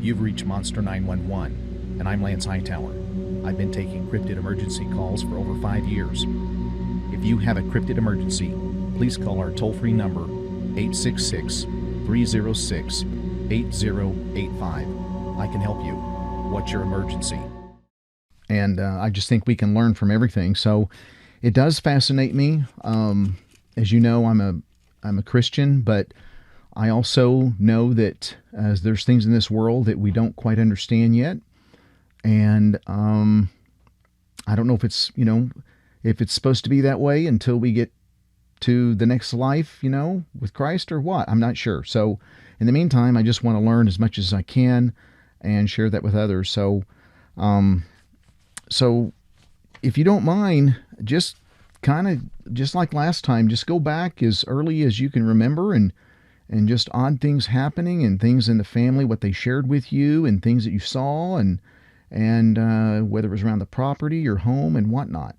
You've reached Monster 911, and I'm Lance Hightower. I've been taking cryptid emergency calls for over 5 years. If you have a cryptid emergency, please call our toll-free number 866-306-8085. I can help you. What's your emergency? And I just think we can learn from everything. So it does fascinate me. As you know, I'm a Christian, but I also know that there's things in this world that we don't quite understand yet. And I don't know if it's, if it's supposed to be that way until we get to the next life, with Christ or what. I'm not sure. So in the meantime, I just want to learn as much as I can and share that with others. So, so if you don't mind, just kind of just like last time, just go back as early as you can remember and just odd things happening and things in the family, what they shared with you and things that you saw and whether it was around the property, your home and whatnot.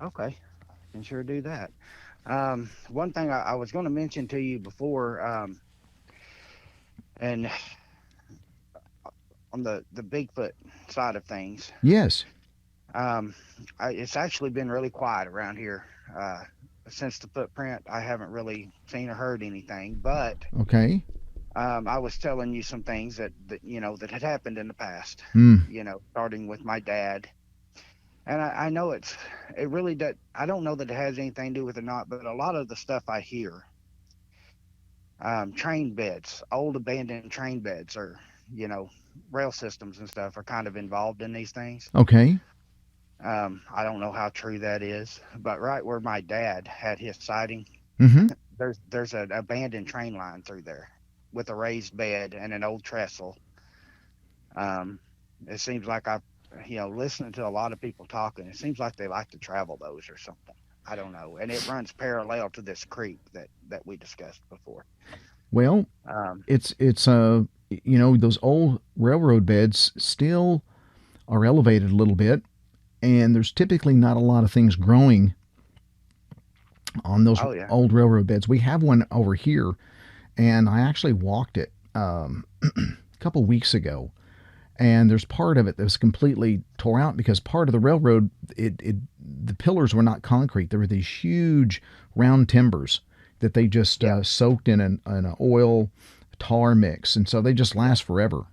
Okay, I can sure do that. One thing I was going to mention to you before, and on the Bigfoot side of things, Yes. um, it's actually been really quiet around here. Since the footprint, I haven't really seen or heard anything, but Okay. I was telling you some things that had happened in the past, Hmm. starting with my dad. And I know it really does. I don't know that it has anything to do with it or not, but a lot of the stuff I hear, train beds, old abandoned train beds, or you know, rail systems and stuff are kind of involved in these things. Okay. I don't know how true that is, but right where my dad had his sighting, Mm-hmm. there's an abandoned train line through there with a raised bed and an old trestle. Um, it seems like listening to a lot of people talking, it seems like they like to travel those or something. I don't know, and it runs parallel to this creek that we discussed before. Well, Um, it's those old railroad beds still are elevated a little bit, and there's typically not a lot of things growing on those oh yeah, old railroad beds. We have one over here, and I actually walked it a couple weeks ago, and there's part of it that was completely tore out because part of the railroad, the pillars were not concrete. There were these huge round timbers that they just yeah, soaked in an oil tar mix, and so they just yeah. last forever.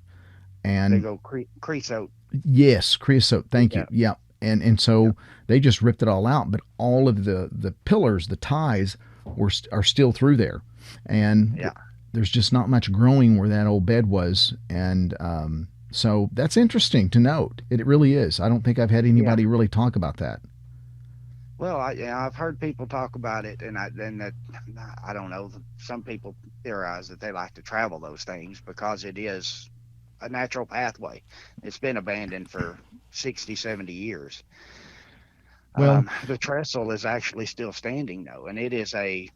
They And go creosote. yes, creosote. Thank you. Yeah, Yeah, and yeah, so they just ripped it all out, but all of the pillars, the ties, are still through there, and yeah, there's just not much growing where that old bed was, and so that's interesting to note. It really is. I don't think I've had yeah. anybody really talk about that. Well, I've heard people talk about it, and that I don't know. Some people theorize that they like to travel those things because it is a natural pathway. It's been abandoned for 60, 70 years. Well, The trestle is actually still standing though, and it is a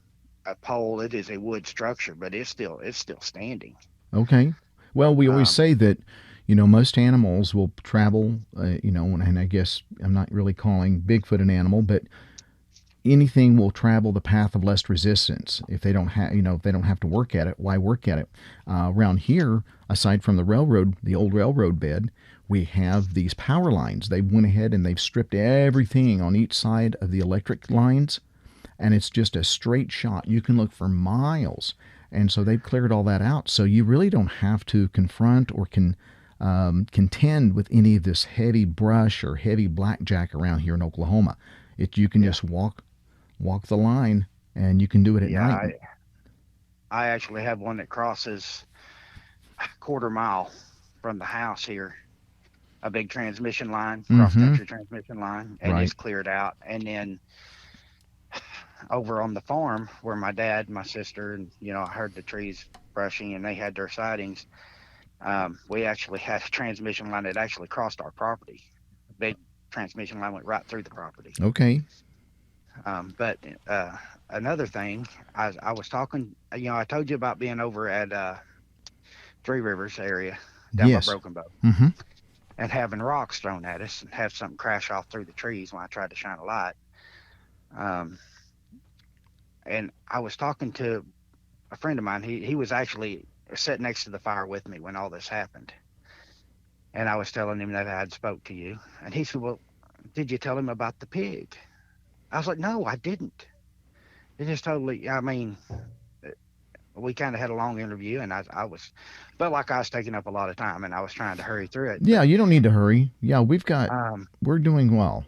pole. It is a wood structure, but it's still standing. okay. Well, we always Um, say that, most animals will travel, and I guess I'm not really calling Bigfoot an animal, but anything will travel the path of least resistance. If they don't have, if they don't have to work at it, why work at it? Around here, aside from the old railroad bed, we have these power lines. They went ahead and they've stripped everything on each side of the electric lines, and it's just a straight shot. You can look for miles, and so they've cleared all that out. So you really don't have to confront or contend with any of this heavy brush or heavy blackjack around here in Oklahoma. You can yeah, just walk the line, and you can do it at yeah. night. I actually have one that crosses a quarter mile from the house here, a big transmission line, cross Mm-hmm. country transmission line, and Right. it's cleared out. And then over on the farm where my dad, my sister, and I heard the trees brushing and they had their sightings. We actually had a transmission line that actually crossed our property. A big transmission line went right through the property. Okay. But another thing, I was talking, I told you about being over at Three Rivers area down by Yes. Broken Bow Mm-hmm. and having rocks thrown at us and have something crash off through the trees when I tried to shine a light. Um, and I was talking to a friend of mine. He was actually sat next to the fire with me when all this happened, and I was telling him that I had spoke to you, and he said, "Well, did you tell him about the pig?" I was like, "No, I didn't." It just totally. I mean, uh, we kind of had a long interview, and I was felt like I was taking up a lot of time, and I was trying to hurry through it. Yeah, But you don't need to hurry. Yeah, um, we're doing well.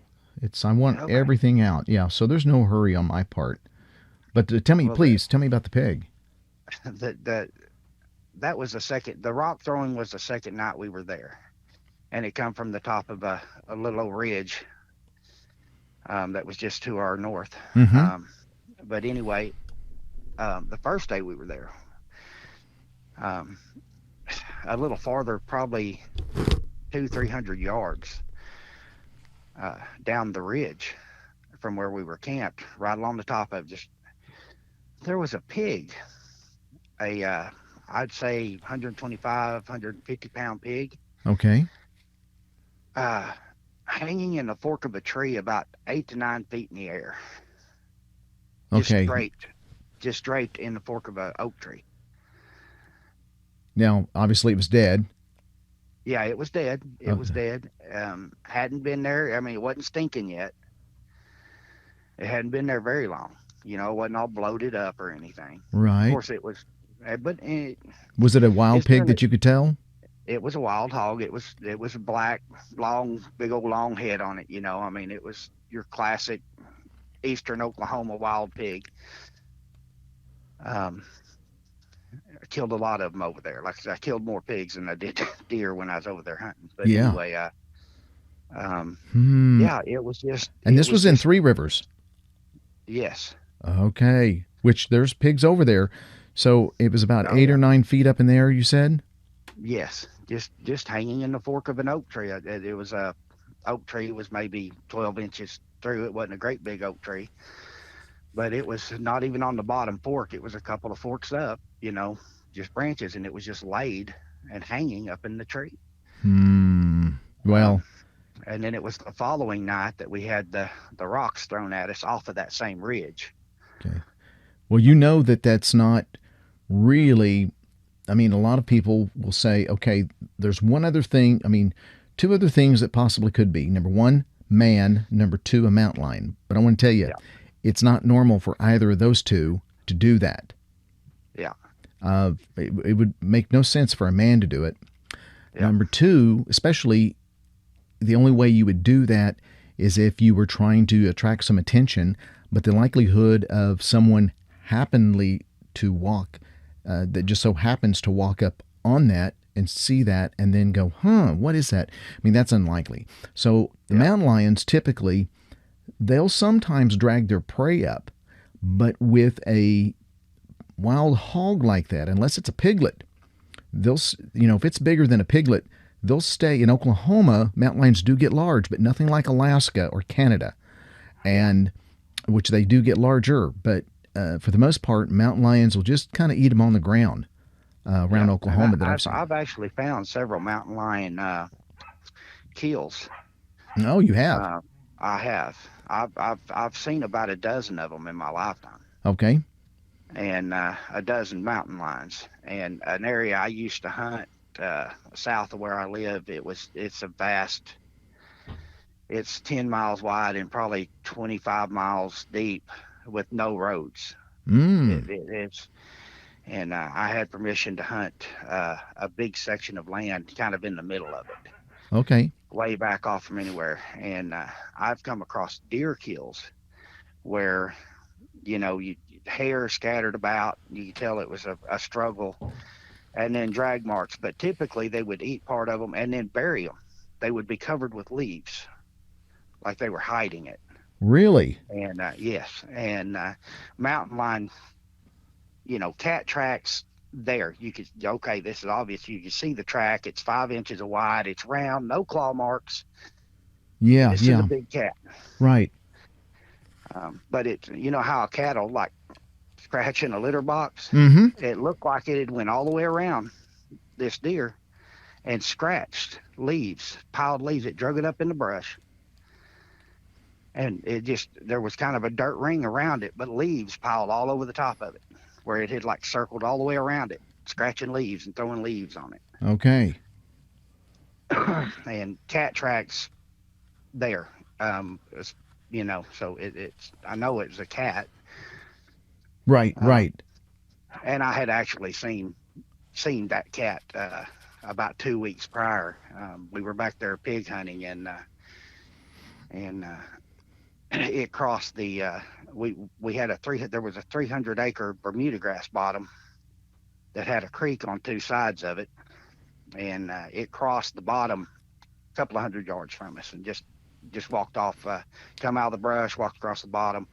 I want okay, everything out. Yeah, so there's no hurry on my part. But tell me, well, please, tell me about the pig. the that was the second. The rock throwing was the second night we were there, and it come from the top of a little old ridge that was just to our north. Mm-hmm. Um, but anyway, the first day we were there, um, a little farther, probably 300 yards down the ridge from where we were camped, right along the top of just there was a pig, a I'd say 125, 150 pound pig, Okay. uh, hanging in the fork of a tree about 8 to 9 feet in the air, just Okay. draped, just draped in the fork of a oak tree. Now, obviously, it was dead. Yeah, it was dead. It was Okay. dead. Hadn't been there. I mean, it wasn't stinking yet. It hadn't been there very long. It wasn't all bloated up or anything. Of Right. course, it was, but Was it a wild it's pig been. that you could tell? It was a wild hog. It was a black, long, big old long head on it. I mean, it was your classic eastern Oklahoma wild pig. Um, I killed a lot of them over there. Like I said, I killed more pigs than I did deer when I was over there hunting. But Yeah. anyway, um, Hmm. yeah, it was just, And this was in Three Rivers. yes. Okay. Which there's pigs over there. So it was about Oh eight yeah. or 9 feet up in there, you said? Yes. Just hanging in the fork of an oak tree. It was a oak tree was maybe 12 inches through. It wasn't a great big oak tree, but it was not even on the bottom fork. It was a couple of forks up, just branches, and it was just laid and hanging up in the tree. Hmm. Well, Um, and then it was the following night that we had the rocks thrown at us off of that same ridge. okay. Well, you know that that's not really. I mean, a lot of people will say, okay, there's one other thing. I mean, two other things that possibly could be. Number one, man. Number two, a mountain lion. But I want to tell you, Yeah, it's not normal for either of those two to do that. yeah, It would make no sense for a man to do it. yeah, Number two, especially the only way you would do that is if you were trying to attract some attention, but the likelihood of someone happenly to walk, that just so happens to walk up on that and see that and then go, what is that? I mean, that's unlikely. So the yeah, mountain lions typically, they'll sometimes drag their prey up, but with a wild hog like that, unless it's a piglet, if it's bigger than a piglet, they'll stay in Oklahoma. Mountain lions do get large, but nothing like Alaska or Canada, yeah, and which they do get larger. But for the most part, mountain lions will just kind of eat them on the ground around yeah. And Oklahoma that I've I've seen. I've actually found several mountain lion kills. No, you have. Uh, I have. I've seen about a dozen of them in my lifetime, Okay. and a dozen mountain lions. And an area I used to hunt south of where I live, it's a vast. It's 10 miles wide and probably 25 miles deep with no roads. Mm. It's and I had permission to hunt a big section of land kind of in the middle of it, Okay. way back off from anywhere. And I've come across deer kills where you hair scattered about. You could tell it was a struggle, and then drag marks. But typically they would eat part of them and then bury them. They would be covered with leaves, like they were hiding it. Really? And yes, and mountain lion, cat tracks there. You could okay, this is obvious. You can see the track. It's 5 inches wide. It's round, no claw marks. Yeah. This is a Yeah. big cat. Right. But how a cat'll like scratch in a litter box. Mm-hmm. It looked like it had went all the way around this deer and scratched leaves, piled leaves. It drug it up in the brush, and there was kind of a dirt ring around it, but leaves piled all over the top of it, where it had like circled all the way around it, scratching leaves and throwing leaves on Okay. it, and cat tracks there. It's, so it's I know it was a cat, Right, um, right. and I had actually seen that cat about 2 weeks prior. We were back there pig hunting, and it crossed the we had there was a 300-acre Bermuda grass bottom that had a creek on two sides of it, and it crossed the bottom a couple of 100 yards from us, and just walked off, come out of the brush, walked across the bottom,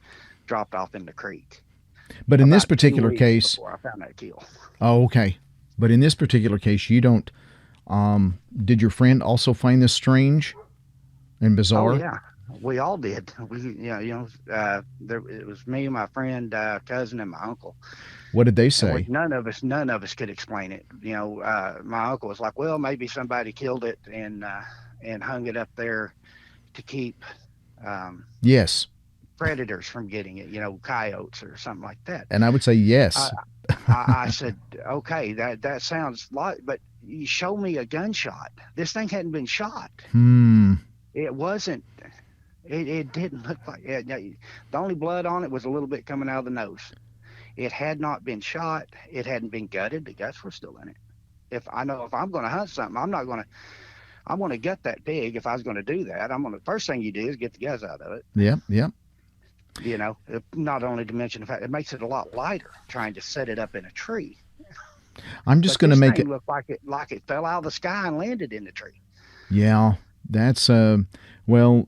dropped off in the creek. But in this About two particular weeks case, before I found that kill. oh, okay. But in this particular case, you don't. Did your friend also find this strange and Oh bizarre? yeah, we all did. It was me, my friend, cousin, and my uncle. What did they And say? none of us could explain it. My uncle was like, well, maybe somebody killed it and hung it up there to keep um, Yes. predators from getting it, coyotes or something like that. And I would say I, yes. I said, okay, that sounds like, but you show me a gunshot. This thing hadn't been shot. Hmm. It wasn't. It didn't look like it. The only blood on it was a little bit coming out of the nose. It had not been shot. It hadn't been gutted. The guts were still in it. If I'm going to hunt something, I'm going to gut that pig. If I was going to do that, first thing you do is get the guts out of it. Yep, yep. Not only to mention the fact it makes it a lot lighter trying to set it up in a tree. I'm just But going to this make thing it. looked like it fell out of the sky and landed in the tree. Yeah, that's well,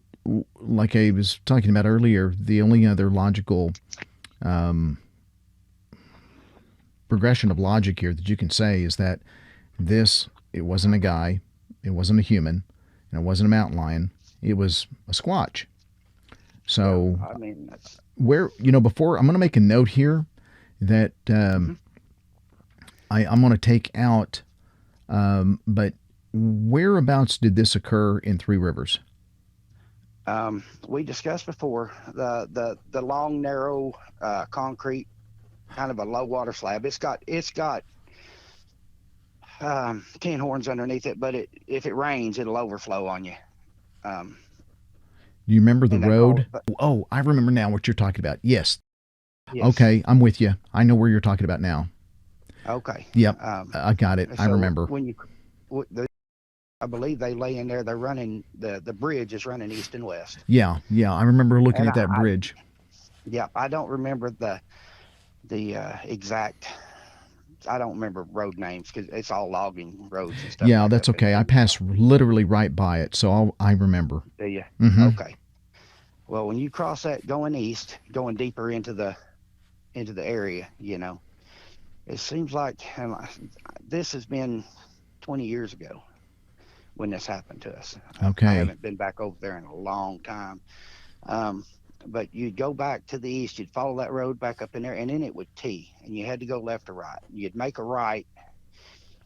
like I was talking about earlier, the only other logical um, progression of logic here that you can say is that it wasn't a guy, it wasn't a human, and it wasn't a mountain lion. It was a squatch. Yeah, So I mean that's. where before I'm going to make a note here that Mhm. I'm going to take out, but whereabouts did this occur in Three Rivers? We discussed before the long narrow concrete, kind of a low water slab. It's got tin horns underneath it, but if it rains, it'll overflow on you. Um, Do you remember the and they call road? it, but Oh, I remember now what you're talking about. Yes. yes, Okay, I'm with you. I know where you're talking about now. okay. Yep, Um, I got it. I so remember. when you, I believe they lay in there. They're running the bridge is running east and west, Yeah, yeah, I remember looking and at that bridge. yeah, I don't remember the exact. I don't remember road names because it's all logging roads and stuff Yeah, back that's up in okay. there. I passed literally right by it, so I remember. Do you? Mm-hmm. Okay. Well, when you cross that going east, going deeper into the area, it seems like this has been 20 years ago when this happened to us. I Okay. haven't been back over there in a long time. Um, but you'd go back to the east, you'd follow that road back up in there, and then it would tee, and you had to go left or right. You'd make a right,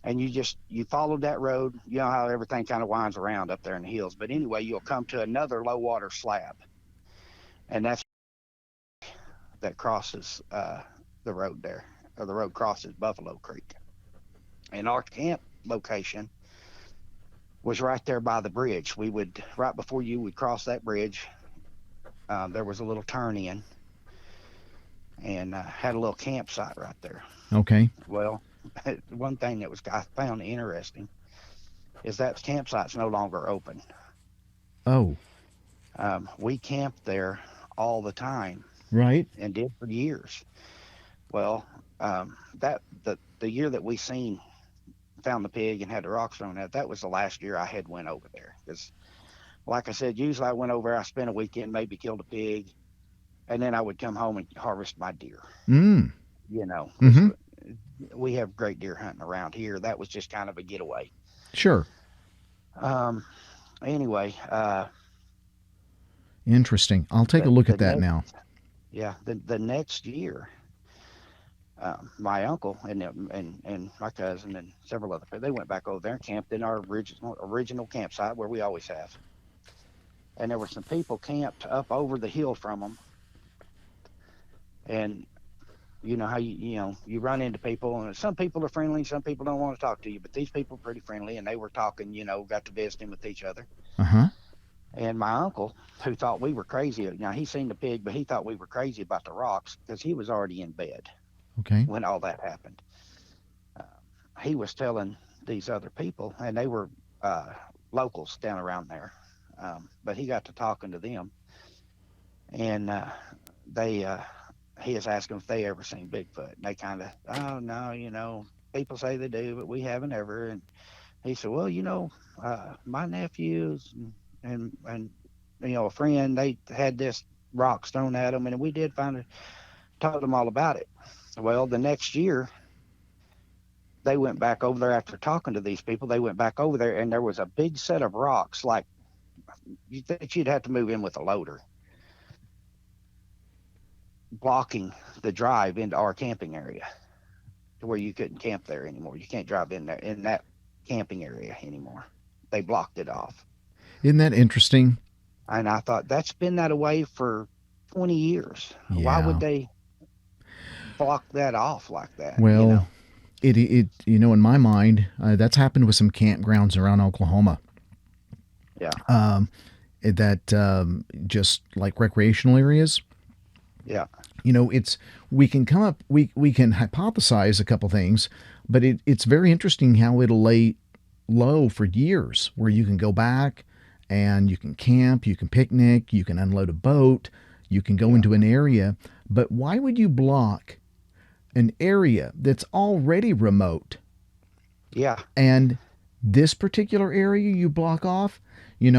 and you followed that road. You know how everything kind of winds around up there in the hills. But anyway, you'll come to another low water slab, and that crosses the road there, or the road crosses Buffalo Creek. And our camp location was right there by the bridge. We would right before you would cross that bridge. There was a little turn in, and had a little campsite right there. Okay. Well, one thing I found interesting is that campsite's no longer open. Oh, We camped there all the time right. and did for years. Well, that the year that we found the pig and had the rocks thrown at, that was the last year I had went over there. Because, like I said, usually I went over, I spent a weekend, maybe killed a pig, and then I would come home and harvest my deer. Mm. Because Mm-hmm. we have great deer hunting around here. That was just kind of a getaway. Sure. Um, anyway, Interesting. I'll take a look the at that next now. yeah the next year, my uncle and my cousin and several other people, they went back over there and camped in our original campsite where we always have. And there were some people camped up over the hill from them, and You know how you run into people, and some people are friendly, some people don't want to talk to you, but these people are pretty friendly, and they were talking, got to visiting with each other. Uh-huh. And my uncle, who thought we were crazy, now he seen the pig, but he thought we were crazy about the rocks because he was already in bed Okay. when all that happened. Uh, he was telling these other people, and they were locals down around there, but he got to talking to them, and they he was asking if they ever seen Bigfoot, and they kind of, oh no, people say they do, but we haven't ever. And he said, well, my nephews and a friend, they had this rocks thrown at them, and we did find it, told them all about it. Well, the next year they went back over there after talking to these people. They went back over there, and there was a big set of rocks, like you think you'd have to move in with a loader, blocking the drive into our camping area, to where you couldn't camp there anymore. You can't drive in there in that camping area anymore. They blocked it off. Isn't that interesting? And I thought, that's been that way for 20 years. Why would Yeah. they block that off like that? Well, it in my mind, that's happened with some campgrounds around Oklahoma. Yeah. That just like recreational areas. Yeah. We can come up, we can hypothesize a couple things, but it's very interesting how it'll lay low for years, where you can go back and you can camp, you can picnic, you can unload a boat, you can go into an area. But why would you block an area that's already remote? Yeah. And this particular area you block off,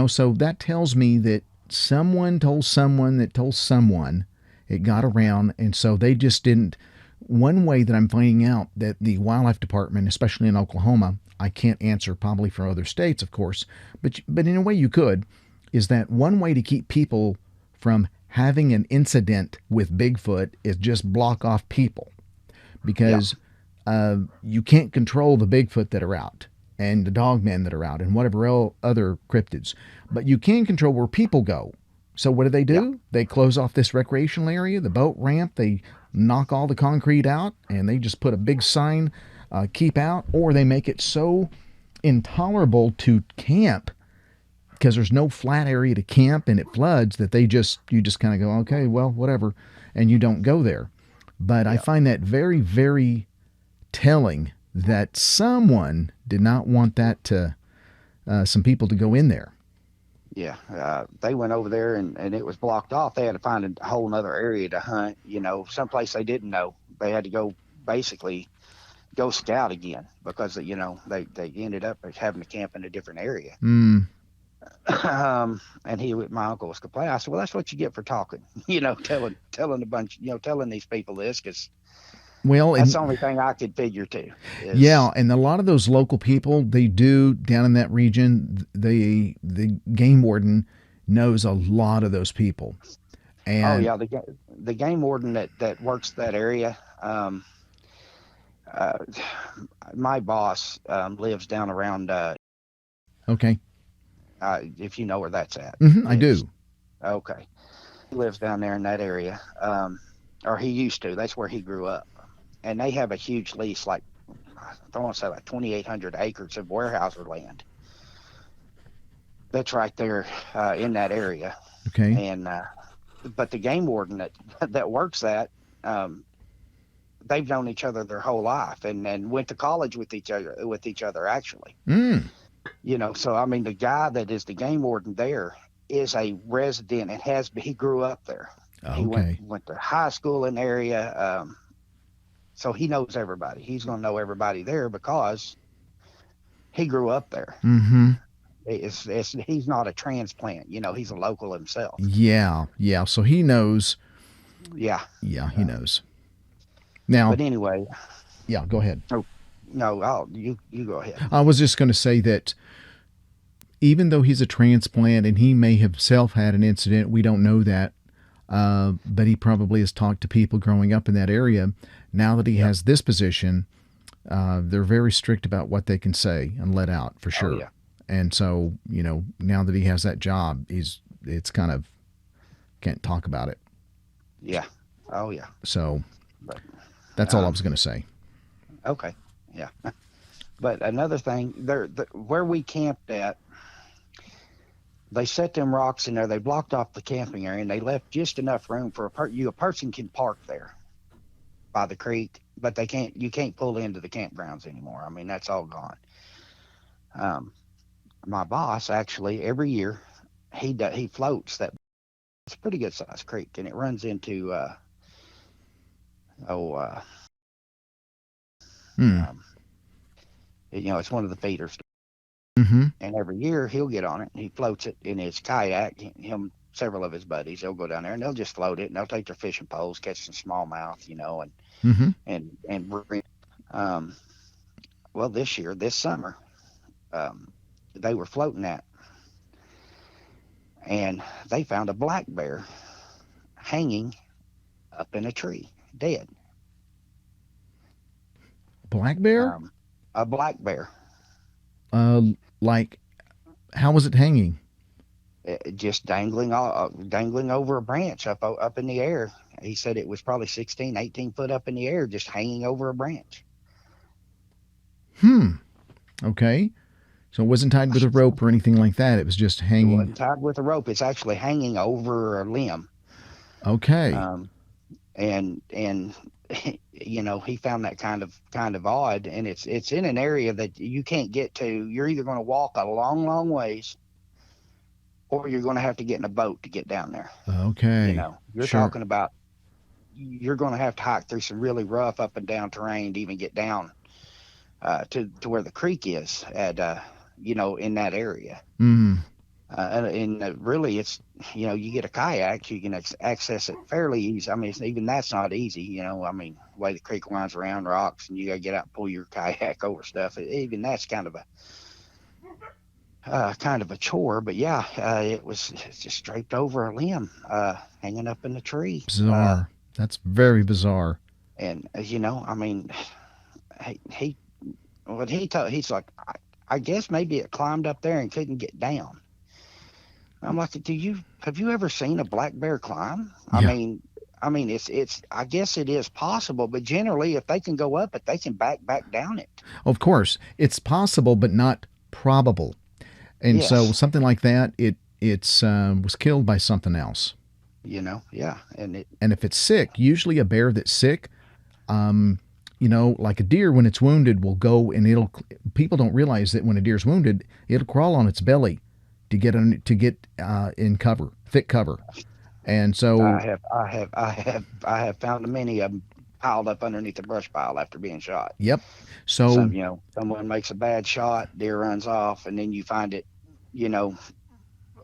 so that tells me that someone told someone that told someone, it got around, and so they just didn't. One way that I'm finding out that the wildlife department, especially in Oklahoma, I can't answer probably for other states, of course, but in a way you could, is that one way to keep people from having an incident with Bigfoot is just block off people, because you can't control the Bigfoot that are out and the dogmen that are out and whatever other cryptids, but you can control where people go. So what do? Yeah. They close off this recreational area, the boat ramp, they knock all the concrete out, and they just put a big sign, keep out, or they make it so intolerable to camp because there's no flat area to camp and it floods, that you just kind of go, okay, well, whatever, and you don't go there. But I find that very, very telling that someone did not want that to some people to go in there. Yeah. They went over there, and it was blocked off. They had to find a whole nother area to hunt, someplace they didn't know. They had to go, basically go scout again, because they ended up having to camp in a different area. Mm. And my uncle was complaining. I said, well, that's what you get for talking, telling a bunch, telling these people this, because that's the only thing I could figure too. Yeah, and a lot of those local people, they do down in that region. The game warden knows a lot of those people. And the game warden that works that area. My boss lives down around. Okay. If you know where that's at. Mm-hmm, I do. Okay. He lives down there in that area, or he used to. That's where he grew up. And they have a huge lease, like, I don't want to say like 2,800 acres of Weyerhaeuser land. That's right there in that area. Okay. And but the game warden that works that, they've known each other their whole life, and went to college with each other actually. Mm. So I mean, the guy that is the game warden there is a resident, and he grew up there. Okay. He went to high school in the area. So he knows everybody. He's going to know everybody there because he grew up there. Mm-hmm. He's not a transplant. He's a local himself. Yeah. So he knows. Yeah. Yeah, he knows. Now. But anyway. Yeah, go ahead. Oh, no, you go ahead. I was just going to say that even though he's a transplant and he may himself had an incident, we don't know that. But he probably has talked to people growing up in that area. Now that he has this position, they're very strict about what they can say and let out, for sure. Oh, yeah. And so, now that he has that job, it's kind of, can't talk about it. Yeah. Oh, yeah. So, That's all I was going to say. Okay, yeah. But another thing, where we camped at, they set them rocks in there. They blocked off the camping area, and they left just enough room for a person can park there by the creek, but they can't. You can't pull into the campgrounds anymore. I mean, that's all gone. Um, my boss actually every year he floats that. It's a pretty good sized creek, and it runs into oh Hmm. um, it's one of the feeders. Mm-hmm. And every year he'll get on it and he floats it in his kayak. Him, several of his buddies, they'll go down there and they'll just float it and they'll take their fishing poles, catch some smallmouth, Mm-hmm. and bring. Um, well, this summer, they were floating that, and they found a black bear hanging up in a tree, dead. Black bear? A black bear. Uh, like, how was it hanging? Just dangling over a branch up in the air. He said it was probably 16, 18 foot up in the air, just hanging over a branch. Okay. So it wasn't tied with a rope or anything like that. It was just It hanging. wasn't tied with a rope. It's actually hanging over a limb. Okay. And he found that kind of odd, and it's in an area that you can't get to. You're either going to walk a long ways, or you're going to have to get in a boat to get down there. Okay. You're Sure. talking about you're going to have to hike through some really rough up and down terrain to even get down to where the creek is at in that area. Mm. And really, it's you get a kayak, you can access it fairly easy. I mean, even that's not easy. I mean, the way the creek winds around rocks, and you got to get out and pull your kayak over stuff. Even that's kind of a chore. But yeah, it's just draped over a limb, hanging up in the tree. Bizarre. That's very bizarre. And I mean, he what he told he's like, I guess maybe it climbed up there and couldn't get down. I'm like, have you ever seen a black bear climb? Yeah. I mean, it's I guess it is possible, but generally, if they can go up it, they can back down it. Of course, it's possible, but not probable. And so Yes. something like that, it's was killed by something else. Yeah, and if it's sick, usually a bear that's sick, like a deer when it's wounded will go and people don't realize that when a deer's wounded, it'll crawl on its belly to get in cover, thick cover. And so I have found many of them piled up underneath the brush pile after being shot. Yep. So someone makes a bad shot, deer runs off, and then you find it,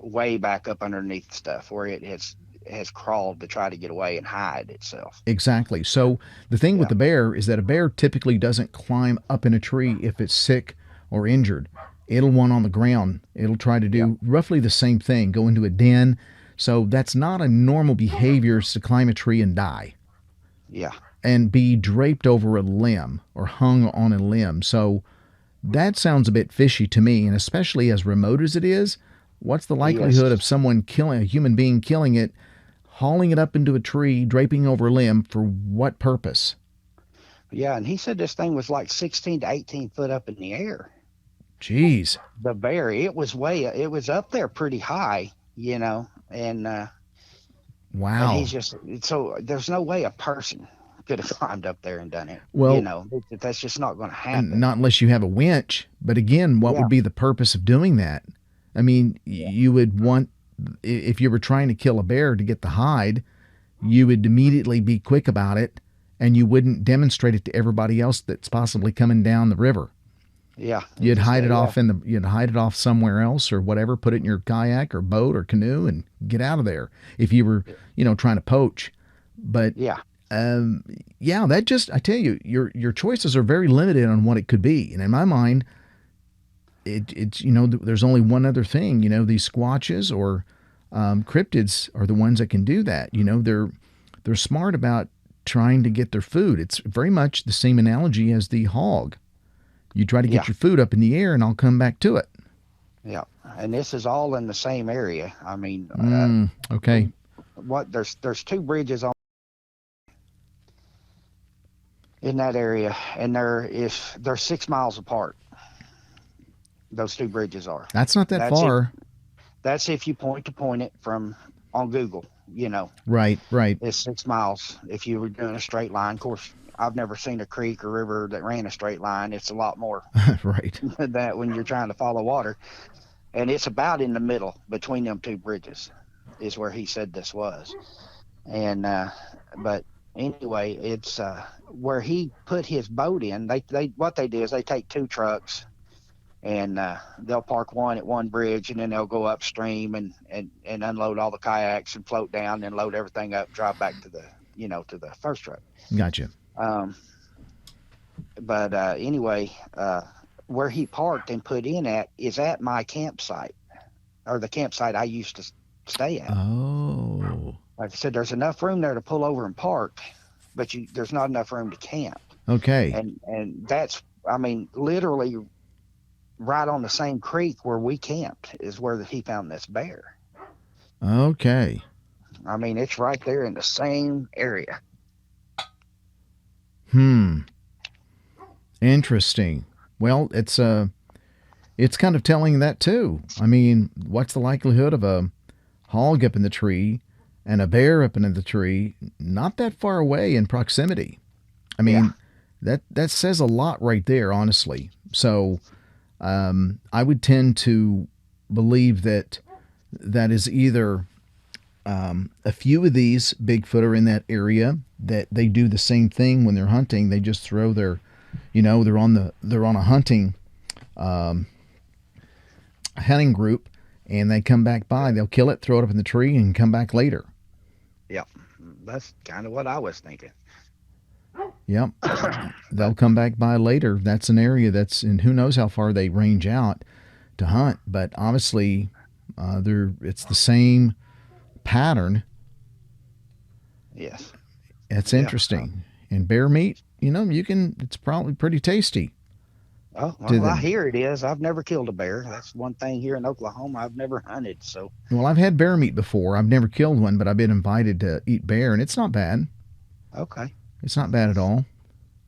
way back up underneath the stuff where it has crawled to try to get away and hide itself. Exactly. So the thing with the bear is that a bear typically doesn't climb up in a tree if it's sick or injured. It'll want on the ground. It'll try to do roughly the same thing, go into a den. So that's not a normal behavior, is to climb a tree and die. Yeah. And be draped over a limb or hung on a limb. So that sounds a bit fishy to me, and especially as remote as it is, what's the likelihood of someone killing a human being, killing it, hauling it up into a tree, draping over a limb, for what purpose? Yeah, and he said this thing was like 16 to 18 foot up in the air. Jeez. The bear, it was up there pretty high, and wow. And so there's no way a person could have climbed up there and done it. Well, that's just not going to happen. Not unless you have a winch. But again, what would be the purpose of doing that? I mean, you would want, if you were trying to kill a bear to get the hide, you would immediately be quick about it, and you wouldn't demonstrate it to everybody else that's possibly coming down the river. Yeah. You'd hide it off you'd hide it off somewhere else or whatever, put it in your kayak or boat or canoe and get out of there if you were, trying to poach. But that just, I tell you, your choices are very limited on what it could be. And in my mind, it's there's only one other thing. These squatches or cryptids are the ones that can do that. They're smart about trying to get their food. It's very much the same analogy as the hog. You try to get your food up in the air, and I'll come back to it. Yeah, and this is all in the same area. I mean, okay. There's two bridges on. in that area, and they're 6 miles apart. Those two bridges are. That's not that That's if far. that's if you point it from on Google. Right, right. It's 6 miles if you were doing a straight line. Of course, I've never seen a creek or river that ran a straight line. It's a lot more Right. than that when you're trying to follow water. And it's about in the middle between them two bridges, is where he said this was. And but anyway, it's where he put his boat in. They what they do is they take two trucks, and they'll park one at one bridge, and then they'll go upstream and unload all the kayaks and float down, and load everything up, drive back to the first truck. Gotcha. Um, but anyway, where he parked and put in at is at my campsite, or the campsite I used to stay at. Oh. Like I said, there's enough room there to pull over and park, but there's not enough room to camp. Okay. And that's, I mean, literally right on the same creek where we camped is where he found this bear. Okay. I mean, it's right there in the same area. Interesting. Well, it's kind of telling that too. I mean, what's the likelihood of a hog up in the tree and a bear up in the tree not that far away in proximity? I mean, that says a lot right there, honestly. So I would tend to believe that is either a few of these Bigfoot are in that area, that they do the same thing when they're hunting. They just throw their, they're on a hunting group, and they come back by. They'll kill it, throw it up in the tree, and come back later. Yep, that's kind of what I was thinking. Yep, they'll come back by later. That's an area and who knows how far they range out to hunt. But obviously, it's the same pattern. Yes, it's interesting. And bear meat, it's probably pretty tasty. Oh, well, I hear it is. I've never killed a bear. That's one thing here in Oklahoma. I've never hunted. So, well, I've had bear meat before. I've never killed one, but I've been invited to eat bear, and it's not bad. Okay. It's not bad at all.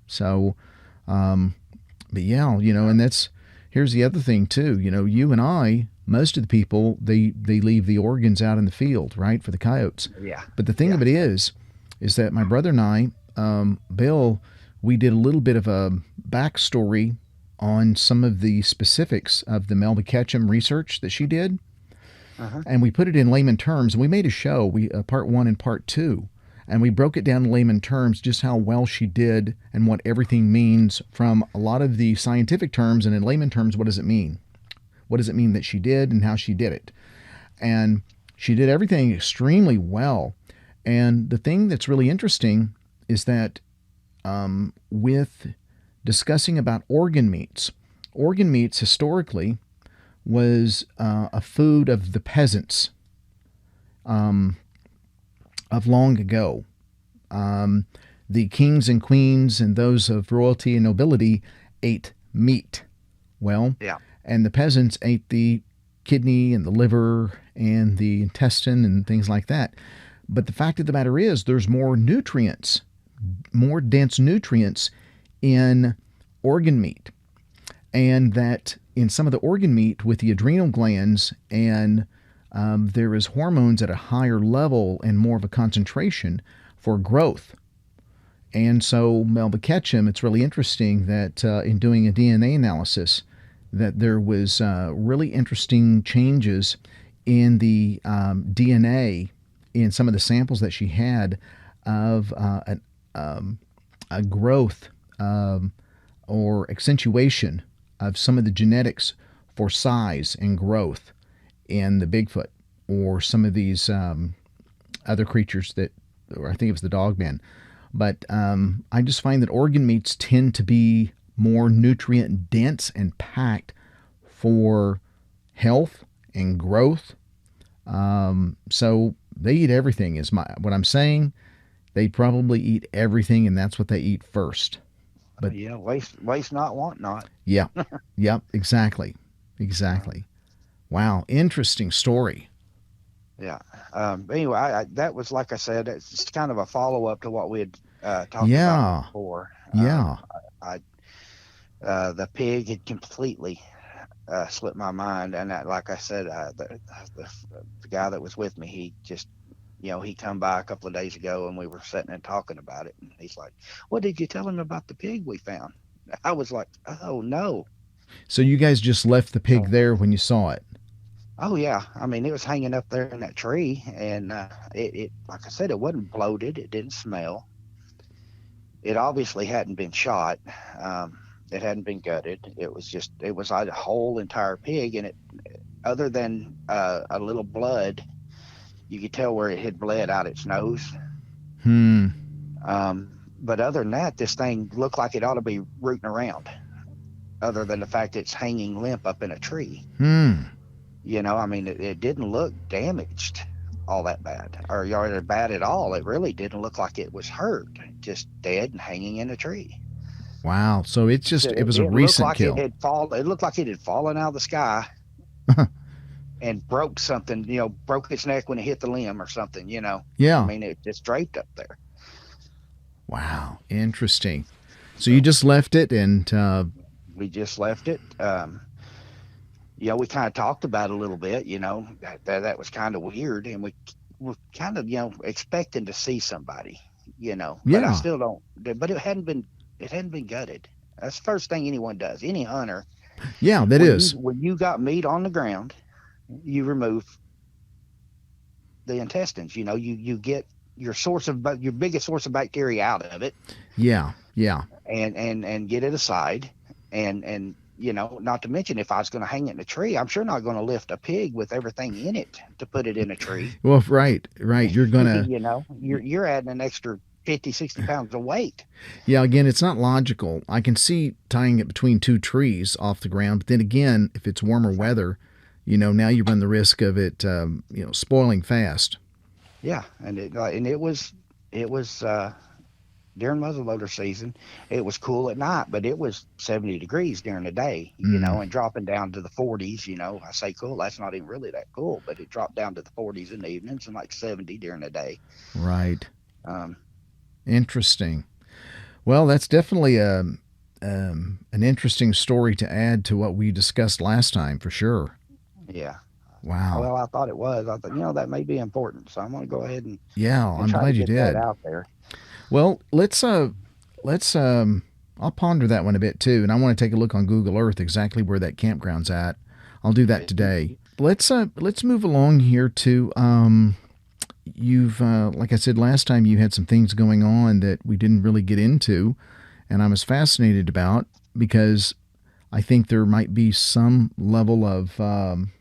So, but yeah, and here's the other thing too. You and I, most of the people, they leave the organs out in the field, right, for the coyotes. Yeah. But the thing of it is that my brother and I, Bill, we did a little bit of a backstory on some of the specifics of the Melba Ketchum research that she did. And we put it in layman terms, and we made a show, part 1 and part 2, and we broke it down in layman terms, just how well she did and what everything means from a lot of the scientific terms, and in layman terms, what does it mean? What does it mean that she did and how she did it? And she did everything extremely well. And the thing that's really interesting is that with discussing about organ meats historically was a food of the peasants of long ago. The kings and queens and those of royalty and nobility ate meat. Well, and the peasants ate the kidney and the liver and the intestine and things like that. But the fact of the matter is there's more nutrients, more dense nutrients in organ meat. And that in some of the organ meat with the adrenal glands, and there is hormones at a higher level and more of a concentration for growth. And so Melba Ketchum, it's really interesting that in doing a DNA analysis, that there was really interesting changes in the DNA in some of the samples that she had of a growth or accentuation of some of the genetics for size and growth in the Bigfoot or some of these other creatures or I think it was the dogman. But I just find that organ meats tend to be more nutrient dense and packed for health and growth. So they eat everything is what I'm saying. They probably eat everything, and that's what they eat first. But waste not, want not. Yeah. Yep. Exactly. Wow. Interesting story. Yeah. Anyway, that was, like I said, it's kind of a follow up to what we had talked about before. Yeah. I The pig had completely slipped my mind, and like I said, the guy that was with me, he just, he come by a couple of days ago, and we were sitting and talking about it, and he's like, "What did you tell him about the pig we found?" I was like, "Oh no." So you guys just left the pig So, there when you saw it? oh yeah, I mean, it was hanging up there in that tree, and it like I said, it wasn't bloated, it didn't smell, it obviously hadn't been shot, um, it hadn't been gutted. It was like a whole entire pig, and it, other than a little blood, you could tell where it had bled out its nose. Hmm. But other than that, this thing looked like it ought to be rooting around, other than the fact it's hanging limp up in a tree. Hmm. I mean, it didn't look damaged all that bad, or bad at all. It really didn't look like it was hurt, just dead and hanging in a tree. Wow. So So it was a it looked recent like kill. it looked like it had fallen out of the sky and broke something, broke its neck when it hit the limb or something. I Yeah. mean, it just draped up there. Wow. Interesting. So you just left it and We just left it. We kind of talked about it a little bit, that was kind of weird. And we were kind of, expecting to see somebody, but I yeah. still don't, but it hadn't been gutted. That's the first thing anyone does. Any hunter, Yeah, that when you, is. when you got meat on the ground, you remove the intestines. You get your biggest source of bacteria out of it, Yeah. Yeah. and get it aside, and not to mention, if I was going to hang it in a tree, I'm sure not going to lift a pig with everything in it to put it in a tree. Well, right. Right. You're going to You're adding an extra 50, 60 pounds of weight. Yeah, again, it's not logical. I can see tying it between two trees off the ground, but then again, if it's warmer weather, now you run the risk of it spoiling fast. Yeah, and it was during muzzleloader season. It was cool at night, but it was 70 degrees during the day, Mm, and dropping down to the 40s. I say cool, that's not even really that cool, but it dropped down to the 40s in the evenings and like 70 during the day. right. Um, Interesting. Well, that's definitely an interesting story to add to what we discussed last time, for sure. yeah. Wow. Well, I thought it was. I thought, that may be important, so I'm going to go ahead Yeah, and I'm try to glad you get that did. out there. Well, let's I'll ponder that one a bit too, and I want to take a look on Google Earth exactly where that campground's at. I'll do that today. Let's move along here to you've like I said last time, you had some things going on that we didn't really get into, and I was fascinated about because I think there might be some level of um,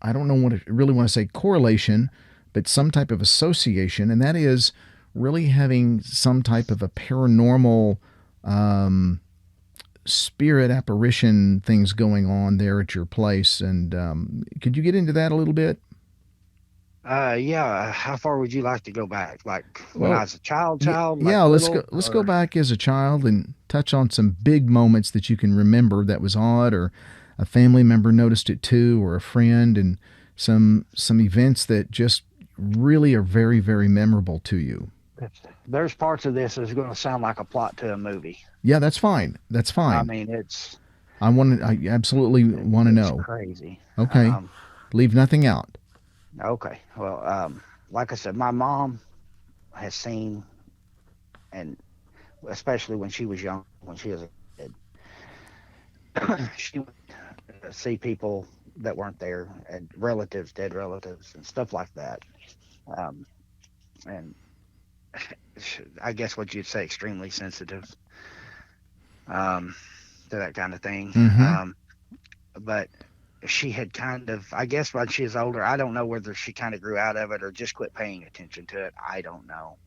I don't know what I really want to say correlation, but some type of association, and that is really having some type of a paranormal um, spirit apparition things going on there at your place. And could you get into that a little bit? Yeah. How far would you like to go back? Like when I Well, was a child, yeah. like little, Let's go or back as a child and touch on some big moments that you can remember that was odd, or a family member noticed it too, or a friend, and some events that just really are very very memorable to you. there's parts of this that's going to sound like a plot to a movie. Yeah, that's fine. That's I fine. mean, it's I absolutely want to it's know. crazy. Okay. Leave nothing out. Okay. Well, like I said, my mom has seen, and especially when she was young, when she was a kid, she would see people that weren't there, and relatives, dead relatives, and stuff like that. Um, and I guess what you'd say, extremely sensitive um, to that kind of thing. Mm-hmm. But she had kind of, I guess, when she was older, I don't know whether she kind of grew out of it or just quit paying attention to it. I don't know.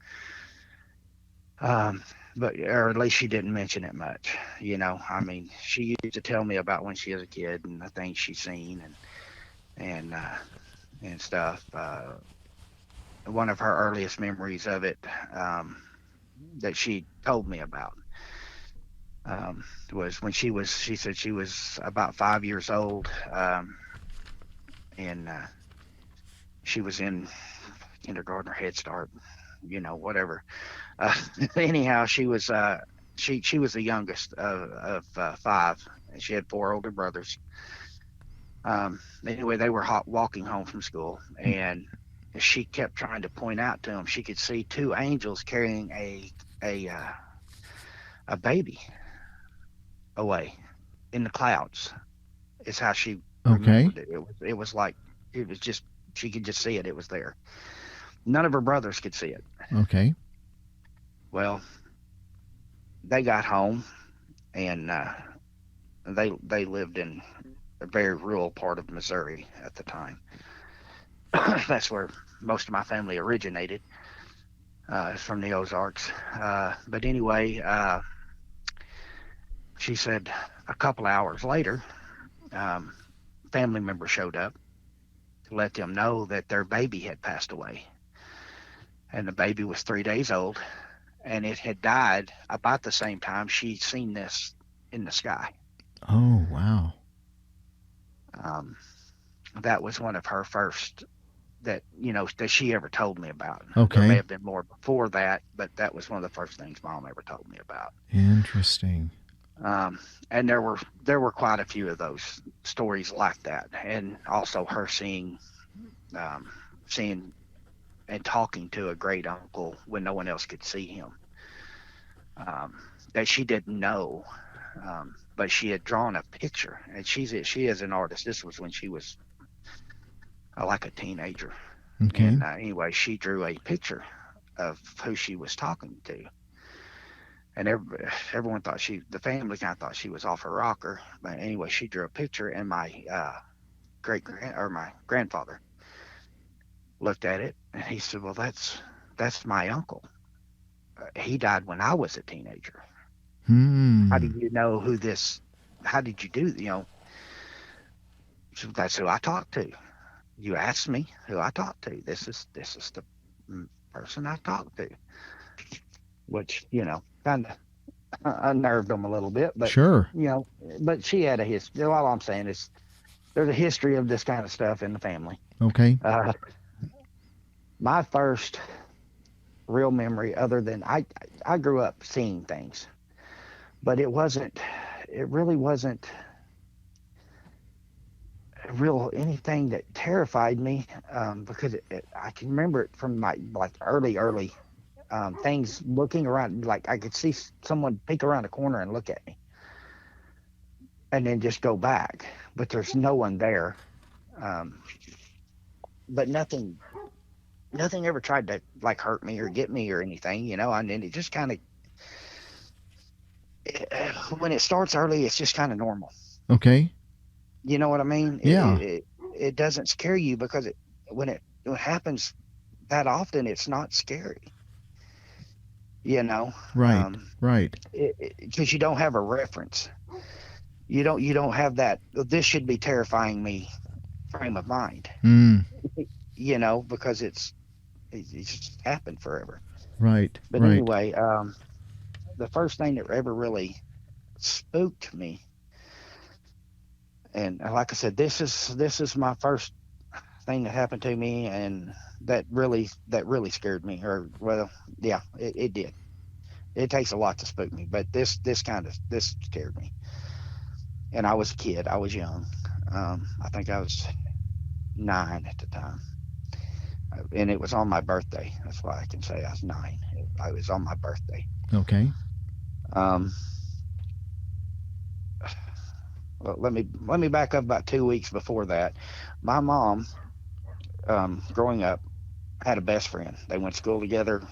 But or at least she didn't mention it much. I mean, she used to tell me about when she was a kid and the things she's seen, and stuff. One of her earliest memories of it, that she told me about, was when she said she was about 5 years old, and she was in kindergarten or Head Start, whatever. Uh, Anyhow, she was the youngest of five, and she had four older brothers. Anyway, they were walking home from school, and she kept trying to point out to them she could see two angels carrying a uh, a baby away in the clouds. Is how she Okay. remembered it. It was like it was just she could just see it. It was there. None of her brothers could see it. Okay. Well, they got home, and they lived in a very rural part of Missouri at the time. That's where most of my family originated, from the Ozarks. But anyway, she said a couple hours later, um, family members showed up to let them know that their baby had passed away. And the baby was 3 days old, and it had died about the same time she'd seen this in the sky. Oh, wow. Um, that was one of her first that she ever told me about. There may Okay. have been more before that, but that was one of the first things Mom ever told me about. Interesting. Um, and there were quite a few of those stories like that, and also her seeing and talking to a great uncle when no one else could see him, um, that she didn't know, but she had drawn a picture, and she is an artist. This was when she was like a teenager, Okay. and anyway, she drew a picture of who she was talking to, and everyone thought the family kind of thought she was off her rocker, but anyway, she drew a picture, and my great grand or my grandfather looked at it, and he said, "Well, that's my uncle. He died when I was a teenager. How do Hmm. you know who this? How did you do? So that's who I talked to. You asked me who I talked to. This is the person I talked to," which kind of unnerved them a little bit, but Sure. you know, but she had a history. All I'm saying is there's a history of this kind of stuff in the family. Okay. Uh, my first real memory, other than I grew up seeing things, but it really wasn't real anything that terrified me, because I can remember it from my like early things, looking around, like I could see someone peek around a corner and look at me and then just go back, but there's no one there. um, but nothing ever tried to like hurt me or get me or anything, and then it just kind of, when it starts early, it's just kind of normal. Okay. You know what I mean? it, Yeah. it, it, it doesn't scare you because when it happens that often, it's not scary, you know. Right. Right. Because you don't have a reference. You don't have that, this should be terrifying me frame of mind, Mm. because it's just happened forever. Right. But Right. anyway, the first thing that ever really spooked me, and like I said, this is my first thing that happened to me, and that really scared me. Or, well, yeah, it did. It takes a lot to spook me, but this scared me. And I was a kid. I was young. I think I was 9 at the time, and it was on my birthday. That's why I can say I was 9. I was on my birthday. Okay. Um, well, let me back up about 2 weeks before that. My mom, growing up, had a best friend. They went to school together.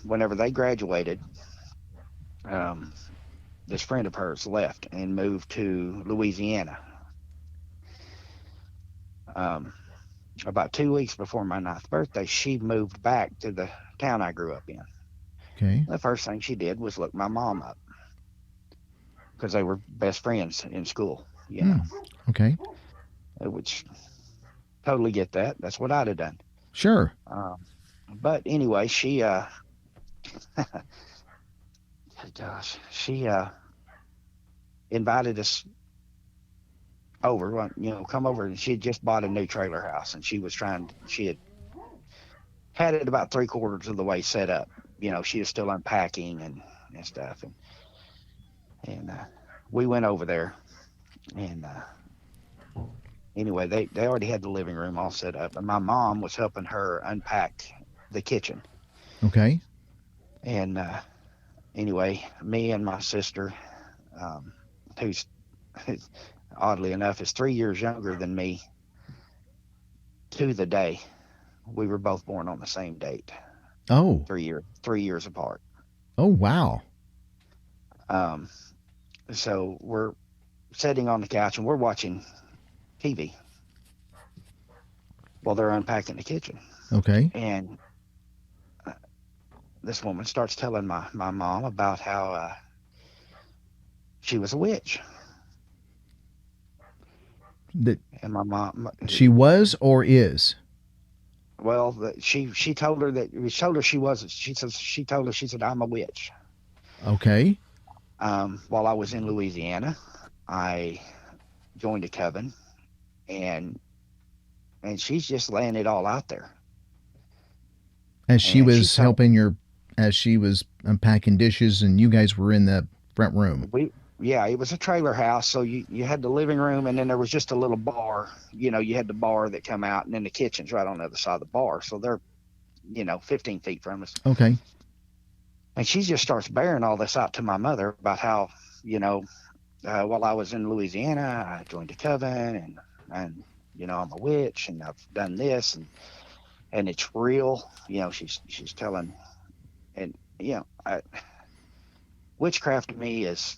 Whenever they graduated, um, this friend of hers left and moved to Louisiana. Um, about 2 weeks before my ninth birthday, she moved back to the town I grew up in. Okay. The first thing she did was look my mom up because they were best friends in school, Hmm. Okay. which totally get that. That's what I'd have done. Sure. Um, but anyway, gosh, she invited us over, come over, and she had just bought a new trailer house, and she had had it about 3/4 of the way set up. She was still unpacking and stuff. And we went over there. And anyway, they already had the living room all set up. And my mom was helping her unpack the kitchen. Okay. And anyway, me and my sister, who's oddly enough is 3 years younger than me, to the day. We were both born on the same date. Oh. 3 years apart. Oh, wow. So we're sitting on the couch and we're watching TV while they're unpacking the kitchen. Okay. And this woman starts telling my mom about how she was a witch. That And my mom, she was or is? well, she told her that we told her she wasn't. She told her, she said, I'm a witch. Okay. While I was in Louisiana, I joined a coven, and she's just laying it all out there. As she And was as she was unpacking dishes, and you guys were in the front room. Yeah, it was a trailer house, so you had the living room, and then there was just a little bar. You had the bar that come out, and then the kitchen's right on the other side of the bar. So they're 15 feet from us. Okay. And she just starts bearing all this out to my mother about how, while I was in Louisiana, I joined a coven, and I'm a witch, and I've done this, and it's real. She's telling, and witchcraft to me is,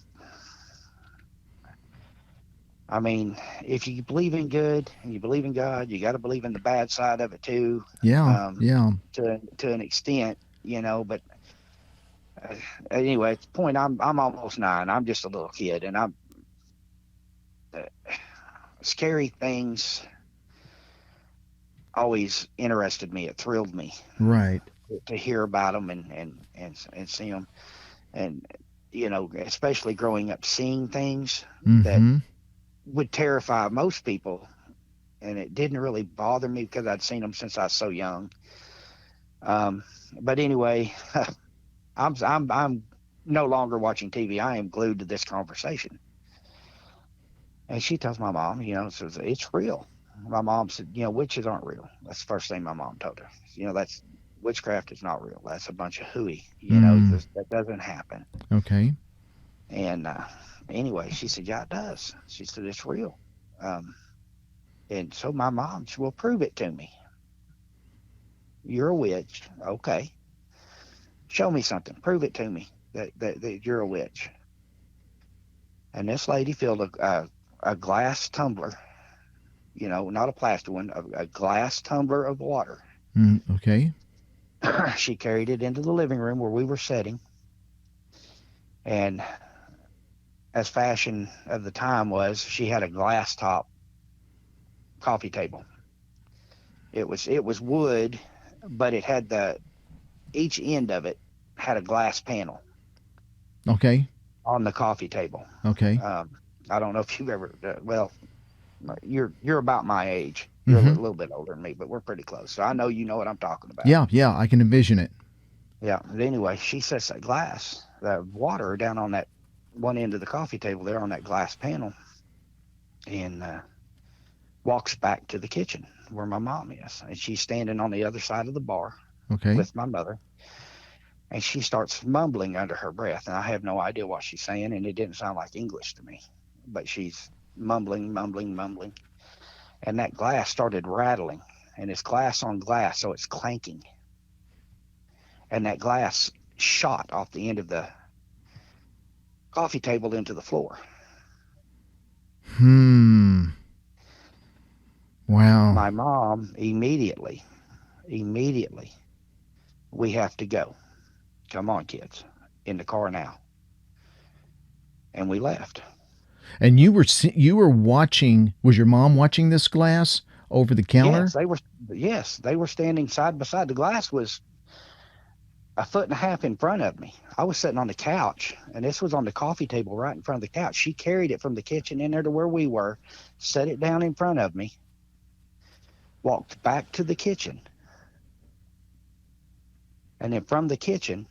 I mean, if you believe in good and you believe in God, you got to believe in the bad side of it too. Yeah. Yeah. To an extent, But anyway, at the point, I'm almost 9. I'm just a little kid, and I'm scary things always interested me. It thrilled me, Right. to hear about them and see them, and especially growing up seeing things that would terrify most people, and it didn't really bother me because I'd seen them since I was so young. But anyway, I'm no longer watching TV. I am glued to this conversation. And she tells my mom, says it's real. My mom said, witches aren't real. That's the first thing my mom told her. That's witchcraft is not real. That's a bunch of hooey. That doesn't happen. Okay. And anyway, she said, yeah, it does. She said, it's real. And so my mom, she will prove it to me. You're a witch. Okay. Show me something. Prove it to me that you're a witch. And this lady filled a glass tumbler, not a plastic one, a glass tumbler of water. Okay. She carried it into the living room where we were sitting. And as fashion of the time was, she had a glass top coffee table. It was wood, but it had each end of it had a glass panel. Okay. On the coffee table. Okay. I don't know if you've ever. Well, you're about my age. You're a little bit older than me, but we're pretty close. So I know you know what I'm talking about. Yeah, I can envision it. Yeah. But anyway, she sets that glass, the water down on that one end of the coffee table there on that glass panel, and walks back to the kitchen where my mom is, and she's standing on the other side of the bar. Okay. With my mother. And she starts mumbling under her breath, and I have no idea what she's saying, and it didn't sound like English to me. But she's mumbling, and that glass started rattling, and it's glass on glass, so it's clanking. And that glass shot off the end of the coffee table into the floor. Wow. My mom immediately, we have to go. Come on, kids, in the car now. And we left. And you were watching. Was your mom watching this glass over the counter? Yes, they were standing side by side. The glass was 1.5 feet in front of me. I was sitting on the couch, and this was on the coffee table right in front of the couch. She carried it from the kitchen in there to where we were, set it down in front of me, walked back to the kitchen, and then from the kitchen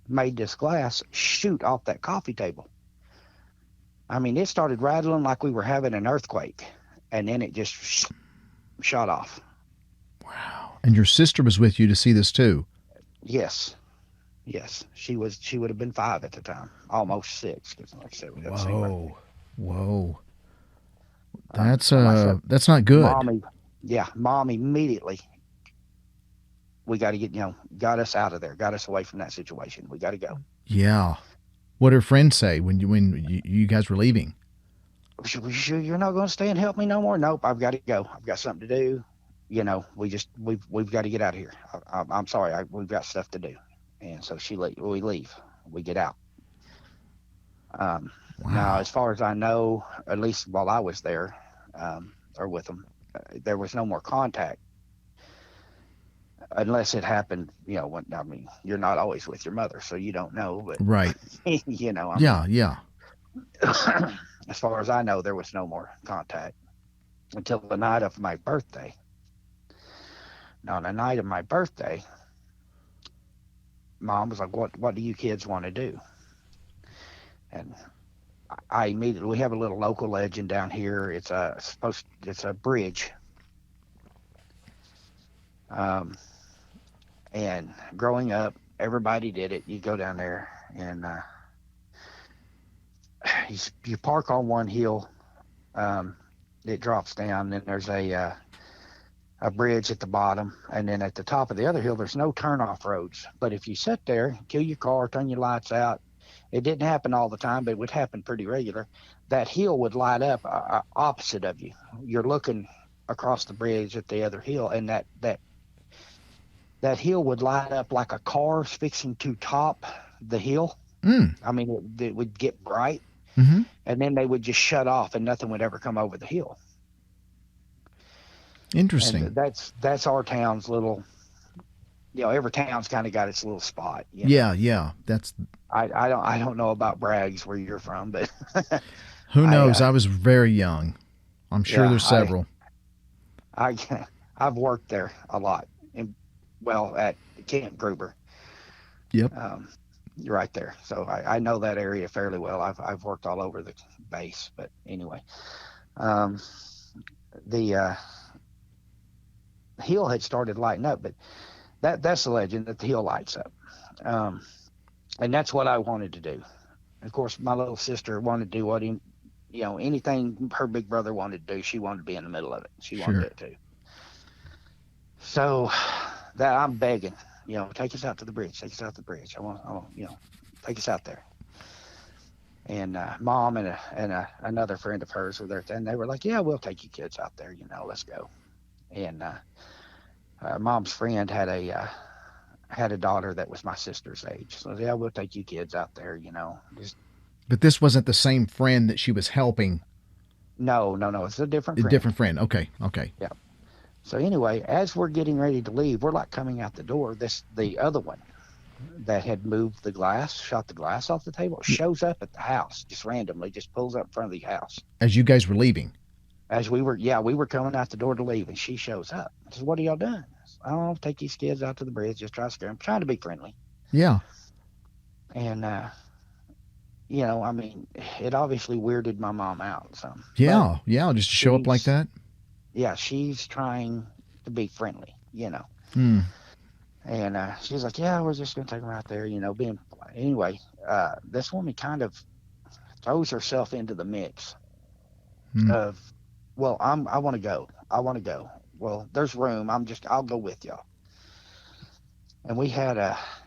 made this glass shoot off that coffee table. I mean, it started rattling like we were having an earthquake, and then it just shot off. Wow. And your sister was with you to see this too. Yes, yes, she would have been 5 at the time, almost 6, because like I said, we got the same birthday. Whoa. Whoa. So my step That's not good. mommy, yeah, mom immediately, we got to get, got us out of there, got us away from that situation. We got to go. Yeah. What did her friends say when you guys were leaving? Sure you're not going to stay and help me no more? Nope, I've got to go. I've got something to do. We've got to get out of here. I'm sorry, we've got stuff to do. And so we leave, we get out. Now, Wow. as far as I know, at least while I was there, or with them, there was no more contact unless it happened. When I mean, you're not always with your mother, so you don't know. But Right. I Yeah. mean, Yeah. as far as I know, there was no more contact until the night of my birthday. Now, on the night of my birthday, mom was like, "What do you kids want to do?" And I immediately, we have a little local legend down here. It's a bridge. Um, and growing up, everybody did it. You go down there and you park on one hill. It drops down. Then there's a bridge at the bottom, and then at the top of the other hill, there's no turnoff roads. But if you sit there, kill your car, turn your lights out, it didn't happen all the time, but it would happen pretty regular. That hill would light up opposite of you. You're looking across the bridge at the other hill, and that hill would light up like a car fixing to top the hill. Mm. I mean, it would get bright, Mm-hmm. and then they would just shut off, and nothing would ever come over the hill. And Interesting. that's our town's little. Every town's kind of got its little spot. Yeah. Yeah. That's I don't know about Bragg's where you're from, but who I knows. I was very young. I'm sure yeah there's several. I I've worked there a lot, and at Camp Gruber, Yep. um, right there. So I know that area fairly well. I've worked all over the base, but anyway, um, the hill had started lighting up, but that's the legend that the hill lights up, um, and that's what I wanted to do. Of course, my little sister wanted to do anything her big brother wanted to do. She wanted to be in the middle of it. She wanted Sure. it too. So that I'm begging, take us out to the bridge. Take us out to the bridge. I want, take us out there. And mom and another friend of hers were there, and they were like, "Yeah, we'll take you kids out there. Let's go." And mom's friend had a daughter that was my sister's age, so yeah, we'll take you kids out there. Just But this wasn't the same friend that she was helping. no, no, no, it's a different A friend. different friend. Okay. Okay. Yeah. So anyway, as we're getting ready to leave, we're like coming out the door. The other one that had moved the glass, shot the glass off the table, shows up at the house just randomly, just pulls up in front of the house. As you guys were leaving. As we were coming out the door to leave, and she shows up. I says, "What are y'all doing?" I said, "I'll take these kids out to the bridge, just try to scare them, trying to be friendly." Yeah. And I mean, it obviously weirded my mom out some. But Yeah. Yeah. Just to show up like that. yeah, she's trying to be friendly. Hmm. And she's like, "Yeah, we're just gonna take them out there, being polite." Anyway, this woman kind of throws herself into the mix Hmm. of, "Well, I want to go. I want to go. Well, there's room. I'll go with y'all." And we had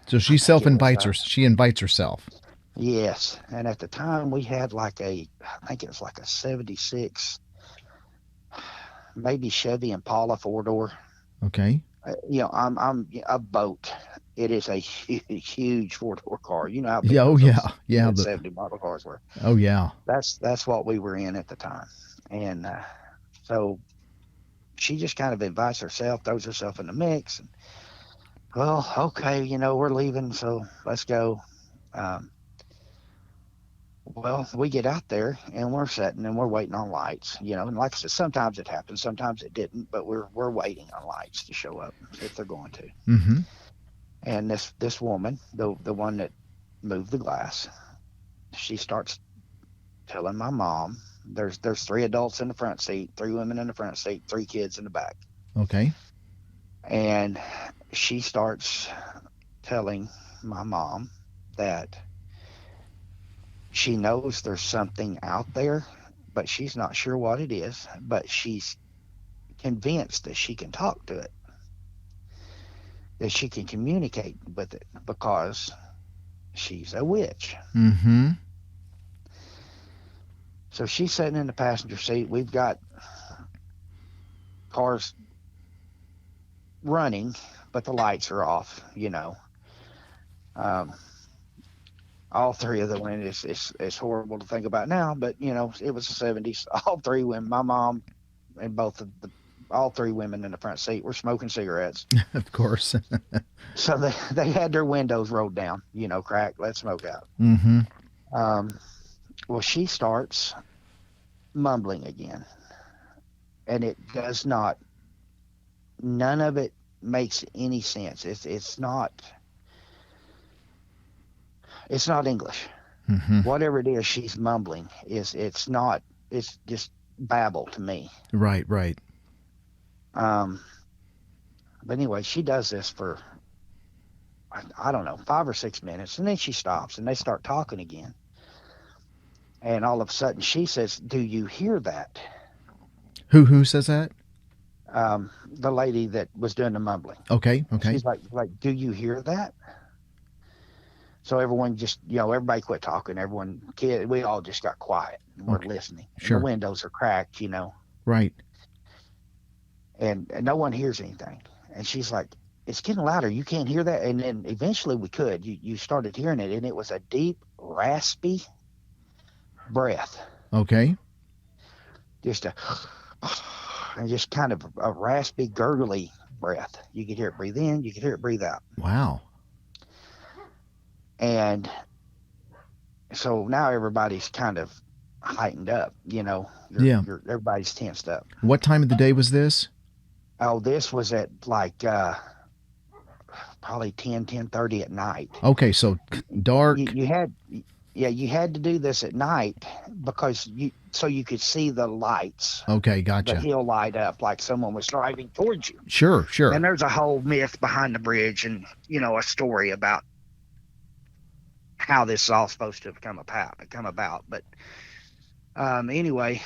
So I she think self it was invites her. She invites herself. yes. And at the time we had I think it was like a '76, maybe Chevy Impala 4-door. Okay. I'm a boat. It is a huge 4-door car. You know how big Yeah. Oh yeah. those Yeah. mid '70 model cars were. Oh yeah. That's what we were in at the time, and so she just kind of invites herself, throws herself in the mix, and well, okay, we're leaving, so let's go. Um, well, we get out there and we're sitting and we're waiting on lights, and like I said, sometimes it happens, sometimes it didn't, but we're waiting on lights to show up if they're going to. Mm-hmm. And this woman, the one that moved the glass, she starts telling my mom, there's three adults in the front seat, three women in the front seat, three kids in the back. Okay. And she starts telling my mom that she knows there's something out there, but she's not sure what it is, but she's convinced that she can talk to it, that she can communicate with it because she's a witch. Mm-hmm. So she's sitting in the passenger seat. We've got cars running, but the lights are off, you know. Um, all three of the women, it's horrible to think about now, but you know, it was the 70s. All three women, my mom and all three women in the front seat were smoking cigarettes. Of course. So they had their windows rolled down, you know, crack, let smoke out. Mm-hmm. Um, well, she starts mumbling again, and it does not, none of it makes any sense. It's not English. Mm-hmm. Whatever it is she's mumbling it's not, it's just babble to me. Right, right. But anyway, she does this for, I don't know, 5 or 6 minutes, and then she stops and they start talking again. And all of a sudden she says, "Do you hear that?" Who says that? The lady that was doing the mumbling. Okay, okay. She's like, "Do you hear that?" So everyone just, you know, everybody quit talking. We all just got quiet and we're listening. Sure. And the windows are cracked, you know. Right. And no one hears anything. And she's like, "It's getting louder. You can't hear that?" And then eventually we could. You started hearing it, and it was a deep, raspy breath. Okay. Just and just kind of a raspy, gurgly breath. You could hear it breathe in, you could hear it breathe out. Wow. And so now everybody's kind of heightened up, you know. Everybody's tensed up. What time of the day was this? Oh, this was at like probably 10:30 at night. Okay, so dark. You had to do this at night because you could see the lights. Okay, The gotcha. hill light up like someone was driving towards you. Sure, sure. And there's a whole myth behind the bridge, and you know, a story about how this is all supposed to have come about. But anyway,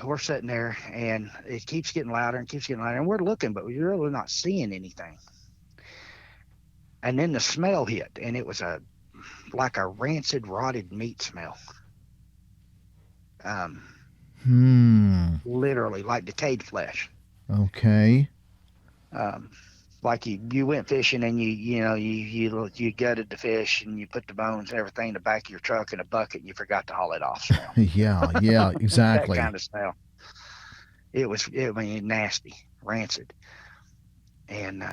we're sitting there, and it keeps getting louder and keeps getting louder, and we're looking, but we're really not seeing anything. And then the smell hit, and it was like a rancid, rotted meat smell. Literally, like decayed flesh. Okay. Like you went fishing, and you gutted the fish, and you put the bones and everything in the back of your truck in a bucket, and you forgot to haul it off. Smell. Yeah, exactly. That kind of smell. It was nasty, rancid. And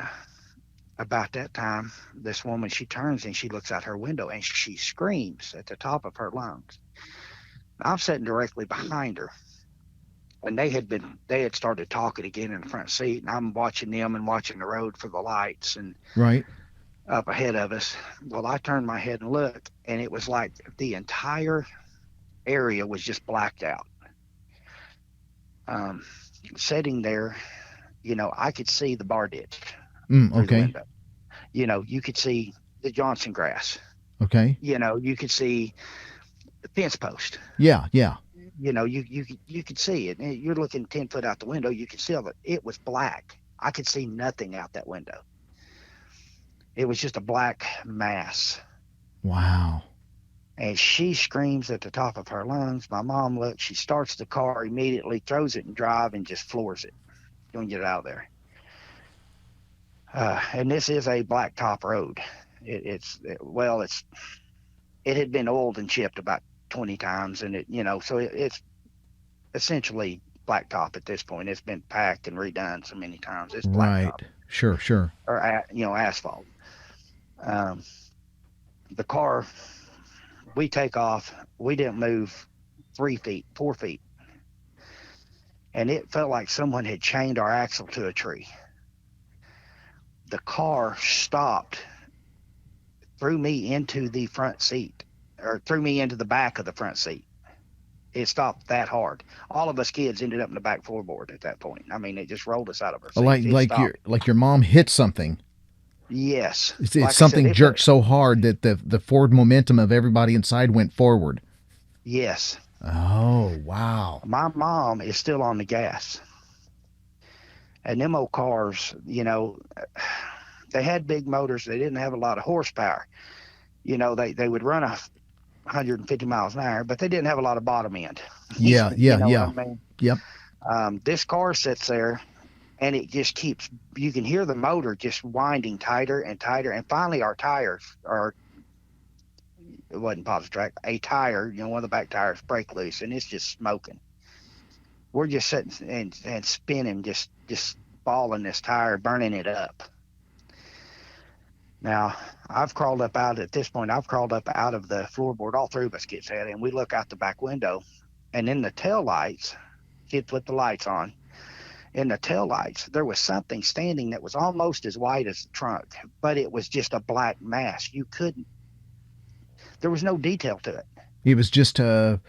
about that time, this woman, she turns and she looks out her window and she screams at the top of her lungs. I'm sitting directly behind her, and they had started talking again in the front seat, and I'm watching them and watching the road for the lights and right up ahead of us. Well, I turned my head and looked, and it was like the entire area was just blacked out. Sitting there, you know, I could see the bar ditch. Okay. You know, you could see the Johnson grass. Okay. You know, you could see the fence post. Yeah. You know, you could see it. You're looking 10 foot out the window. You could see it was black. I could see nothing out that window. It was just a black mass. Wow. And she screams at the top of her lungs. My mom looks. She starts the car immediately, throws it in drive, and just floors it. Don't get it out of there. And this is a blacktop road. It had been oiled and chipped about 20 times, and it's essentially blacktop at this point. It's been packed and redone so many times. It's blacktop. Right. Sure. Or asphalt. The car, we take off. We didn't move 4 feet, and it felt like someone had chained our axle to a tree. the car stopped, threw me into the front seat, or threw me into the back of the front seat. It stopped that hard. All of us kids ended up in the back floorboard at that point. I mean, it just rolled us out of our seats. It stopped. Like your mom hit something. Yes. It's Like I said, something jerked so hard that the forward momentum of everybody inside went forward. yes. Oh, wow. My mom is still on the gas. And them old cars, they had big motors. They didn't have a lot of horsepower. They would run 150 miles an hour, but they didn't have a lot of bottom end. Yeah, yeah, yeah. What I mean? Yep. This car sits there, and it just keeps, you can hear the motor just winding tighter and tighter. And finally, our tires it wasn't positive track, a tire, one of the back tires break loose, and it's just smoking. We're just sitting and spinning, just balling this tire, burning it up. Now, I've crawled up out of the floorboard. All three of us gets at it, and we look out the back window, and in the tail lights, kids put the lights on. In the tail lights, there was something standing that was almost as white as the trunk, but it was just a black mass. There was no detail to it. It was just a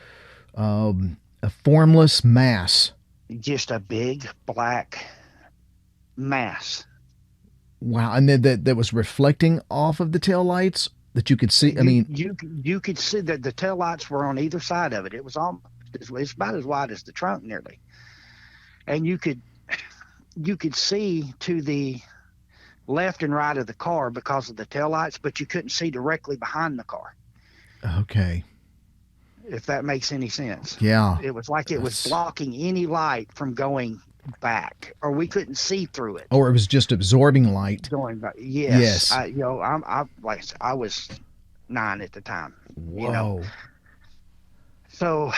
formless mass. Just a big black mass. Wow. And then that was reflecting off of the tail lights that you could see. I mean, you could see that the tail lights were on either side of it. It was it's about as wide as the trunk nearly. And you could see to the left and right of the car because of the tail lights, but you couldn't see directly behind the car. Okay. If that makes any sense. Yeah. It was like it was blocking any light from going back, or we couldn't see through it. Or it was just absorbing light. Going back. Yes. I was 9 at the time. Whoa. So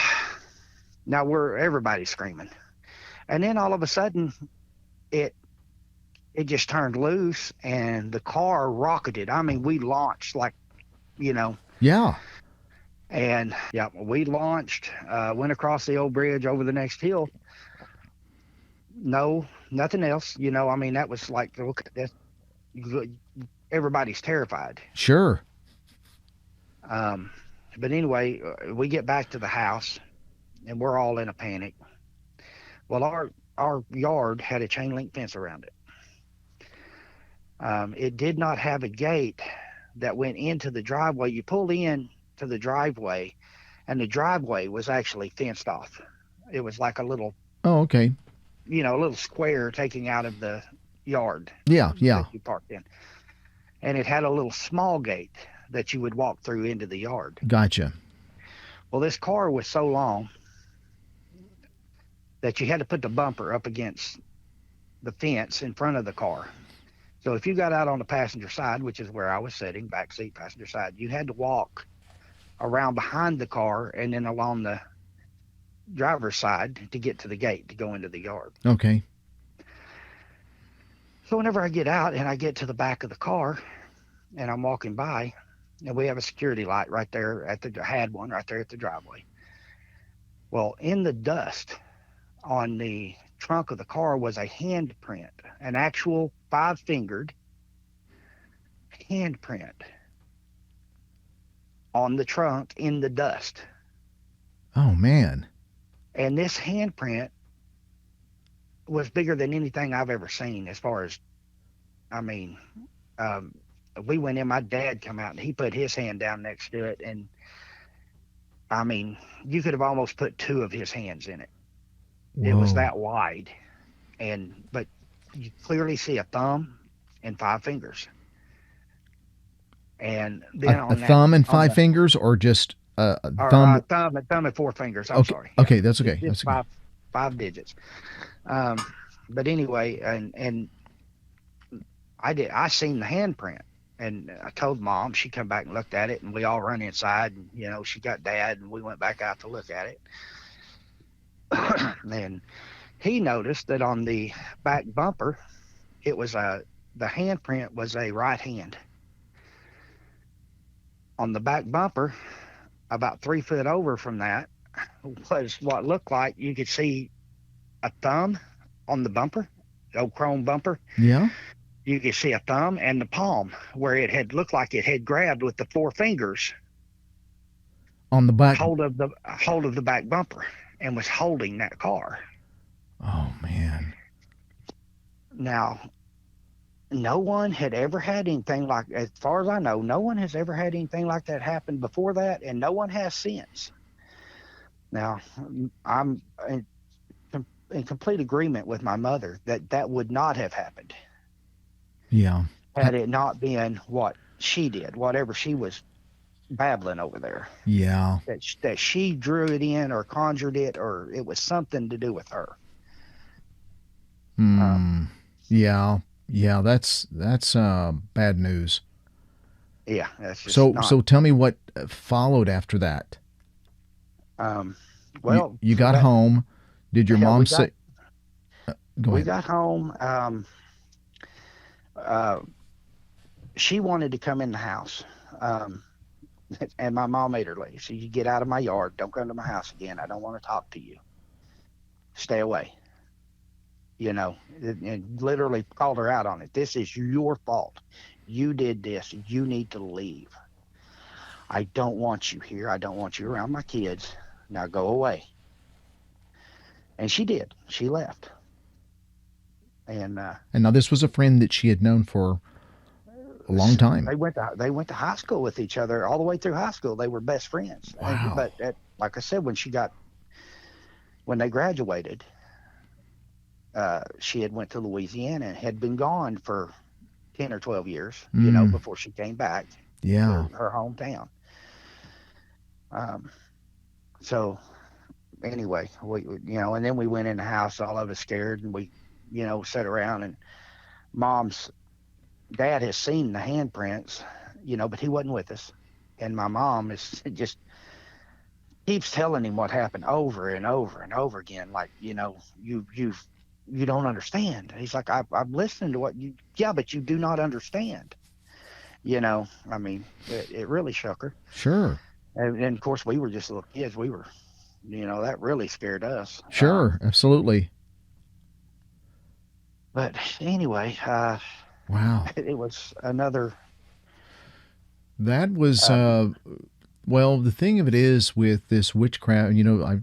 now everybody's screaming. And then all of a sudden it just turned loose and the car rocketed. I mean, we launched Yeah. And we launched, went across the old bridge over the next hill. No, nothing else. That was like, okay, everybody's terrified. Sure. But anyway, we get back to the house and we're all in a panic. Well, our yard had a chain link fence around it. It did not have a gate that went into the driveway. You pulled in to the driveway, and the driveway was actually fenced off. It was like a little, okay, a little square taking out of the yard. Yeah. That you parked in, and it had a little small gate that you would walk through into the yard. Gotcha. Well, this car was so long that you had to put the bumper up against the fence in front of the car. So if you got out on the passenger side, which is where I was sitting, back seat, passenger side, you had to walk around behind the car and then along the driver's side to get to the gate to go into the yard. Okay. So whenever I get out and I get to the back of the car and I'm walking by, and we have a security light right there had one right there at the driveway. Well, in the dust on the trunk of the car was a handprint, an actual 5-fingered handprint on the trunk in the dust. Oh, man. And this handprint was bigger than anything I've ever seen as far as, we went in, my dad come out and he put his hand down next to it. And you could have almost put 2 of his hands in it. Whoa. It was that wide. But you clearly see a thumb and 5 fingers. And then a thumb and 5 fingers, or just a thumb? Thumb and 4 fingers. I'm okay. sorry. Okay, that's okay. It's that's five digits. But anyway, and I seen the handprint, and I told Mom. She come back and looked at it, and we all run inside, and she got Dad, and we went back out to look at it. And he noticed that on the back bumper, it was the handprint was a right hand. On the back bumper, about 3 foot over from that, was what looked like you could see a thumb on the bumper, the old chrome bumper. Yeah. You could see a thumb and the palm where it had looked like it had grabbed with the four fingers On the back. hold of the back bumper and was holding that car. Oh man. Now, no one had ever had anything like, as far as I know, no one has ever had anything like that happen before that, and no one has since. Now, I'm in complete agreement with my mother that that would not have happened Yeah. had it not been what she did, whatever she was babbling over there. Yeah. That she drew it in or conjured it, or it was something to do with her. Hmm. Yeah. Yeah. That's bad news. Yeah, that's just So not. tell me what followed after that. Um, You well, you got that home. Did your yeah, mom say? Go we ahead. got home. Uh, she wanted to come in the house, um, and my mom made her leave. So you get out of my yard. Don't come to my house again. I don't want to talk to you. Stay away. And literally called her out on it. This is your fault. You did this. You need to leave. I don't want you here. I don't want you around my kids. Now go away. And she did. She left. And And now this was a friend that she had known for a long time. they went to high school with each other all the way through high school. They were best friends. Wow. But like I said, when they graduated, she had went to Louisiana and had been gone for 10 or 12 years, Mm, before she came back yeah. to her hometown. Um, so anyway, and then we went in the house, all of us scared, and we, sat around, and mom's dad has seen the handprints, but he wasn't with us. And my mom is just keeps telling him what happened over and over and over again. Like, you don't understand. He's like, I'm listening to yeah, but you do not understand. I mean, it really shook her. Sure. And of course, we were just little kids. We were, that really scared us. Sure. Absolutely. But anyway, Wow. it was another. That was Uh, well. The thing of it is with this witchcraft. I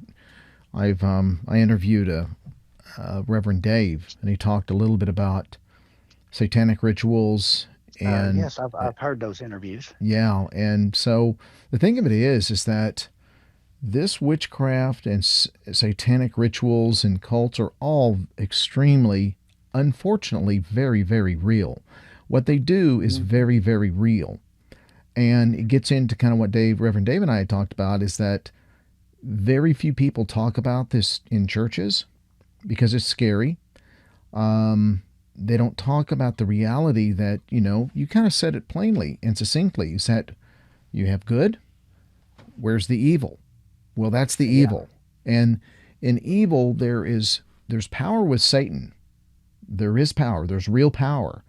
interviewed Reverend Dave, and he talked a little bit about satanic rituals and yes, I've heard those interviews. yeah. And so the thing of it is that this witchcraft and satanic rituals and cults are all extremely, unfortunately, very, very real. What they do is Hmm. very, very real. And it gets into kind of what Reverend Dave and I had talked about is that very few people talk about this in churches because it's scary. Um, they don't talk about the reality that, you kind of said it plainly and succinctly. You said, you have good, where's the evil? Well, that's the Yeah. evil. And in evil, there's power with Satan. There is power, there's real power.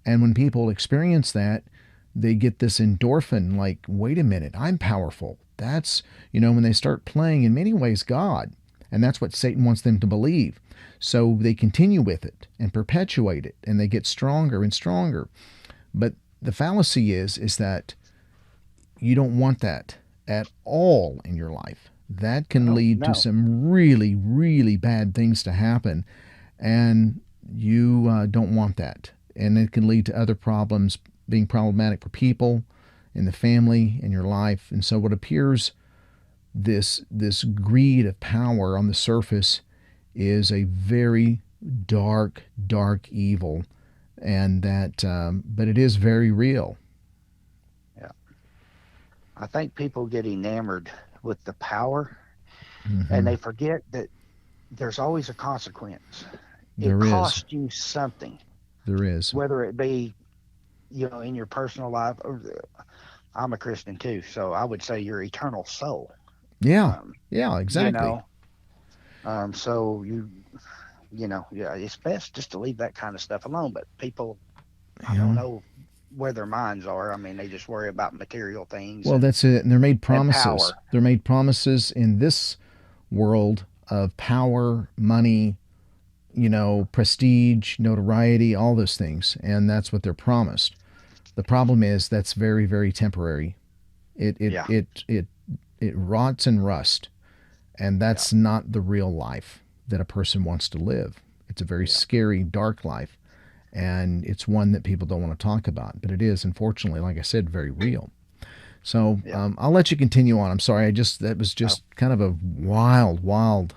And when people experience that, they get this endorphin like, wait a minute, I'm powerful. That's, when they start playing in many ways God. And that's what Satan wants them to believe. So they continue with it and perpetuate it, and they get stronger and stronger. But the fallacy is that you don't want that at all in your life. That can Oh lead to no. some really, really bad things to happen, and you don't want that. And it can lead to other problems being problematic for people in the family in your life. And so, what appears this greed of power on the surface is a very dark, dark evil, and that, but it is very real. Yeah. I think people get enamored with the power, and Hmm. they forget that there's always a consequence. It There is, costs you something, there is. whether it be, in your personal life. Or I'm a Christian too, so I would say your eternal soul. Yeah, Um, yeah, you exactly. know, so yeah, it's best just to leave that kind of stuff alone. But people, I don't Yeah. know where their minds are. I mean, they just worry about material things Well, and that's it. And they're made and promises. power. They're made promises in this world of power, money, prestige, notoriety, all those things, and that's what they're promised. The problem is that's very, very temporary. It it Yeah. it it it rots and rust, and Yeah. that's not the real life that a person wants to live. It's a very Yeah. scary, dark life, and it's one that people don't want to talk about. But it is, unfortunately, like I said, very real. So Yeah. I'll let you continue on. I'm sorry. That was Oh, just kind of a wild, wild.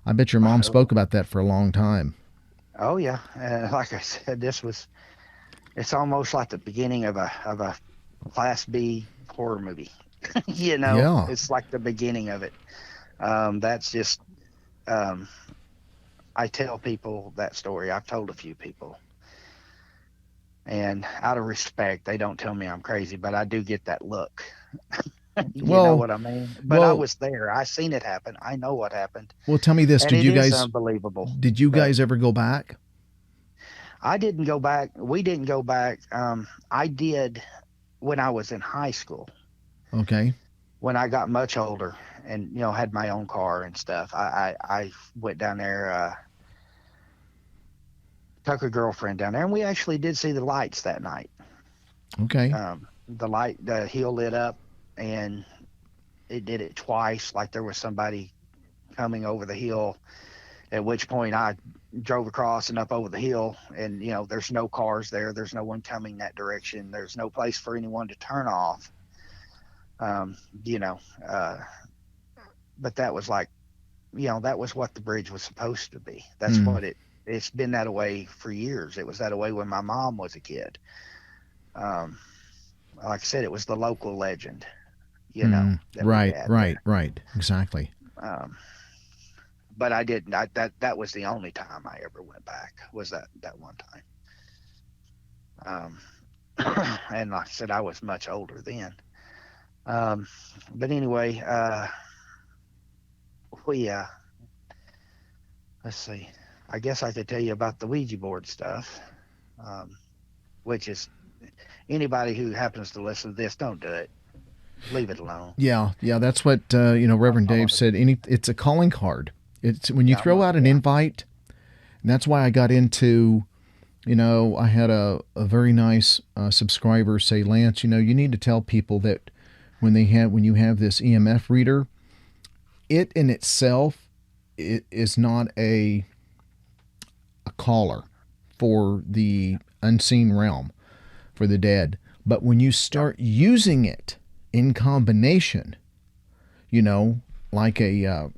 I bet your mom spoke about that for a long time. oh yeah. Like I said, it's almost like the beginning of a class B horror movie. Yeah. It's like the beginning of it. That's just um, I tell people that story. I've told a few people, and out of respect, they don't tell me I'm crazy, but I do get that look. You know Well, what I mean? But I well, was there. I seen it happen. I know what happened, well. Tell me this: and it is unbelievable. Did you But guys ever go back? I didn't go back. We didn't go back. I did when I was in high school. Okay. When I got much older and had my own car and stuff, I went down there, took a girlfriend down there, and we actually did see the lights that night. Okay. The hill lit up, and it did it twice. Like there was somebody coming over the hill. At which point I drove across and up over the hill, and there's no cars there. There's no one coming that direction. There's no place for anyone to turn off. Um, you know, uh, but that was like, that was what the bridge was supposed to be. That's Hmm. what it's been that way for years. It was that way when my mom was a kid. Um, like I said, it was the local legend, Hmm. that we Right. had Right. there. Right. Exactly. Um, but I didn't. That was the only time I ever went back. Was that one time. And like I said, I was much older then. Um, but anyway, we let's see. I guess I could tell you about the Ouija board stuff, um, which is anybody who happens to listen to this, don't do it. Leave it alone. Yeah. Yeah. That's what Reverend I'm Dave gonna, said. It's a calling card. It's when you yeah, throw out an yeah, invite. And that's why I got into. I had a very nice subscriber say, Lance, you need to tell people that when you have this EMF reader, it in itself it is not a caller for the unseen realm, for the dead. But when you yeah, start using it in combination, you know, like a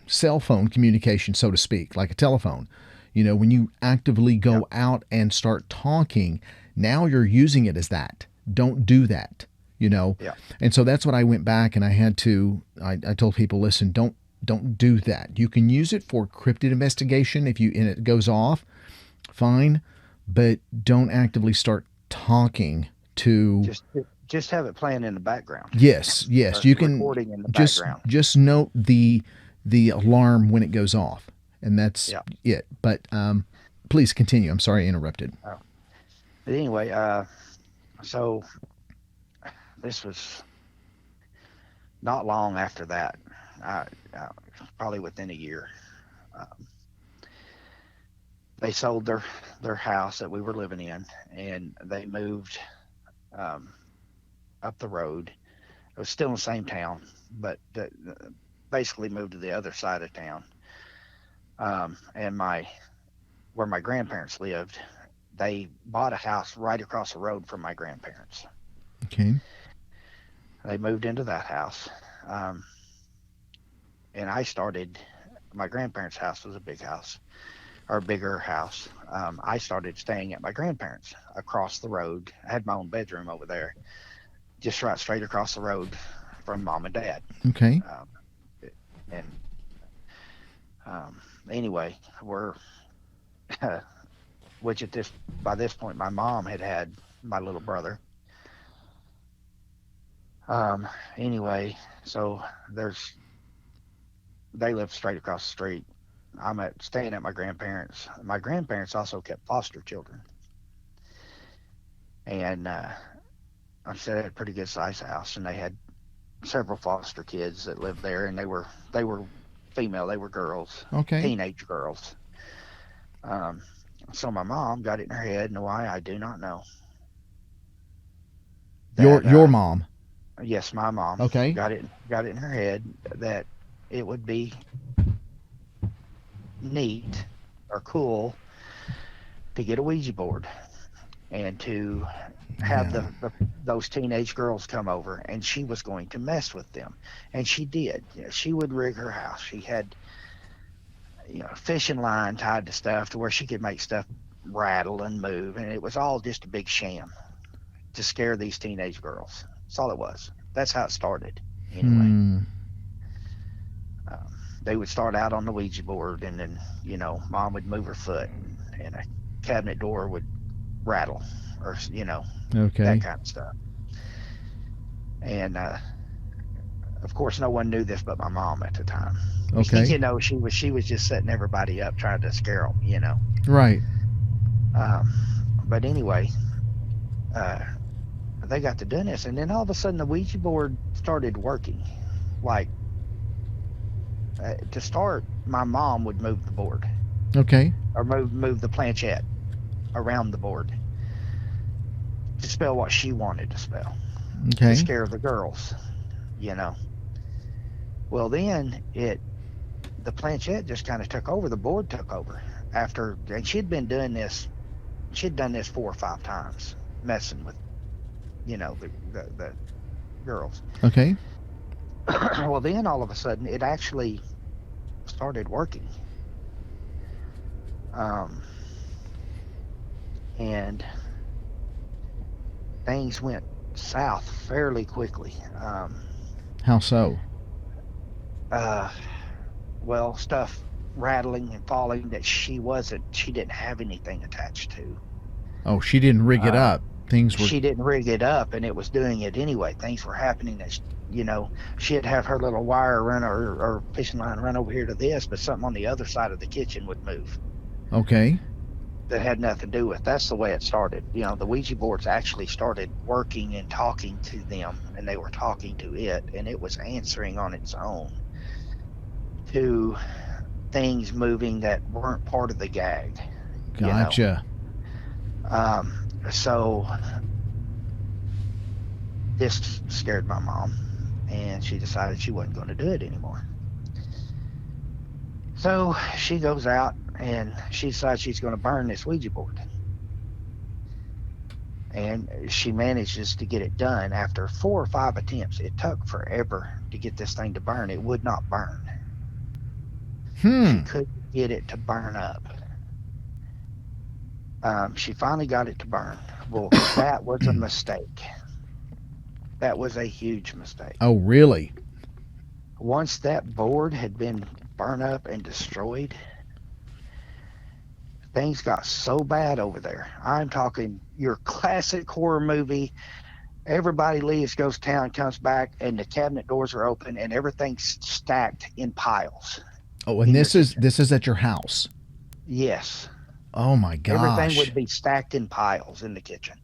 cell phone communication, so to speak, like a telephone, when you actively yeah, go out and start talking, now you're using it as that. Don't do that, you know. yeah, And so that's what I went back and I told people, listen, don't do that. You can use it for cryptid investigation and it goes off, fine, but don't actively start talking to. just have it playing in the background, Yes, yes, or you can recording in the just background. just note the alarm when it goes off, and that's Yeah. it. But please continue. I'm sorry I interrupted. Oh. But anyway, so this was not long after that. I, uh, Probably within a year. Um, they sold their house that we were living in, and they moved um, up the road. It was still in the same town, but basically moved to the other side of town. And where my grandparents lived, they bought a house right across the road from my grandparents. Okay. They moved into that house, um, and I started. My grandparents' house was a big house, or a bigger house. I started staying at my grandparents across the road. I had my own bedroom over there, just right straight across the road from mom and dad. Okay. Um, and anyway, we're which at this by this point my mom had my little brother. Anyway, so there's they live straight across the street. I'm staying at my grandparents. My grandparents also kept foster children, and I said they had a pretty good sized house, and they had several foster kids that lived there, and they were female. They were girls, Okay. teenage girls. Um, so my mom got it in her head, and why I do not know, Your that your mom. yes, my mom Okay. got it in her head that it would be neat or cool to get a Ouija board and to have Yeah. those teenage girls come over, and she was going to mess with them, and she did. You know, she would rig her house. She had, fishing line tied to stuff to where she could make stuff rattle and move, and it was all just a big sham to scare these teenage girls. That's all it was. That's how it started. Anyway, Hmm. they would start out on the Ouija board, and then mom would move her foot, and a cabinet door would rattle, or that Okay. kind of stuff. And of course, no one knew this but my mom at the time. Okay. She was just setting everybody up, trying to scare them. Right. Um, but anyway, uh, they got to doing this, and then all of a sudden the Ouija board started working. Like, to start, my mom would move the board, Okay. or move the planchette around the board to spell what she wanted to spell, to Okay. scare the girls. You know. Well, then the planchette just kind of took over. The board took over after, and she'd been doing this. She'd done this 4 or 5 times, messing with the girls. Okay. Well, then all of a sudden it actually started working, um, and things went south fairly quickly. How so? Uh, well, stuff rattling and falling that she didn't have anything attached to. Oh, she didn't rig it Uh, up. Things were. she didn't rig it up, and it was doing it anyway. Things were happening that she'd have her little wire run, or fishing line run over here to this, but something on the other side of the kitchen would move Okay. that had nothing to do with. That's the way it started. The Ouija boards actually started working and talking to them, and they were talking to it, and it was answering on its own to things moving that weren't part of the gag. you know Gotcha. so this scared my mom, and she decided she wasn't going to do it anymore. So she goes out and she decides she's going to burn this Ouija board. And she manages to get it done after 4 or 5 attempts. It took forever to get this thing to burn. It would not burn. She Hmm. couldn't get it to burn up. She finally got it to burn. Well, that was a mistake. That was a huge mistake. Oh, really? Once that board had been burned up and destroyed, things got so bad over there. I'm talking your classic horror movie. Everybody leaves, goes to town, comes back, and the cabinet doors are open, and everything's stacked in piles Oh, and in your this kitchen. is at your house. Yes, Oh my everything gosh. would be stacked in piles in the kitchen.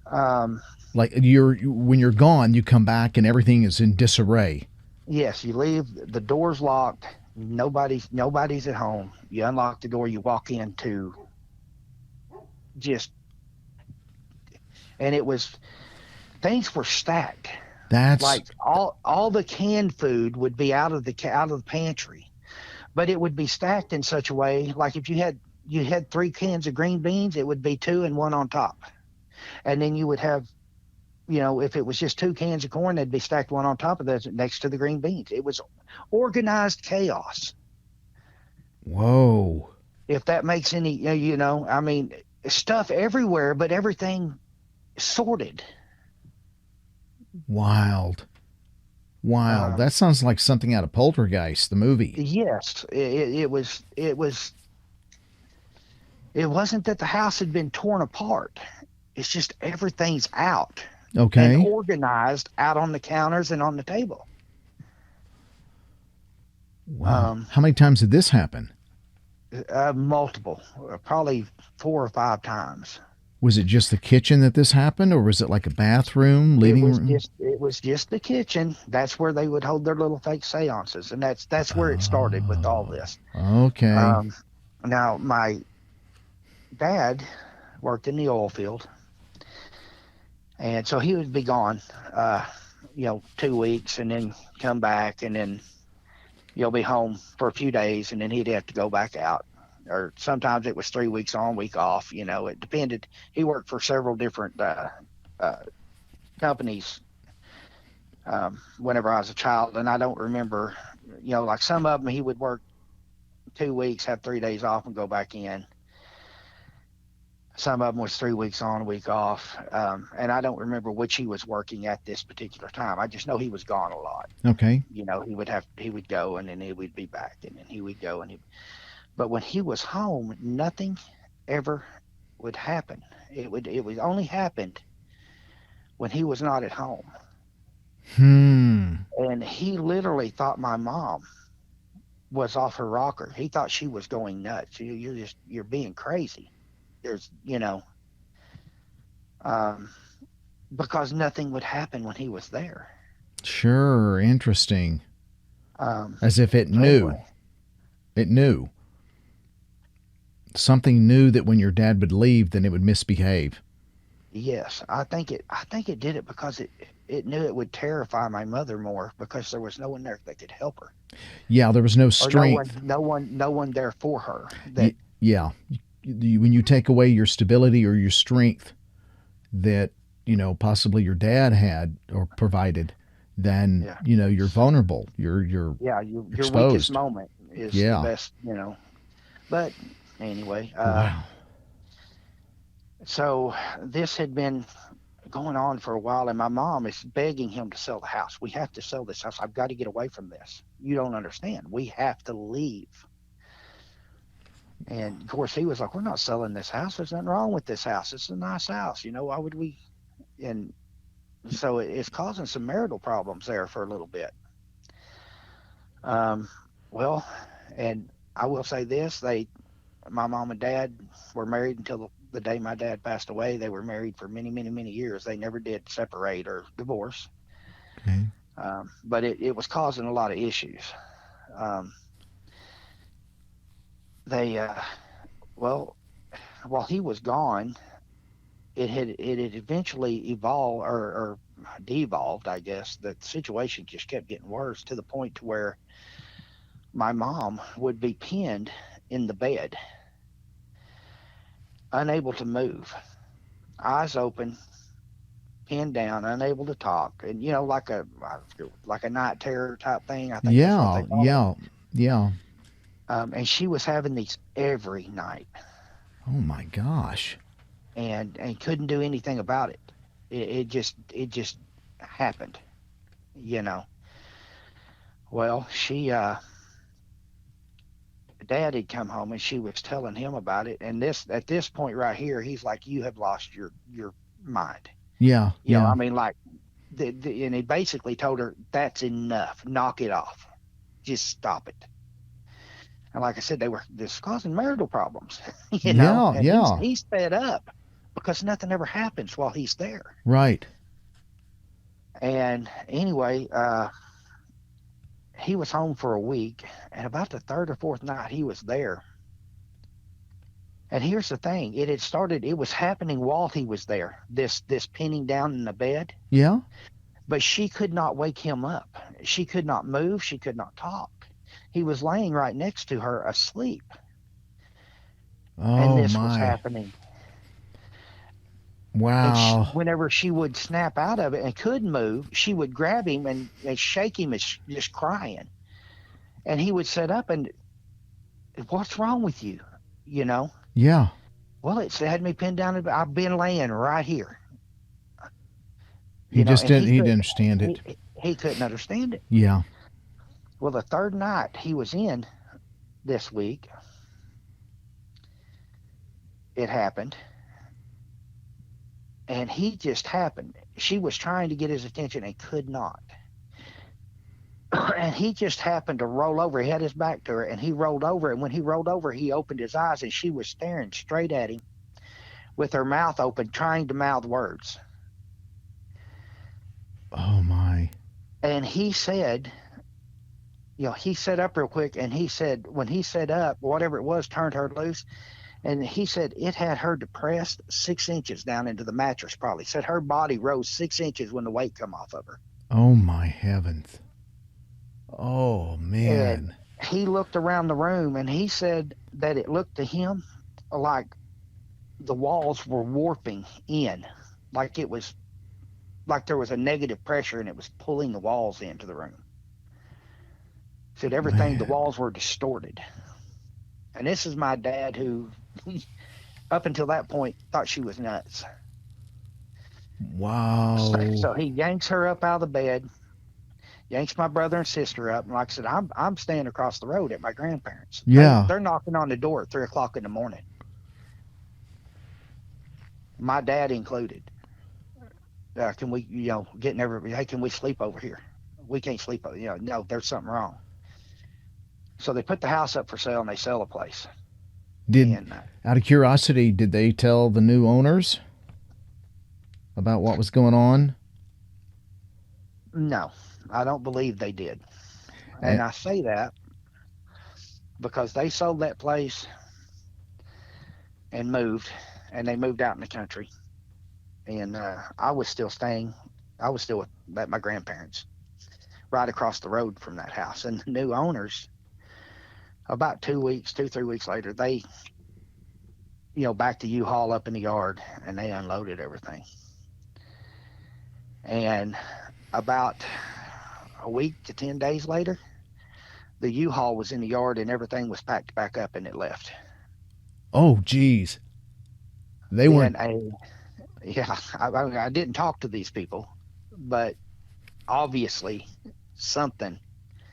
Um, Like when you're gone, you come back and everything is in disarray. yes, you leave, the door's locked. Nobody's at home. You unlock the door, you walk into just, and it was, things were stacked. That's Like all the canned food would be out of the pantry, but it would be stacked in such a way, like if you had 3 cans of green beans, it would be two and one on top, and then you would have, if it was just 2 cans of corn, they'd be stacked one on top of that next to the green beans. It was organized chaos, whoa. if that makes any, I mean, stuff everywhere, but everything sorted. Wild. Wild. Um, That sounds like something out of Poltergeist, the movie. yes, it wasn't that the house had been torn apart. It's just everything's out and Okay. organized out on the counters and on the table. Wow. Um, How many times did this happen? Multiple, probably 4 or 5 times. Was it just the kitchen that this happened, or was it like a bathroom, living room? It was just the kitchen. That's where they would hold their little fake seances, and that's where it started with all Oh, this. okay. Um, Now my dad worked in the oil field, and so he would be gone, 2 weeks, and then come back, and then you'll be home for a few days, and then he'd have to go back out. Or sometimes it was 3 weeks on, week off. It depended. He worked for several different uh, companies whenever I was a child, and I don't remember. Like some of them, he would work 2 weeks, have 3 days off, and go back in. Some of them was 3 weeks on, a week off, and I don't remember which he was working at this particular time. I just know he was gone a lot. Okay. He would go, and then he would be back, and then he would go, but when he was home, nothing ever would happen. It only happened when he was not at home. Hmm. And he literally thought my mom was off her rocker. He thought she was going nuts. You're being crazy. There's, um, because nothing would happen when he was there. Sure. Interesting. As if it So knew. anyway, It knew. Something knew that when your dad would leave, then it would misbehave. yes, I think it did it because it knew it would terrify my mother more because there was no one there that could help her, Yeah, there was no or strength. no one there for her. Yeah. When you take away your stability or your strength that, possibly your dad had or provided, then, Yeah, you're vulnerable. You're yeah, your weakest exposed. moment is the Yeah. best. But anyway, Wow. so this had been going on for a while, and my mom is begging him to sell the house. We have to sell this house. I've got to get away from this. You don't understand. We have to leave. And of course, he was like, "We're not selling this house. There's nothing wrong with this house. It's a nice house. Why would we?" And so it's causing some marital problems there for a little bit. Um, well, and I will say this: my mom and dad were married until the day my dad passed away. They were married for many, many, many years. They never did separate or divorce, Okay. but it was causing a lot of issues. Um, they well, while he was gone, it had eventually evolved or devolved. I guess the situation just kept getting worse to the point to where my mom would be pinned in the bed, unable to move, eyes open, pinned down, unable to talk, and like a night terror type thing. I think that's what they Yeah. call it. Yeah. Yeah. And she was having these every night, Oh my gosh. and couldn't do anything about it. It just happened, you know. Well, she dad had come home and she was telling him about it, and this at this point right here, he's like, "You have lost your mind." Yeah. I Yeah. mean, like, and he basically told her, "That's enough. Knock it off. Just stop it." And like I said, they were this causing marital problems, Yeah. and Yeah. he's fed up because nothing ever happens while he's there. Right. And anyway, he was home for a week, and about the third or fourth night he was there. And here's the thing: it was happening while he was there. This pinning down in the bed, Yeah. but she could not wake him up. She could not move. She could not talk. He was laying right next to her asleep, and Oh this was my. happening. And Wow. whenever she would snap out of it and could move, she would grab him and shake him, as just crying. And he would sit up and, "What's wrong with you?" You know. Yeah. Well, it's had me pinned down. I've been laying right here. He just And didn't. He didn't understand it. he couldn't understand it. Yeah. Well, the third night he was in this week, it happened, and he just happened. She was trying to get his attention and could not. And he just happened to roll over. He had his back to her, and he rolled over. And when he rolled over, he opened his eyes, and she was staring straight at him with her mouth open, trying to mouth words. Oh my. And he said, he sat up real quick, and he said when he sat up, whatever it was turned her loose, and he said it had her depressed 6 inches down into the mattress. Probably said her body rose 6 inches when the weight come off of her. Oh my heavens. Oh And man. he looked around the room, and he said that it looked to him like the walls were warping in, like it was like there was a negative pressure and it was pulling the walls into the room. Said everything, the Man. walls were distorted. And this is my dad, who up until that point thought she was nuts. Wow. So he yanks her up out of the bed, yanks my brother and sister up, and like I said, I'm staying across the road at my grandparents'. Yeah. They're knocking on the door at 3:00 in the morning, my dad included. Can we, getting everybody, hey, can we sleep over here? We can't sleep over, no, there's something wrong. So they put the house up for sale, and they sell the place. Did, out of curiosity, did they tell the new owners about what was going on? No, I don't believe they did. And I say that because they sold that place and moved, and they moved out in the country. And I was still at my grandparents' right across the road from that house. And the new owners, about 3 weeks later, they, backed the U-Haul up in the yard, and they unloaded everything. And about a week to 10 days later, the U-Haul was in the yard, and everything was packed back up, and it left. Oh, geez. They weren't. I didn't talk to these people, but obviously something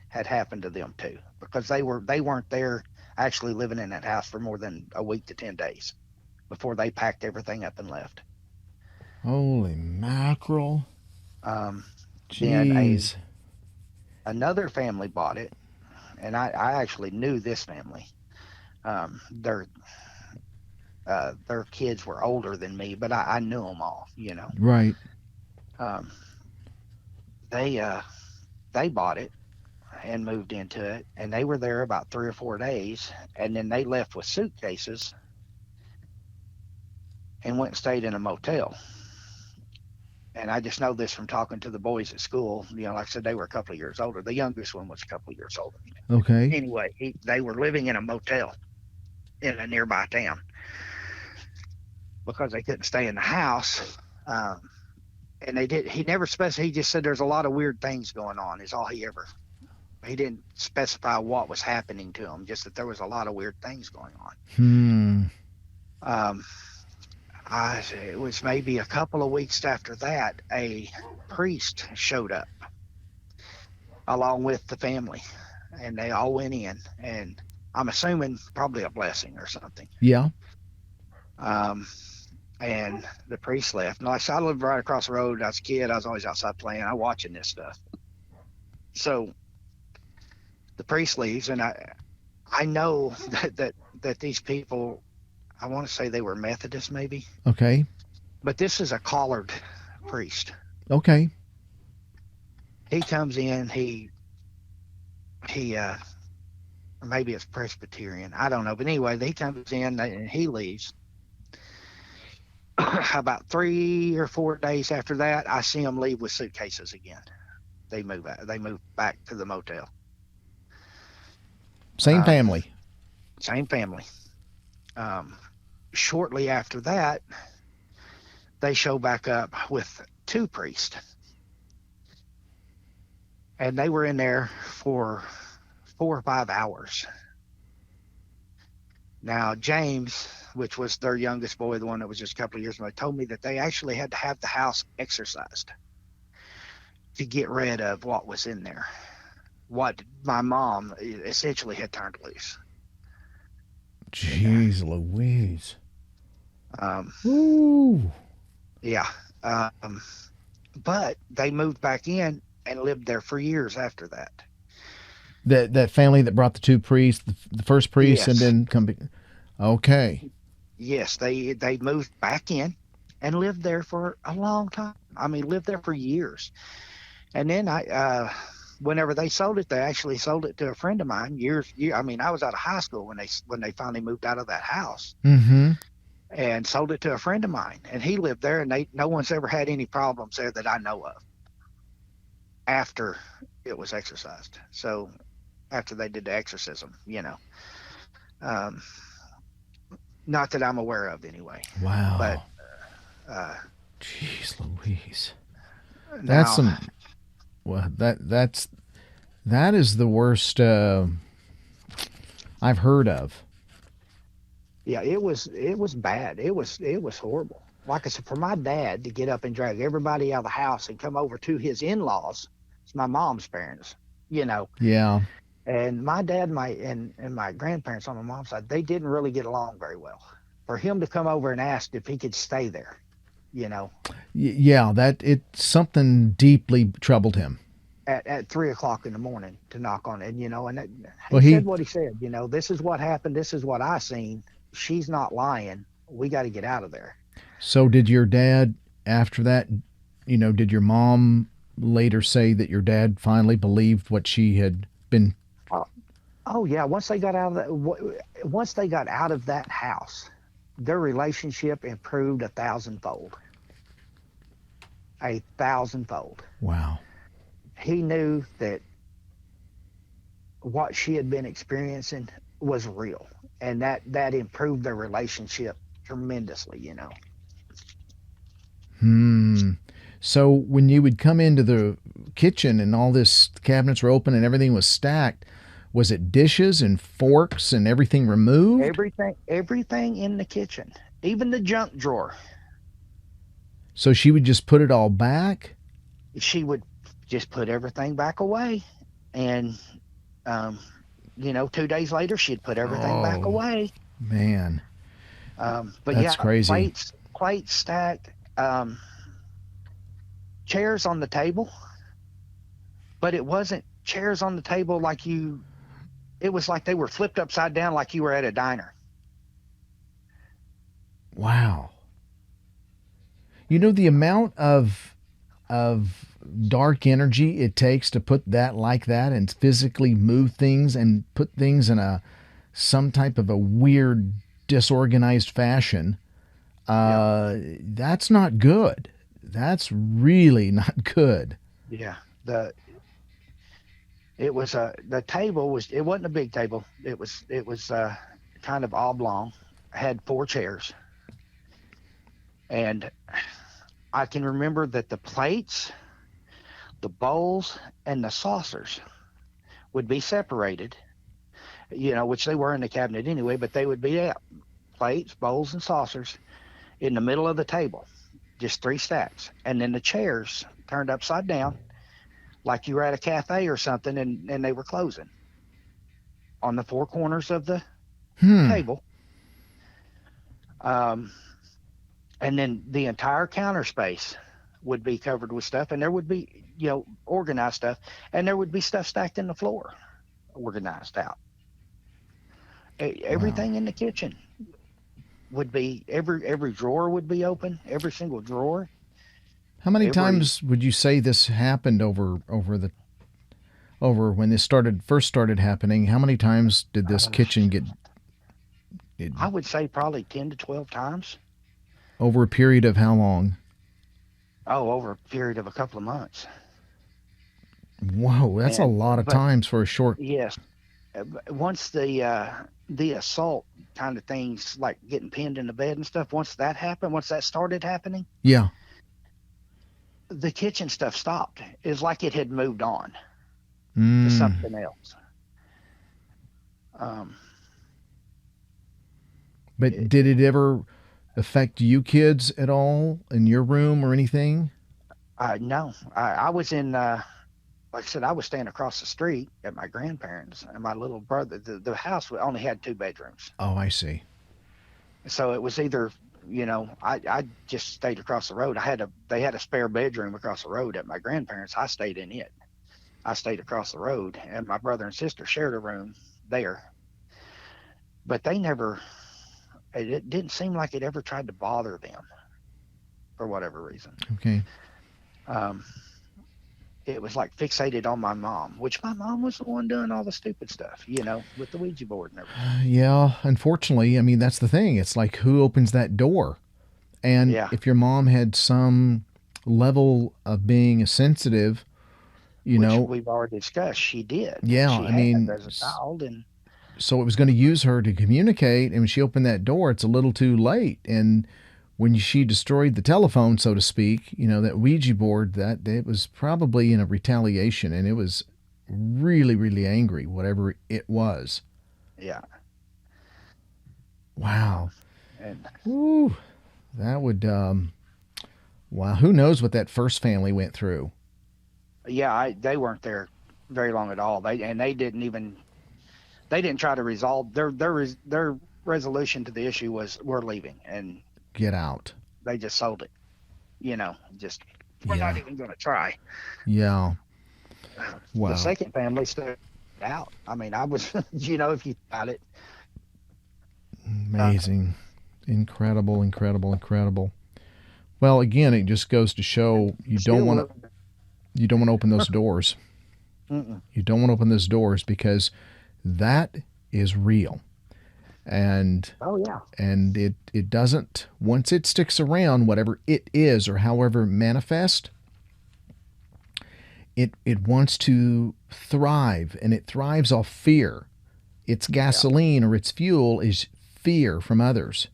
had happened to them too, because they weren't there actually living in that house for more than a week to 10 days before they packed everything up and left. Holy mackerel. Then Jeez. another family bought it, and I actually knew this family. Their kids were older than me, but I knew them all, Right. They bought it and moved into it, and they were there about 3 or 4 days, and then they left with suitcases and went and stayed in a motel. And I just know this from talking to the boys at school. Like I said, they were a couple of years older. The youngest one was a couple of years older. Okay. Anyway, they were living in a motel in a nearby town because they couldn't stay in the house. And he never specified. He just said there's a lot of weird things going on, is all he didn't specify what was happening to him, just that there was a lot of weird things going on. It was maybe a couple of weeks after that, a priest showed up along with the family, and they all went in, and I'm assuming probably a blessing or something. Yeah. And the priest left. And like I said, I lived right across the road. I was a kid. I was always outside playing. I'm watching this stuff. So the priest leaves, and I know that these people, I want to say they were Methodist maybe. Okay. But this is a collared priest. Okay. He comes in, he maybe it's Presbyterian, I don't know. But anyway, he comes in and he leaves. About 3 or 4 days after that, I see him leave with suitcases again. They move back to the motel. Same family. Same family. Shortly after that, they show back up with 2 priests. And they were in there for 4 or 5 hours. Now, James, which was their youngest boy, the one that was just a couple of years ago, told me that they actually had to have the house exorcised to get rid of what was in there, what my mom essentially had turned loose. Jeez Louise. Ooh. Yeah. But they moved back in and lived there for years after that. That family that brought the 2 priests, the first priest, yes. And then come. Okay. Yes, they moved back in and lived there for a long time. I mean, lived there for years. And then whenever they sold it, they actually sold it to a friend of mine I mean, I was out of high school when they finally moved out of that house Mm-hmm. and sold it to a friend of mine. And he lived there, and no one's ever had any problems there that I know of after it was exorcised. So after they did the exorcism. Um, Not that I'm aware of anyway. But Wow. uh, Jeez Louise. That's now, some. Well, that is the worst I've heard of. yeah, it was bad. It was horrible. Like I said, for my dad to get up and drag everybody out of the house and come over to his in-laws, it's my mom's parents, you know, Yeah. and my dad, and my grandparents on my mom's side, they didn't really get along very well. For him to come over and ask if he could stay there, you know, Yeah. That it something deeply troubled him. at 3 o'clock in the morning to knock on it, Well, he said he. what he said, this is what happened, this is what I seen. She's not lying. We got to get out of there. So did your dad after that? Did your mom later say that your dad finally believed what she had been? Oh, oh yeah. Once they got out of that house, their relationship improved a thousandfold. A thousandfold. Wow. He knew that what she had been experiencing was real, and that improved their relationship tremendously. Hmm. So when you would come into the kitchen and all this cabinets were open and everything was stacked, was it dishes and forks and everything removed? Everything in the kitchen, even the junk drawer, So she would just put it all back? she would just put everything back away. And um, 2 days later, she'd put everything back Oh, away. man. But That's yeah, crazy. plates stacked, chairs on the table, but it wasn't chairs on the table it was like they were flipped upside down like you were at a diner. Wow. The amount of dark energy it takes to put that like that and physically move things and put things in a some type of a weird disorganized fashion. Yeah. That's not good. That's really not good. Yeah. The table it wasn't a big table. It was kind of oblong, had four chairs. And I can remember that the plates, the bowls, and the saucers would be separated, which they were in the cabinet anyway, but they would be out. Plates, bowls, and saucers in the middle of the table, just three stacks. And then the chairs turned upside down, like you were at a cafe or something, and they were closing on the four corners of the Hmm. table. Um, and then the entire counter space would be covered with stuff, and there would be, organized stuff, and there would be stuff stacked in the floor, organized out. Wow. Everything in the kitchen would be every drawer would be open, every single drawer, How many every times would you say this happened over when this started first started happening? How many times did this uh, kitchen get it, I would say probably 10 to 12 times. over a period of how long? Oh, over a period of a couple of months. Whoa, that's a And lot of but times for a short. yes, once the assault kind of things like getting pinned in the bed and stuff, once that started happening, Yeah. the kitchen stuff stopped. It's like it had moved on to Mm. something else. Um, But it, did it ever affect you kids at all in your room or anything? no, I was in, like I said, I was staying across the street at my grandparents, and my little brother. The house only had two bedrooms, Oh, I see. so it was either, I just stayed across the road. They had a spare bedroom across the road at my grandparents. I stayed in it. I stayed across the road, and my brother and sister shared a room there. But they never it didn't seem like it ever tried to bother them for whatever reason. Okay. Um, it was like fixated on my mom, which my mom was the one doing all the stupid stuff, with the Ouija board and everything. Yeah, unfortunately, I mean, that's the thing. It's like, who opens that door? And Yeah, if your mom had some level of being sensitive, you which know, we've already discussed. She did. yeah, She I had mean, as a child, and so it was going to use her to communicate. And when she opened that door, it's a little too late. And when she destroyed the telephone, so to speak, that Ouija board, that it was probably in a retaliation, and it was really, really angry, whatever it was. yeah, Wow. and Ooh, that would, wow, who knows what that first family went through? yeah, they weren't there very long at all. They didn't try to resolve their resolution to the issue was we're leaving, and Get out. they just sold it. Just we're not Yeah. even going to try. Yeah. The Wow. second family stood out. I mean, I was, if you got it, uh, Amazing. Incredible, incredible, incredible. Well, again, it just goes to and show still will. you don't want to open those doors. Mm-mm. You don't want to open those doors because that is real. And Oh yeah, it doesn't, once it sticks around, whatever it is or however manifest, it wants to thrive, and it thrives off fear. Its yeah, gasoline or its fuel is fear from others.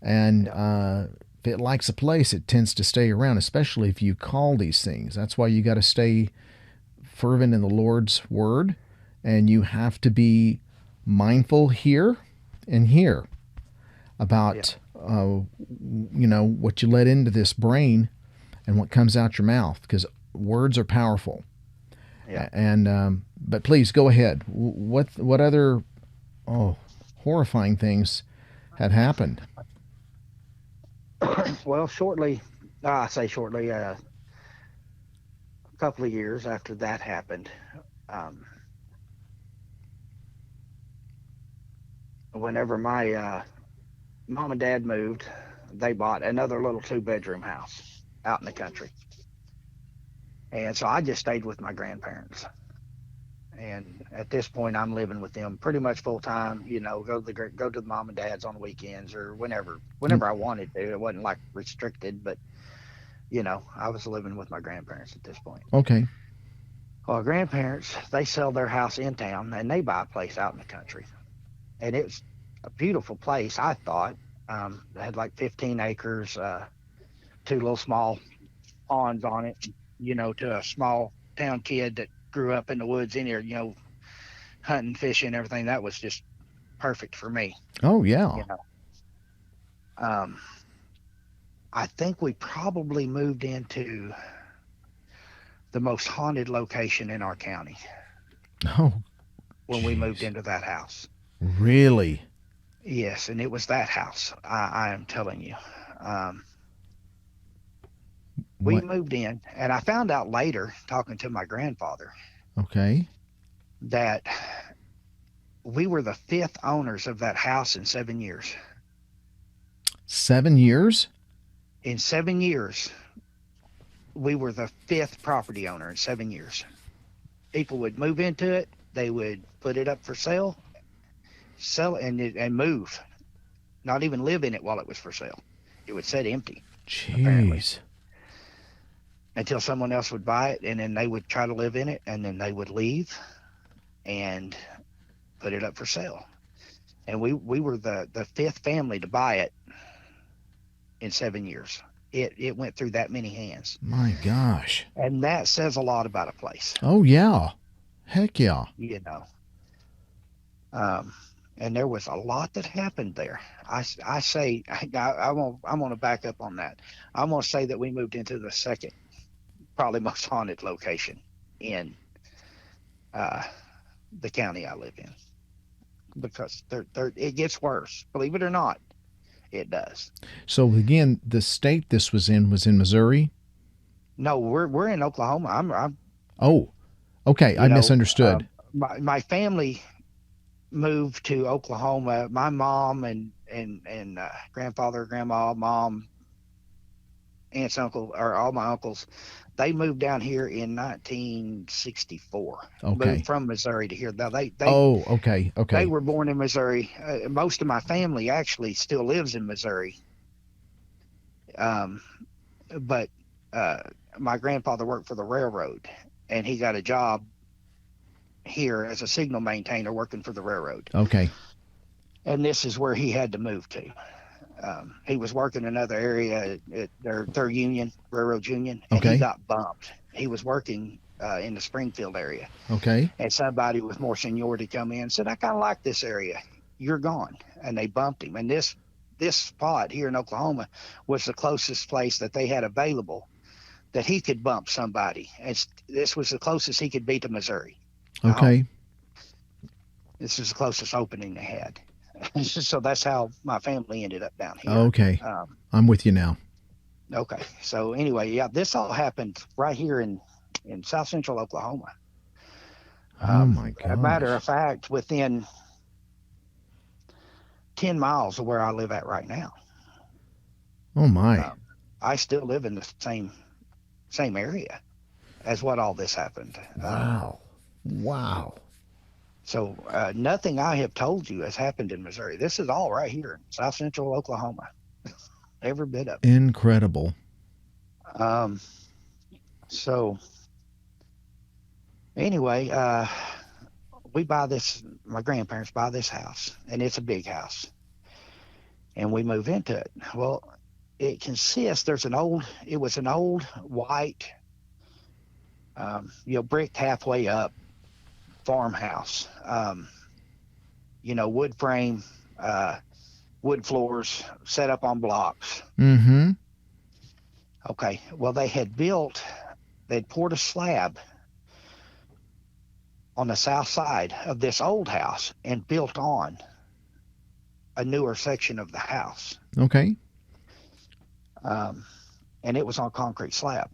And yeah, if it likes a place, it tends to stay around, especially if you call these things. That's why you got to stay fervent in the Lord's word, and you have to be mindful here and here yeah, about what you let into this brain and what comes out your mouth, because words are powerful. yeah. And but please go ahead. What other horrifying things had happened? Well, I say shortly, a couple of years after that happened, um, whenever my mom and dad moved, they bought another little two-bedroom house out in the country. And so I just stayed with my grandparents. And at this point, I'm living with them pretty much full time. Go to the mom and dad's on the weekends or whenever I wanted to. It wasn't like restricted, but I was living with my grandparents at this point. Okay. Well, grandparents, they sell their house in town and they buy a place out in the country, and it was a beautiful place. I thought it had like 15 acres, two little small ponds on it. To a small town kid that grew up in the woods in here, hunting, fishing, everything. That was just perfect for me. Oh yeah. You know, um, I think we probably moved into the most haunted location in our county Oh when we moved jeez. into that house. Really? Yes, and it was that house. I am telling you. Um, we What? moved in, and I found out later, talking to my grandfather, Okay. that we were the fifth owners of that house in 7 years. 7 years? In 7 years, we were the fifth property owner in 7 years. People would move into it, they would put it up for sale, sell it, and move. Not even live in it while it was for sale. It would sit empty, apparently, Jeez. until someone else would buy it, and then they would try to live in it, and then they would leave and put it up for sale. And we were the fifth family to buy it in 7 years. It went through that many hands, My gosh. and that says a lot about a place, Oh yeah. Heck yeah. you know. Um, and there was a lot that happened there. I say I'm going to back up on that. I'm going to say that we moved into the second, probably most haunted location in uh, the county I live in, because it gets worse. Believe it or not, it does. So again, the state this was in Missouri. No, we're in Oklahoma. I'm Oh, okay. you I know misunderstood. my family moved to Oklahoma. My mom and and grandfather, grandma, mom, aunts, uncle, or all my uncles, they moved down here in 1964. Moved Okay. from Missouri to here. Now Oh, okay. they Okay. were born in Missouri. Most of my family actually still lives in Missouri. Um, but uh, my grandfather worked for the railroad, and he got a job here as a signal maintainer working for the railroad. Okay. And this is where he had to move to. He was working another area at their union, railroad union, and he Okay. got bumped. He was working in the Springfield area, Okay. and somebody with more seniority come in and said, "I kind of like this area. You're gone," and they bumped him. And this spot here in Oklahoma was the closest place that they had available that he could bump somebody. And this was the closest he could be to Missouri, to home. Okay. This is the closest opening they had. So that's how my family ended up down here. Okay. Um, I'm with you now. okay. So anyway, yeah, this all happened right here in South Central Oklahoma. Oh my A matter gosh. of fact, within 10 miles of where I live at right now. Oh my. Um, I still live in the same area as what all this happened. Wow. Wow. So nothing I have told you has happened in Missouri. This is all right here in South Central Oklahoma. Every bit of Incredible. it. So anyway, we buy this. My grandparents buy this house, and it's a big house, and we move into it. Well, it consists. It was an old white, bricked halfway up farmhouse. Wood frame, wood floors, set up on blocks. Mm-hmm. Okay. Well, they'd poured a slab on the south side of this old house and built on a newer section of the house. Okay. Um, and it was on concrete slab.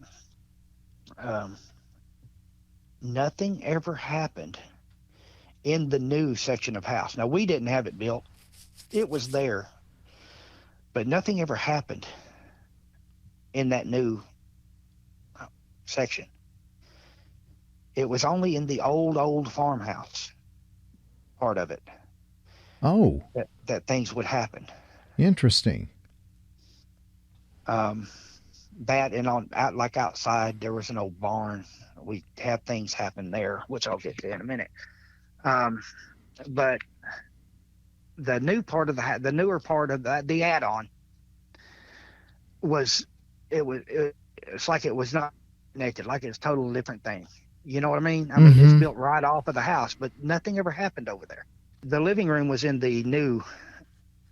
Um, Nothing ever happened in the new section of house. Now, we didn't have it built, it was there, but nothing ever happened in that new section. It was only in the old farmhouse part of it Oh, that things would happen. interesting. Um, that and like outside, there was an old barn. We had things happen there, which I'll get to in a minute. But the newer part of the add-on was it's like it was not connected, like it's a totally different thing. You know what I mean? I mean, it's Mm-hmm. built right off of the house, but nothing ever happened over there. The living room was in the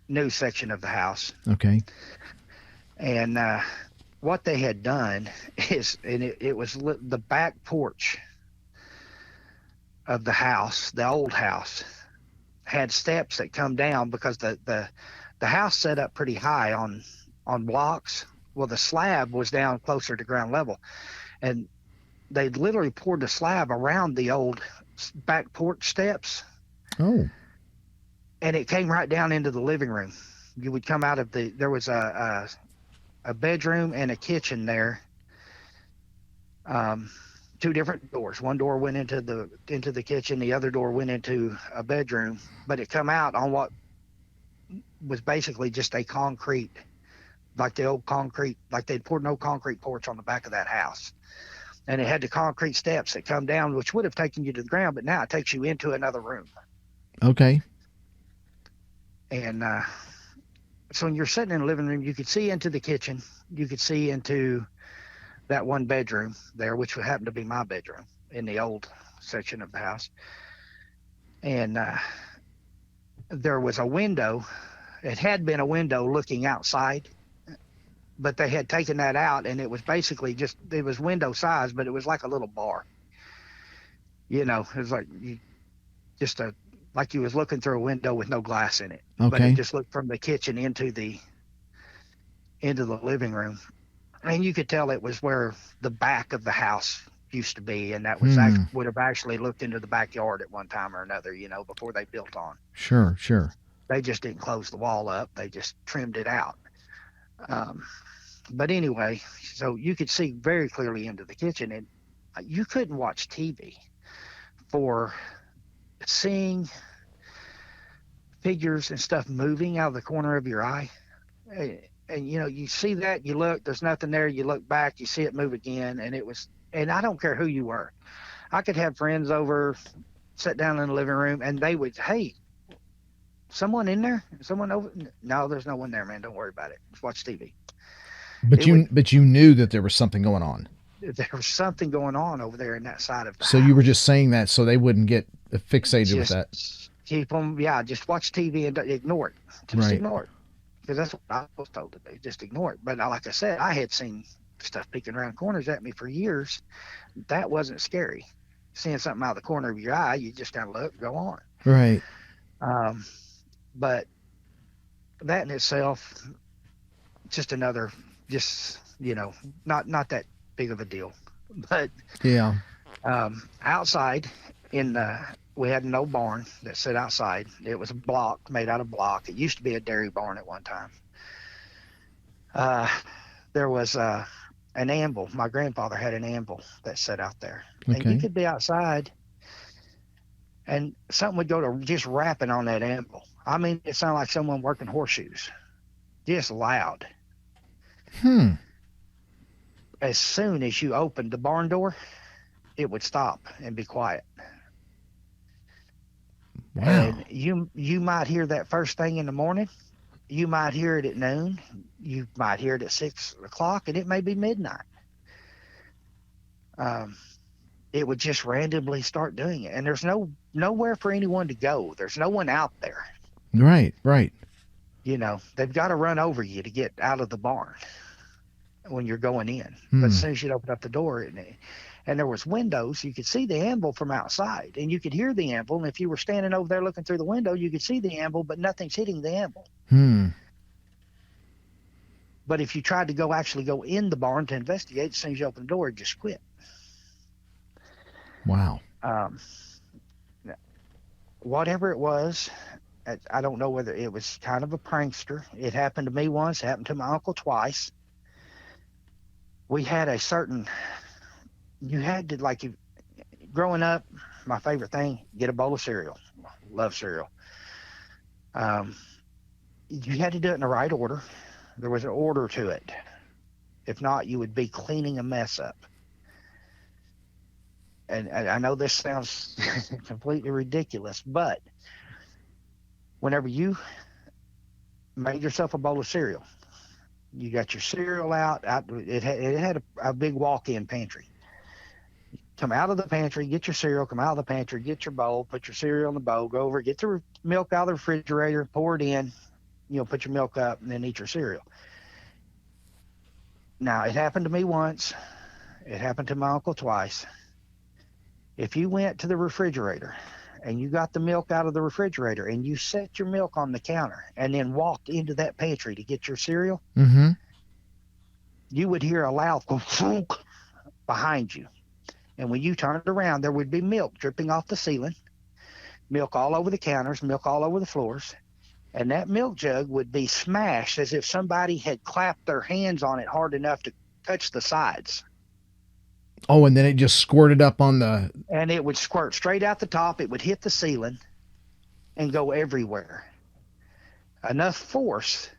new section of the house, Okay. and what they had done is, and it was the back porch of the house, the old house, had steps that come down because the house set up pretty high on blocks. Well, the slab was down closer to ground level, and they literally poured the slab around the old back porch steps, Oh. and it came right down into the living room. You would come out of there was a bedroom and a kitchen there. Two different doors. One door went into the kitchen. The other door went into a bedroom. But it come out on what was basically just a concrete, like the old concrete, like they'd poured an old concrete porch on the back of that house. And it had the concrete steps that come down, which would have taken you to the ground, but now it takes you into another room. Okay. And so when you're sitting in the living room, you could see into the kitchen. You could see into that one bedroom there, which would happen to be my bedroom in the old section of the house. And there was a window. It had been a window looking outside, but they had taken that out, and it was basically it was window size, but it was like a little bar. It was like like you was looking through a window with no glass in it, but it Okay. just looked from the kitchen into the living room. And you could tell it was where the back of the house used to be, and that Hmm. would have actually looked into the backyard at one time or another, before they built on. Sure. Sure. They just didn't close the wall up. They just trimmed it out. Um, but anyway, so you could see very clearly into the kitchen, and you couldn't watch TV for seeing figures and stuff moving out of the corner of your eye. And you know, you see that, you look, there's nothing there, you look back, you see it move again, and it was, and I don't care who you were. I could have friends over, sit down in the living room, and they would, hey, someone in there? Someone over? No, there's no one there, man. Don't worry about it. Just watch TV. But It would, you knew that there was something going on. there was something going on over there in that side of the So you were house. just saying that so they wouldn't get fixated with that. Just keep them, yeah, just watch TV and ignore it. Just Right. ignore it. Because that's what I was told to do. Just ignore it. But like I said, I had seen stuff peeking around corners at me for years. That wasn't scary. Seeing something out of the corner of your eye, you just kind of look, go on. Right. Um, but that in itself, just another, just, you know, not that big of a deal. But Yeah. outside in the, we had an old barn that sit outside. It was a block made out of block. It used to be a dairy barn at one time. There was an anvil. My grandfather had an anvil that sat out there, and you Okay. could be outside, and something would go to just rapping on that anvil. I mean, it sounded like someone working horseshoes, just loud. Hmm. As soon as you opened the barn door, it would stop and be quiet. Wow. And you might hear that first thing in the morning. You might hear it at noon. You might hear it at 6 o'clock, and it may be midnight. It would just randomly start doing it, and there's nowhere for anyone to go. There's no one out there. Right. Right. You know, they've got to run over you to get out of the barn when you're going in. But Hmm. as soon as you'd open up the door, and there was windows, you could see the anvil from outside, and you could hear the anvil. And if you were standing over there looking through the window, you could see the anvil, but nothing's hitting the anvil. Hmm. But if you tried to actually go in the barn to investigate, as soon as you open the door, it just quit. Wow. Whatever it was, I don't know whether it was kind of a prankster. It happened to me once. It happened to my uncle twice. We had you had to, like, growing up, my favorite thing, get a bowl of cereal. Love cereal. You had to do it in the right order. There was an order to it. If not, you would be cleaning a mess up. And I know this sounds completely ridiculous, but whenever you made yourself a bowl of cereal, you got your cereal out. It had a big walk-in pantry. Come out of the pantry, get your cereal, come out of the pantry, get your bowl, put your cereal in the bowl, go over, get the milk out of the refrigerator, pour it in, put your milk up, and then eat your cereal. Now, it happened to me once. It happened to my uncle twice. If you went to the refrigerator and you got the milk out of the refrigerator and you set your milk on the counter and then walked into that pantry to get your cereal, Mm-hmm. you would hear a loud thunk behind you. And when you turned around, there would be milk dripping off the ceiling, milk all over the counters, milk all over the floors. And that milk jug would be smashed as if somebody had clapped their hands on it hard enough to touch the sides. Oh, and then it just squirted up on the. And it would squirt straight out the top. It would hit the ceiling and go everywhere. Enough force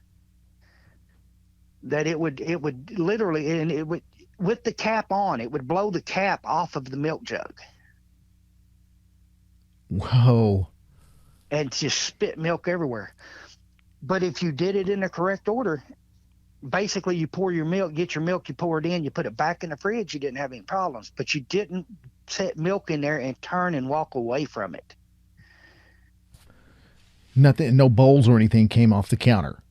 that it would literally, and it would, with the cap on, it would blow the cap off of the milk jug Whoa. and just spit milk everywhere. But if you did it in the correct order, basically you pour your milk, get your milk, you pour it in, you put it back in the fridge, you didn't have any problems. But you didn't set milk in there and turn and walk away from it. Nothing. No bowls or anything came off the counter.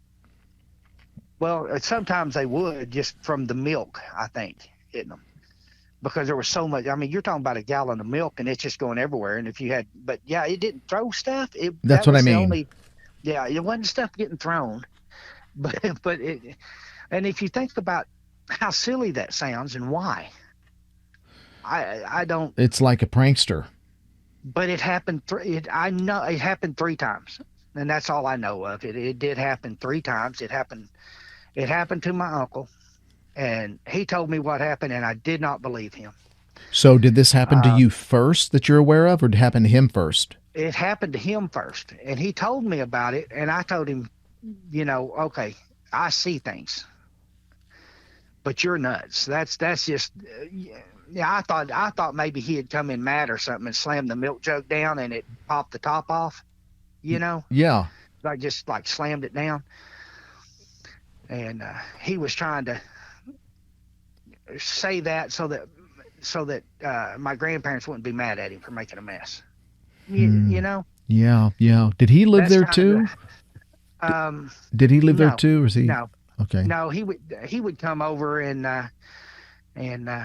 Well, sometimes they would, just from the milk, I think, hitting them. Because there was so much. I mean, you're talking about a gallon of milk and it's just going everywhere. And if you had, but yeah, it didn't throw stuff. That's That what I was the mean. only, yeah, it wasn't stuff getting thrown. But and if you think about how silly that sounds and why, I don't. It's like a prankster. But it happened. I know it happened 3 times. and that's all I know of. It did happen 3 times. It happened to my uncle, and he told me what happened, and I did not believe him. So did this happen to Um, you first that you're aware of, or did it happen to him first? it happened to him first, and he told me about it, and I told him, okay, I see things, but you're nuts. That's just yeah. I thought maybe he had come in mad or something and slammed the milk jug down and it popped the top off. You know, Yeah. like just like slammed it down, and he was trying to say that so that my grandparents wouldn't be mad at him for making a mess. You know, Yeah, yeah. Did he live that's there kind of too? Did he live there no, too, or is he? no, Okay. no. He would come over and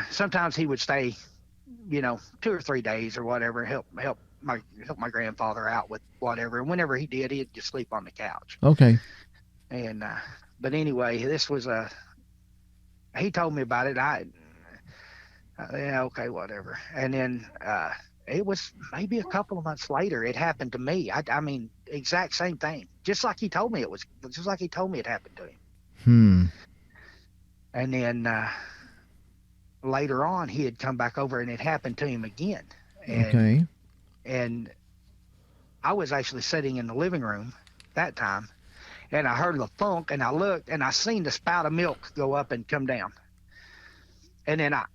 sometimes he would stay, 2 or 3 days or whatever, help my grandfather out with whatever. And whenever he did, he'd just sleep on the couch. Okay. And but anyway, this was he told me about it. Yeah, okay, whatever. And then it was maybe a couple of months later. It happened to me. I mean, exact same thing. Just like he told me it was. Just like he told me it happened to him. Hmm. And then later on, he had come back over, and it happened to him again. Okay. And I was actually sitting in the living room that time, and I heard the thunk, and I looked, and I seen the spout of milk go up and come down. And then I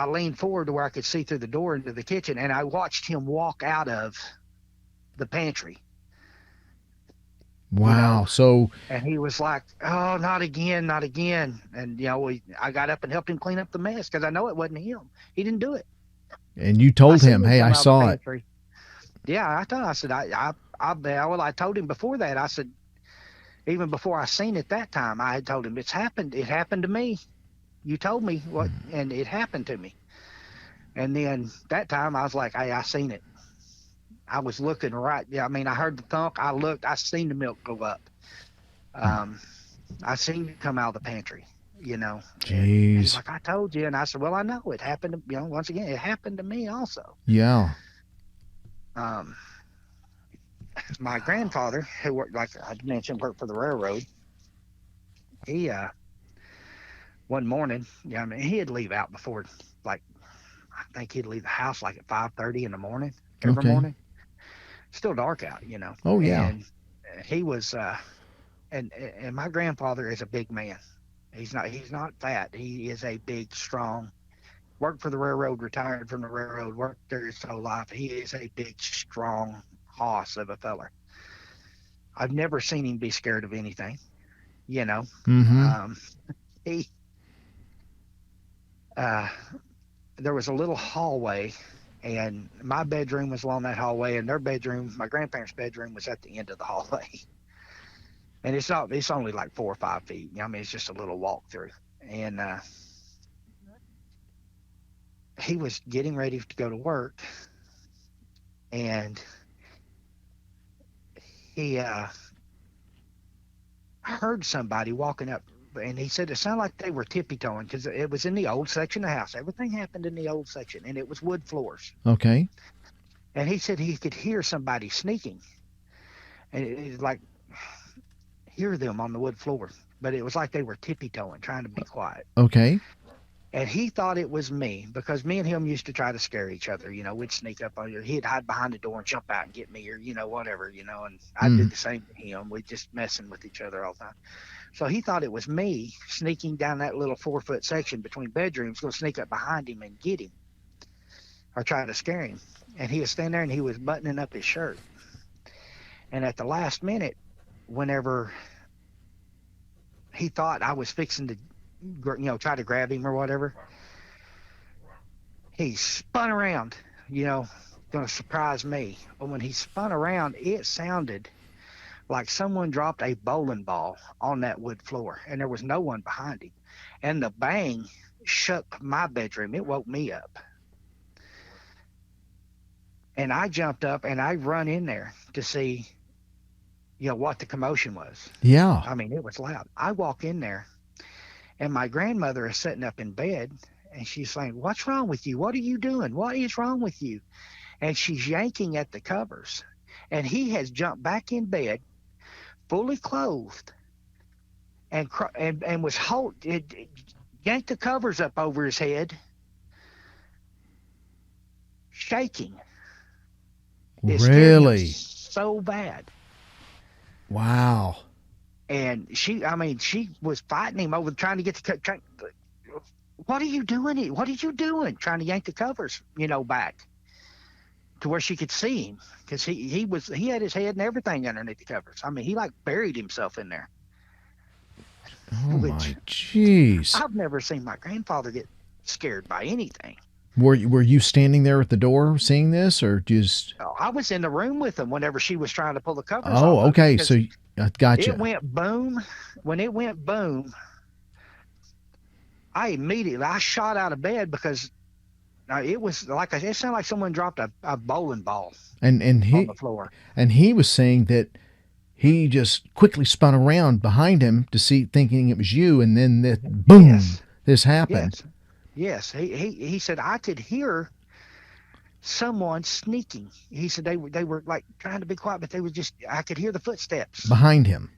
leaned forward to where I could see through the door into the kitchen, and I watched him walk out of the pantry. Wow. So And he was like, "Oh, not again, not again." And I got up and helped him clean up the mess because I know it wasn't him. He didn't do it. and you I told seen him, him "Hey, come I out of the saw it." pantry. Yeah, I said, I told him before that. I said, even before I seen it that time, I had told him it happened to me. You told me what, and it happened to me. And then that time I was like, "Hey, I seen it. I was looking right. Yeah, I mean, I heard the thunk. I looked. I seen the milk go up. I seen it come out of the pantry. And he's Jeez. like, "I told you." And I said, "Well, I know it happened to, once again, it happened to me also." Yeah. Um, my grandfather, who worked, like I mentioned, worked for the railroad. He one morning, I mean, he'd leave out before, like, I think he'd leave the house like at 5:30 in the morning every Okay. morning. Still dark out. Oh yeah. And he was and my grandfather is a big man. He's not fat. He is a big, strong, worked for the railroad, retired from the railroad, worked there his whole life. He is a big, strong hoss of a feller. I've never seen him be scared of anything. You know, Mm-hmm. um, he uh, there was a little hallway, and my bedroom was along that hallway, and their bedroom, my grandparents' bedroom, was at the end of the hallway. And it's only like 4 or 5 feet. I mean, it's just a little walk through. And he was getting ready to go to work, and he heard somebody walking up, and he said it sounded like they were tippy-toeing because it was in the old section of the house. Everything happened in the old section, and it was wood floors. Okay. And he said he could hear somebody sneaking, and it like hear them on the wood floor, but it was like they were tippy-toeing, trying to be quiet. Okay. And he thought it was me because me and him used to try to scare each other. We'd sneak up on you. He'd hide behind the door and jump out and get me, or whatever. And I did the same to him. We'd just messing with each other all the time. So he thought it was me sneaking down that little 4-foot section between bedrooms, going to sneak up behind him and get him or try to scare him. And he was standing there and he was buttoning up his shirt. And at the last minute, whenever he thought I was fixing to, try to grab him or whatever, he spun around, going to surprise me. But when he spun around, it sounded like someone dropped a bowling ball on that wood floor, and there was no one behind him. And the bang shook my bedroom. It woke me up. And I jumped up and I run in there to see, what the commotion was. Yeah. I mean, it was loud. I walk in there, and my grandmother is sitting up in bed, and she's saying, "What's wrong with you? What are you doing? What is wrong with you?" And she's yanking at the covers. and he has jumped back in bed, fully clothed, and was yanked the covers up over his head, shaking. It scared him Really? so bad. Wow. And she was fighting him over trying to get what are you doing? What are you doing? Trying to yank the covers, back to where she could see him, because he had his head and everything underneath the covers. I mean, he like buried himself in there, Oh which my jeez. I've never seen my grandfather get scared by anything. Were you standing there at the door seeing this, or just? I was in the room with him whenever she was trying to pull the covers Oh, off of him, okay. because So I it gotcha. went boom. When it went boom, I shot out of bed, because it was like it sounded like someone dropped a bowling ball And on the floor. he was saying that he just quickly spun around behind him to see, thinking it was you, and then that boom, Yes, this happened. yes, yes. He said I could hear someone sneaking. He said they were like trying to be quiet, but I could hear the footsteps Behind him.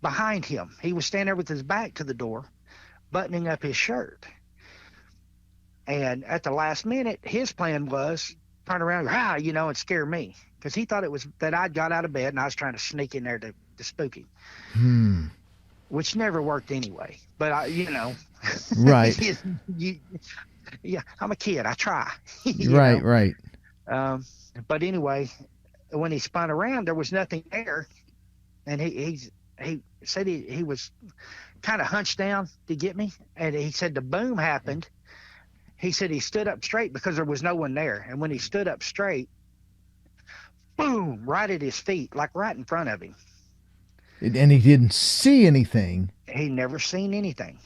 behind him. He was standing there with his back to the door, buttoning up his shirt. And at the last minute, his plan was turn around, and scare me, because he thought it was that I'd got out of bed and I was trying to sneak in there to spook him, Hmm. which never worked anyway. But Right. you, yeah, I'm a kid. I try. Right. Right. Um, but anyway, when he spun around, there was nothing there, and he said he was kind of hunched down to get me, and he said the boom happened. He said he stood up straight because there was no one there, and when he stood up straight, boom, right at his feet, like right in front of him. And he didn't see anything. He never seen anything.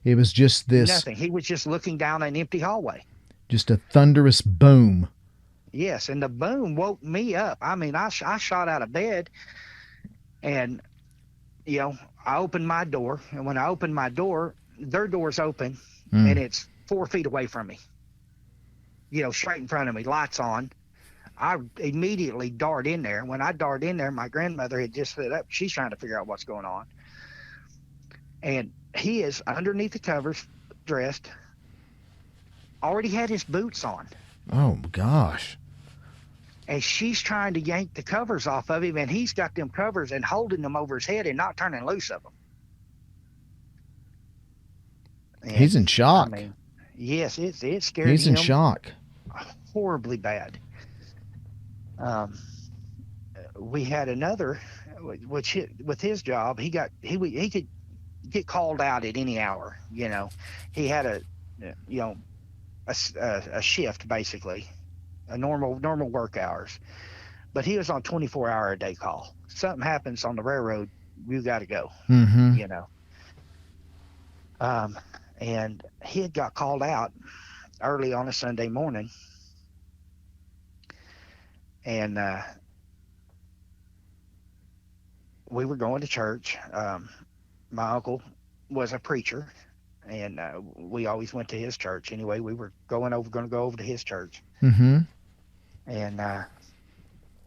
It was just this, Nothing. He was just looking down an empty hallway. just a thunderous boom. Yes, and the boom woke me up. I mean, I shot out of bed, and I opened my door, and when I opened my door, their door's open, and it's 4 feet away from me. Straight in front of me, lights on. I immediately dart in there. When I dart in there, my grandmother had just set up. She's trying to figure out what's going on, and he is underneath the covers, dressed. Already had his boots on. Oh gosh. And she's trying to yank the covers off of him, and he's got them covers and holding them over his head and not turning loose of them. And, He's in shock. I mean, yes, it scared him. He's in shock. Horribly bad. We had another, which with his job, he could get called out at any hour. He had a shift, basically, a normal work hours, but he was on 24-hour a day call. Something happens on the railroad, you got to go. Mm-hmm. And he had got called out early on a Sunday morning, and we were going to church. My uncle was a preacher, and we always went to his church. Anyway, we were going to go over to his church. Mm-hmm. And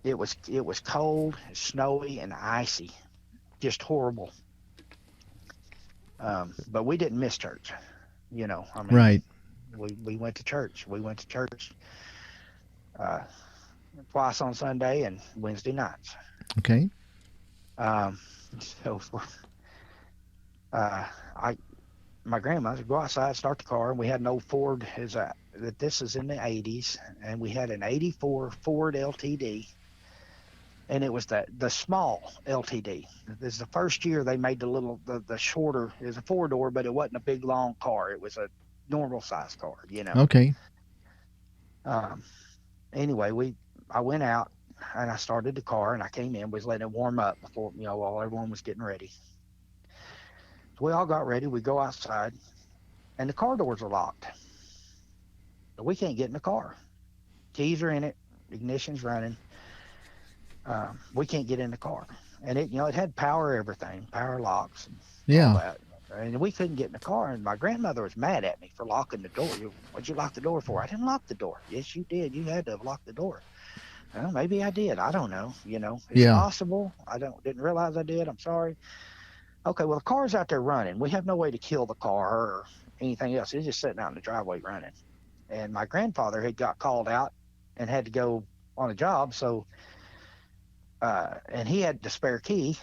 it was cold, snowy, and icy, just horrible. But we didn't miss church, Right. We went to church. We went to church twice on Sunday and Wednesday nights. Okay. So my grandma would go outside, start the car, and we had an old Ford. This is in the 80s, and we had an 84 Ford LTD, and it was the small LTD. This is the first year they made the shorter. It was a 4-door, but it wasn't a big long car. It was a normal size car, Okay. Anyway, I went out and I started the car, and I came in, was letting it warm up before, while everyone was getting ready. So we all got ready. We go outside, and the car doors are locked. So we can't get in the car. Keys are in it. Ignition's running. We can't get in the car. And it had power, everything, power locks. And Yeah. all that. And we couldn't get in the car. And my grandmother was mad at me for locking the door. What'd you lock the door for? I didn't lock the door. Yes, you did. You had to have locked the door. Well, maybe I did. I don't know. It's Yeah. possible. Didn't realize I did. I'm sorry. Okay, well, the car's out there running. We have no way to kill the car or anything else. It's just sitting out in the driveway running. And my grandfather had got called out and had to go on a job. So, and he had the spare key,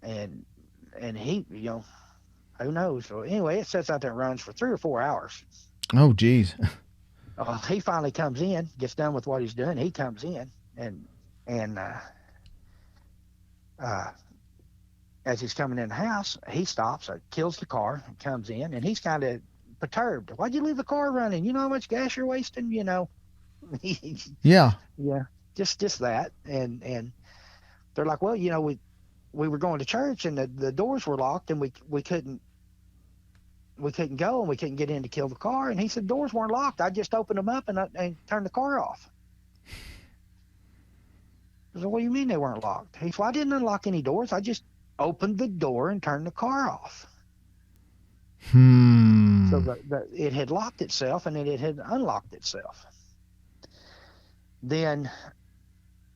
and he, who knows? So anyway, it sits out there and runs for 3 or 4 hours. Oh, geez. He finally comes in, gets done with what he's doing. He comes in, and uh, as he's coming in the house, he stops, kills the car, comes in, and he's kind of perturbed. Why'd you leave the car running? You know how much gas you're wasting? Yeah. Yeah, just that. And they're like, well, we were going to church, and the doors were locked, and we couldn't go, and we couldn't get in to kill the car. And he said, doors weren't locked. I just opened them up and turned the car off. I said, what do you mean they weren't locked? He said, well, I didn't unlock any doors. I just opened the door and turned the car off. So it had locked itself, and then it had unlocked itself. Then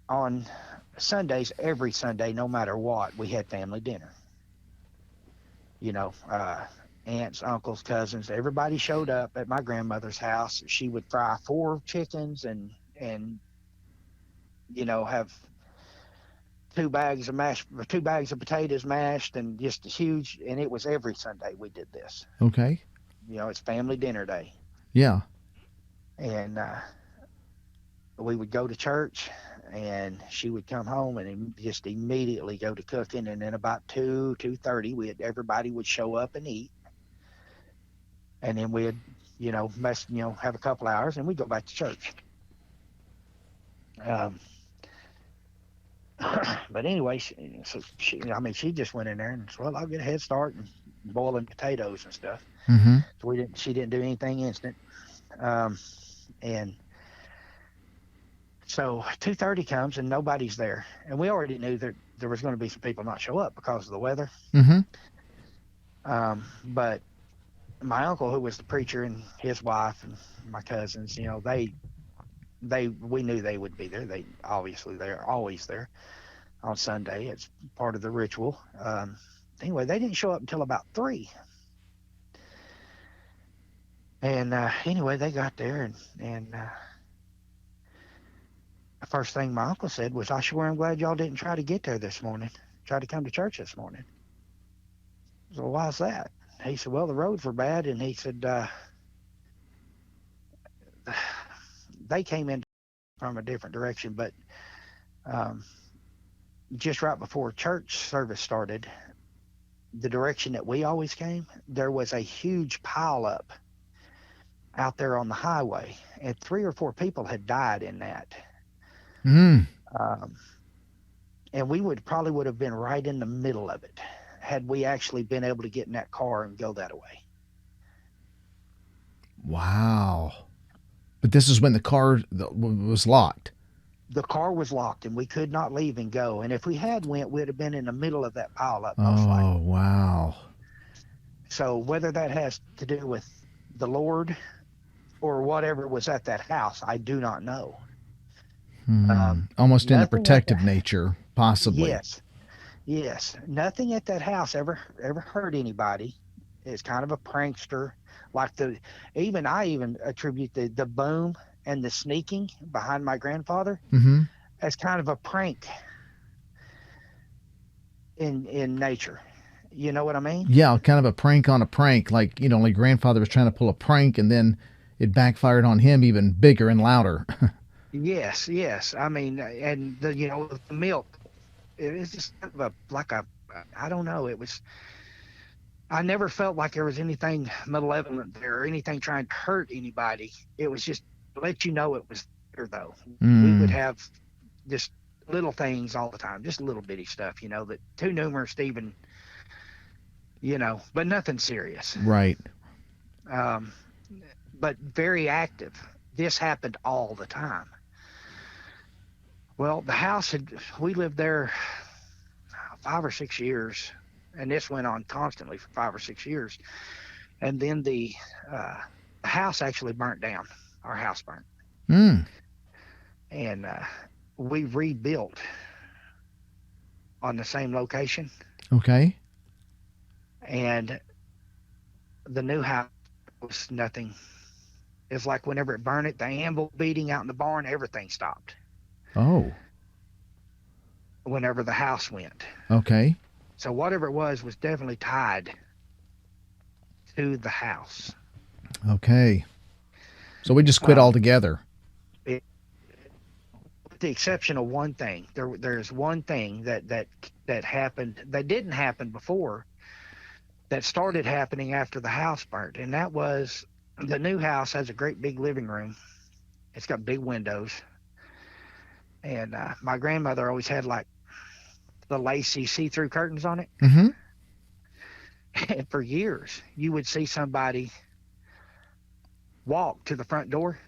on Sundays, every Sunday, no matter what, we had family dinner. Aunts, uncles, cousins, everybody showed up at my grandmother's house. She would fry 4 chickens and have 2 bags of potatoes mashed, and just huge. And it was every Sunday we did this. Okay. It's family dinner day. Yeah. And we would go to church, and she would come home and just immediately go to cooking. And then about 2:30, everybody would show up and eat. And then we'd, have a couple hours, and we'd go back to church. But anyway, she just went in there and said, well, I'll get a head start and boiling potatoes and stuff. Mm-hmm. So she didn't do anything instant. And so 2:30 comes, and nobody's there. And we already knew that there was going to be some people not show up because of the weather. Mm-hmm. But my uncle, who was the preacher, and his wife and my cousins, we knew they would be there. They're always there on Sunday. It's part of the ritual. Anyway, they didn't show up until about 3. And anyway, they got there, and the first thing my uncle said was, I sure am glad y'all didn't try to get there this morning, try to come to church this morning. So why's that? He said, well, the roads were bad. And he said, they came in from a different direction, but just right before church service started, the direction that we always came, there was a huge pile up out there on the highway, and 3 or 4 people had died in that. Mm. And we would have been right in the middle of it had we actually been able to get in that car and go that way. Wow. But this is when the car was locked. The car was locked, and we could not leave and go. And if we had went, we'd have been in the middle of that pile up most likely. Oh, wow. So whether that has to do with the Lord or whatever was at that house, I do not know. Almost in a protective nature, possibly. Yes. Nothing at that house ever hurt anybody. It's kind of a prankster. Like I even attribute the boom and the sneaking behind my grandfather as kind of a prank in nature. You know what I mean? Yeah, kind of a prank on a prank. Like grandfather was trying to pull a prank, and then it backfired on him even bigger and louder. Yes. I mean, and the milk, it was just kind of I don't know. I never felt like there was anything malevolent there or anything trying to hurt anybody. It was just to let you know it was there, though. We would have just little things all the time, just little bitty stuff, that too numerous to even, but nothing serious. Right. But very active. This happened all the time. Well, the house we lived there 5 or 6 years, and this went on constantly for 5 or 6 years. And then the house actually burnt down. Our house burnt. and we rebuilt on the same location, Okay. and the new house was nothing. It's like whenever it burned it, the anvil beating out in the barn, everything stopped. Oh. Whenever the house went, Okay. so whatever it was definitely tied to the house. Okay. So we just quit Um, altogether. it, with the exception of one thing, there's one thing that happened that didn't happen before, that started happening after the house burnt, and that was the new house has a great big living room. It's got big windows, and my grandmother always had like the lacy see-through curtains on it. Mm-hmm. And for years, you would see somebody walk to the front door,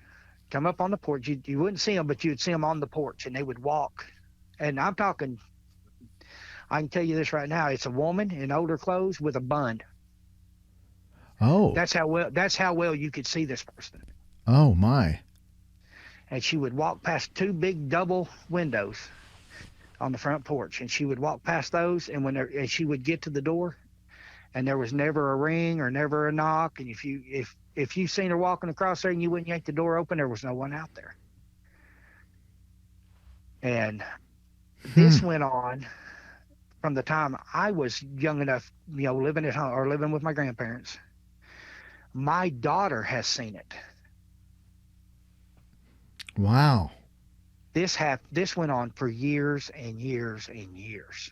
come up on the porch. You wouldn't see them, but you'd see them on the porch, and they would walk. And I'm talking, I can tell you this right now, it's a woman in older clothes with a bun. Oh. That's how well you could see this person. Oh my. And she would walk past two big double windows on the front porch, and she would walk past those, and and she would get to the door, and there was never a ring or never a knock. And if you seen her walking across there and you wouldn't yank the door open, there was no one out there. And Hmm. this went on from the time I was young enough, living at home or living with my grandparents. My daughter has seen it. Wow. This went on for years and years and years,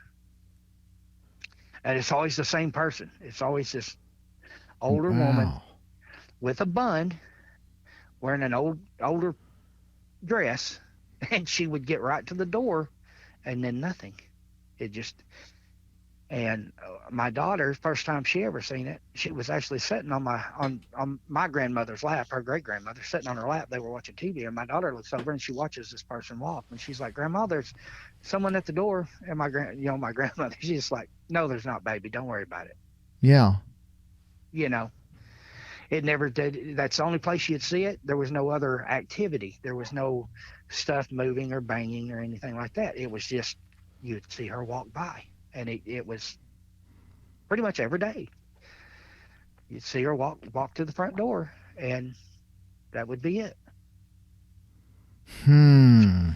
and it's always the same person. It's always this older woman Wow. with a bun, wearing an older dress, and she would get right to the door, and then nothing. It just And my daughter, first time she ever seen it, she was actually sitting on my grandmother's lap, her great grandmother, sitting on her lap. They were watching TV, and my daughter looks over and she watches this person walk, and she's like, "Grandma, there's someone at the door." And my grandmother, she's just like, "No, there's not, baby. Don't worry about it." Yeah. You know, it never did. That's the only place you'd see it. There was no other activity. There was no stuff moving or banging or anything like that. It was just you'd see her walk by, and it was pretty much every day. You'd see her walk to the front door, and that would be it. Hmm.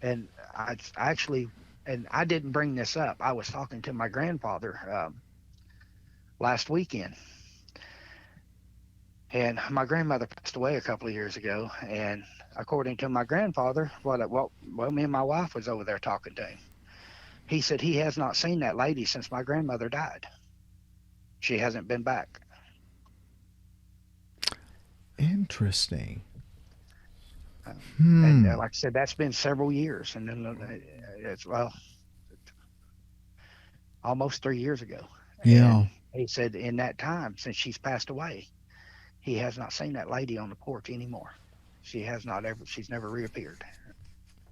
And I actually, and I didn't bring this up. I was talking to my grandfather last weekend, and my grandmother passed away a couple of years ago. And according to my grandfather, well, me and my wife was over there talking to him. He said he has not seen that lady since my grandmother died. She hasn't been back. Interesting. And Hmm. like I said, that's been several years, and then it's almost 3 years ago. Yeah. And he said in that time since she's passed away, he has not seen that lady on the porch anymore. She's never reappeared.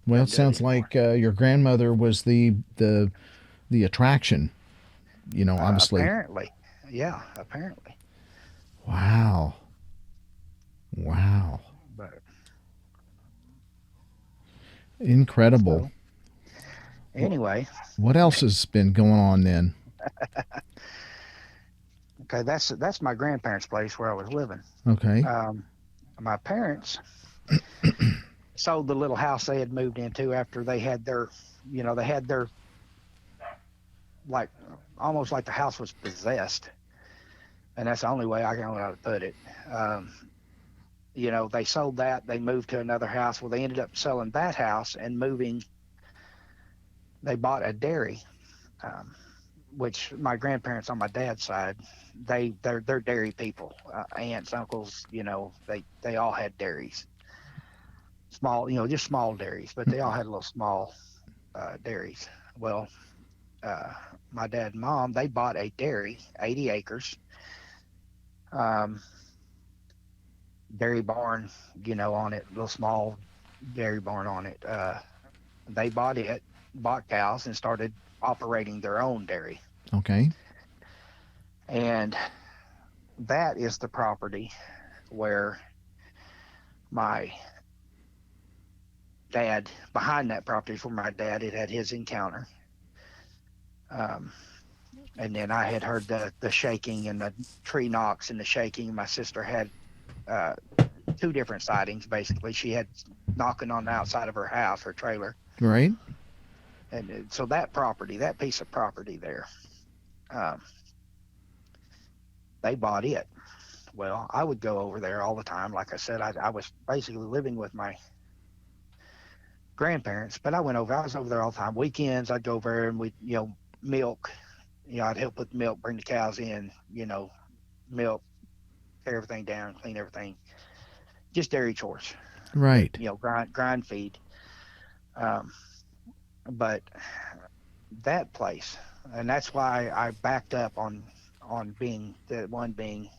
Well, it Doesn't do it sounds anymore. like your grandmother was the attraction. Obviously. Apparently, yeah, apparently. Wow. Wow. But Incredible. so What anyway, what else has been going on then? okay, that's my grandparents' place where I was living. Okay. Um, my parents sold the little house they had moved into after they had their like almost like the house was possessed, and that's the only way I can know how to put it. Um, they sold that, they moved to another house. Well, they ended up selling that house and moving. They bought a dairy, um, which my grandparents on my dad's side, they're dairy people. Aunts, uncles, they all had dairies, small, just small dairies, but they all had little small dairies. Well, uh, my dad and mom, they bought a dairy, 80 acres, um, dairy barn, on it, little small dairy barn on it. They bought cows and started operating their own dairy. Okay. And that is the property where my dad, behind that property is where my dad had his encounter. Um, and then I had heard the shaking and the tree knocks and the shaking. My sister had uh, two different sightings. Basically, she had knocking on the outside of her house, her trailer, Right. and so that property, that piece of property there, um, they bought it. Well, I would go over there all the time. Like I said, I was basically living with my grandparents, but I was over there all the time. Weekends, I'd go over there and we'd, milk. I'd help with milk, bring the cows in, milk, tear everything down, clean everything, just dairy chores. But Right. grind feed. Um, but that place, and that's why I backed up on being the one being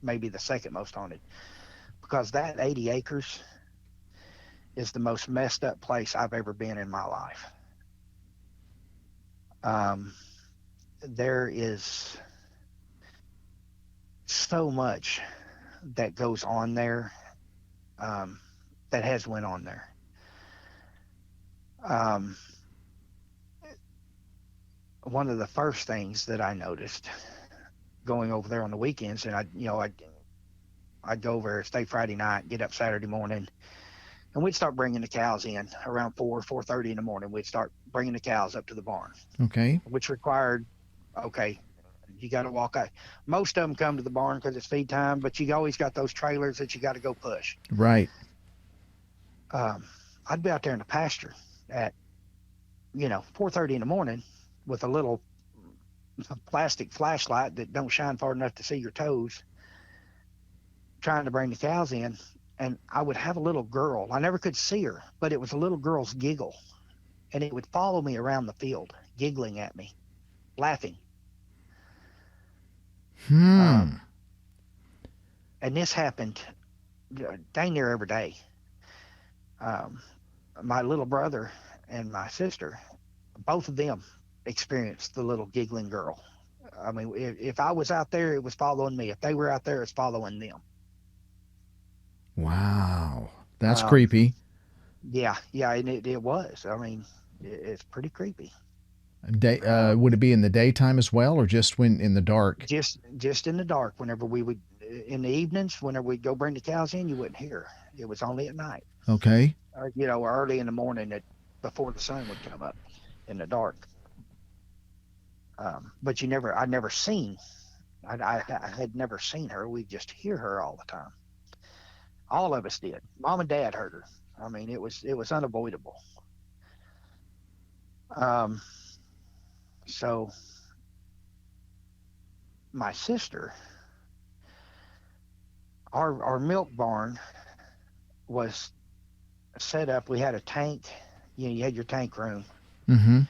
maybe the second most haunted, because that 80 acres is the most messed up place I've ever been in my life. There is so much that goes on there, that has went on there. One of the first things that I noticed going over there on the weekends, and I'd go over there, stay Friday night, get up Saturday morning, and we'd start bringing the cows in around 4:30 in the morning. We'd start bringing the cows up to the barn, Okay. which required, okay, you got to walk out. Most of them come to the barn because it's feed time, but you always got those trailers that you got to go push. Right. I'd be out there in the pasture at 4:30 in the morning with a little plastic flashlight that don't shine far enough to see your toes, trying to bring the cows in. And I would have a little girl. I never could see her, but it was a little girl's giggle, and it would follow me around the field, giggling at me, laughing. And this happened dang near every day. My little brother and my sister, both of them experienced the little giggling girl. I mean, if I was out there, it was following me. If they were out there, it's following them. Wow. That's Um, creepy. yeah, and it was. I mean, it's pretty creepy. Would it be in the daytime as well, or just when in the dark? Just in the dark. Whenever we would, in the evenings, whenever we'd go bring the cows in, you wouldn't hear. It was only at night, Okay. or early in the morning, before the sun would come up, in the dark. But I never seen. I had never seen her. We just hear her all the time. All of us did. Mom and Dad heard her. I mean, it was unavoidable. So my sister, our milk barn was set up. We had a tank. You had your tank room. Mm-hmm.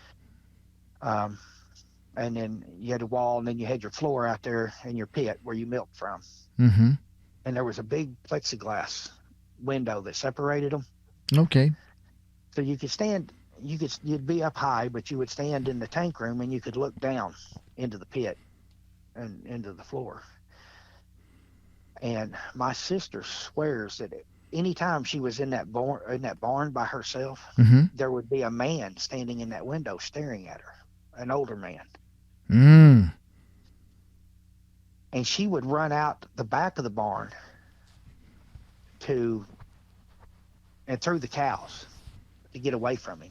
And then you had a wall, and then you had your floor out there in your pit where you milked from. Mm-hmm. And there was a big plexiglass window that separated them. Okay. So you could stand, you'd be up high, but you would stand in the tank room and you could look down into the pit and into the floor. And my sister swears that anytime she was in that barn by herself, Mm-hmm. there would be a man standing in that window staring at her, an older man. Mm. And she would run out the back of the barn and through the cows to get away from him.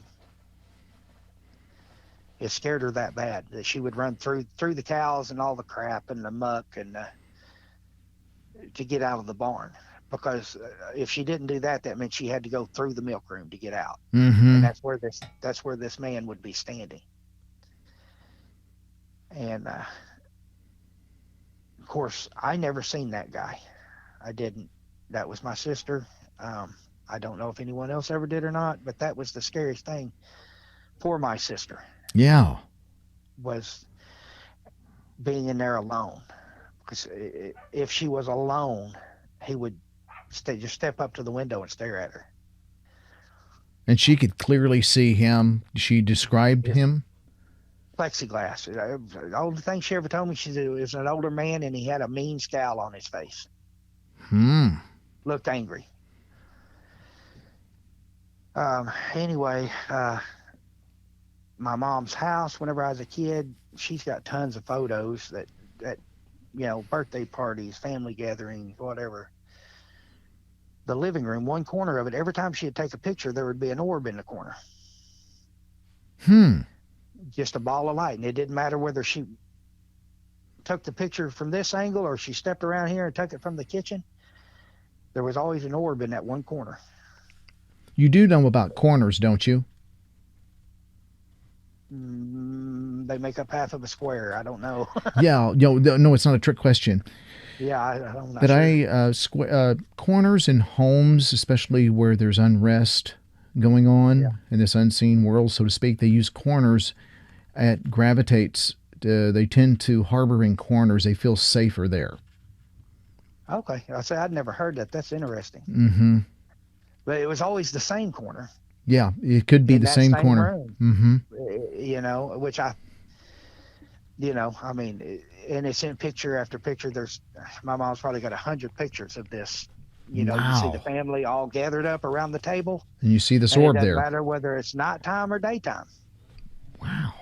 It scared her that bad that she would run through the cows and all the crap and the muck and to get out of the barn. Because if she didn't do that, that meant she had to go through the milk room to get out. Mm-hmm. And that's where this man would be standing. And of course, I never seen that guy. I didn't. That was my sister. I don't know if anyone else ever did or not, but that was the scariest thing for my sister. Yeah. Was being in there alone. Because if she was alone, he would just step up to the window and stare at her. And she could clearly see him. She described him? Plexiglass. The only thing she ever told me, she said it was an older man and he had a mean scowl on his face. Looked angry. Anyway, my mom's house, whenever I was a kid, she's got tons of photos that birthday parties, family gatherings, whatever. The living room, one corner of it, every time she'd take a picture, there would be an orb in the corner. Hmm. Just a ball of light. And it didn't matter whether she took the picture from this angle or she stepped around here and took it from the kitchen. There was always an orb in that one corner. You do know about corners, don't you? They make up half of a square. I don't know. Yeah. No, it's not a trick question. Yeah, I'm not But sure. Corners in homes, especially where there's unrest going on Yeah. in this unseen world, so to speak, they use corners. It gravitates. They tend to harbor in corners. They feel safer there. Okay. I say I'd never heard that. That's interesting. Mm-hmm. But it was always the same corner Yeah, it could be in the that same same corner. room. Mm-hmm. Which I mean, and it's in picture after picture. My mom's probably got 100 pictures of this. You see the Wow. family all gathered up around the table, And you see this and it orb doesn't there. matter whether it's nighttime or daytime. Wow.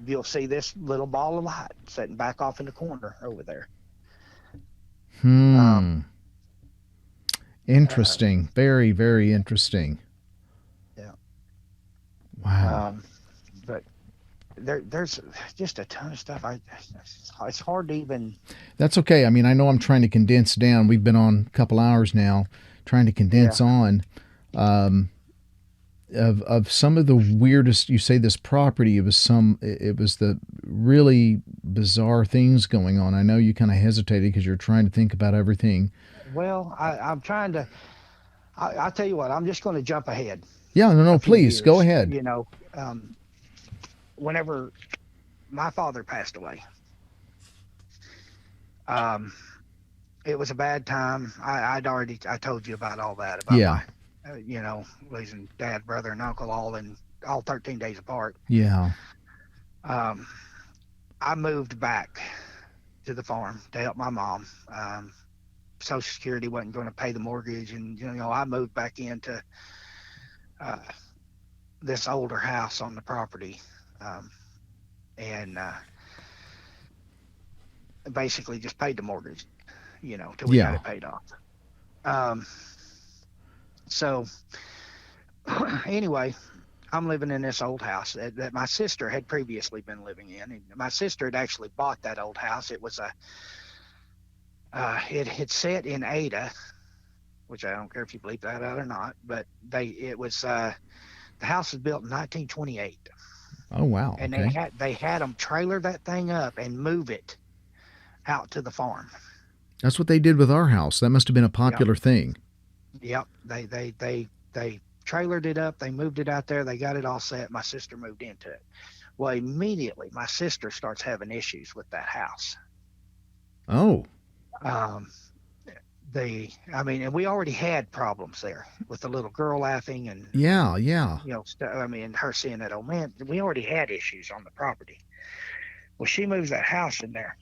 You'll see this little ball of light sitting back off in the corner over there. Hmm. Uh, Interesting. Very, very interesting. yeah. Wow. But there's just a ton of stuff. It's hard to even. That's okay. I mean, I know I'm trying to condense down. We've been on a couple hours now, trying to condense Yeah. on. Of some of the weirdest. You say this property. It was the really bizarre things going on. I know you kind of hesitated because you're trying to think about everything. Well, I'm trying to. I'll tell you what. I'm just going to jump ahead Yeah. No. a No. few Please go years. ahead. Whenever my father passed away, um, it was a bad time. I told you about all that about Yeah. my, losing dad, brother, and uncle all 13 days apart. Yeah. Um, I moved back to the farm to help my mom. Social Security wasn't going to pay the mortgage, and I moved back into uh, this older house on the property, and basically just paid the mortgage, till we got Yeah. it paid off. Um, so anyway, I'm living in this old house that my sister had previously been living in. And my sister had actually bought that old house. It was it had set in Ada, which I don't care if you believe that or not, but the house was built in 1928, Oh wow. and Okay. they had them trailer that thing up and move it out to the farm. That's what they did with our house. That must have been a Yep, popular thing. yep. They trailered it up. They moved it out there. They got it all set. My sister moved into it. Well, immediately my sister starts having issues with that house. Oh. Um, and we already had problems there with the little girl laughing and Yeah. Yeah. her seeing that old man. We already had issues on the property. Well, she moves that house in there,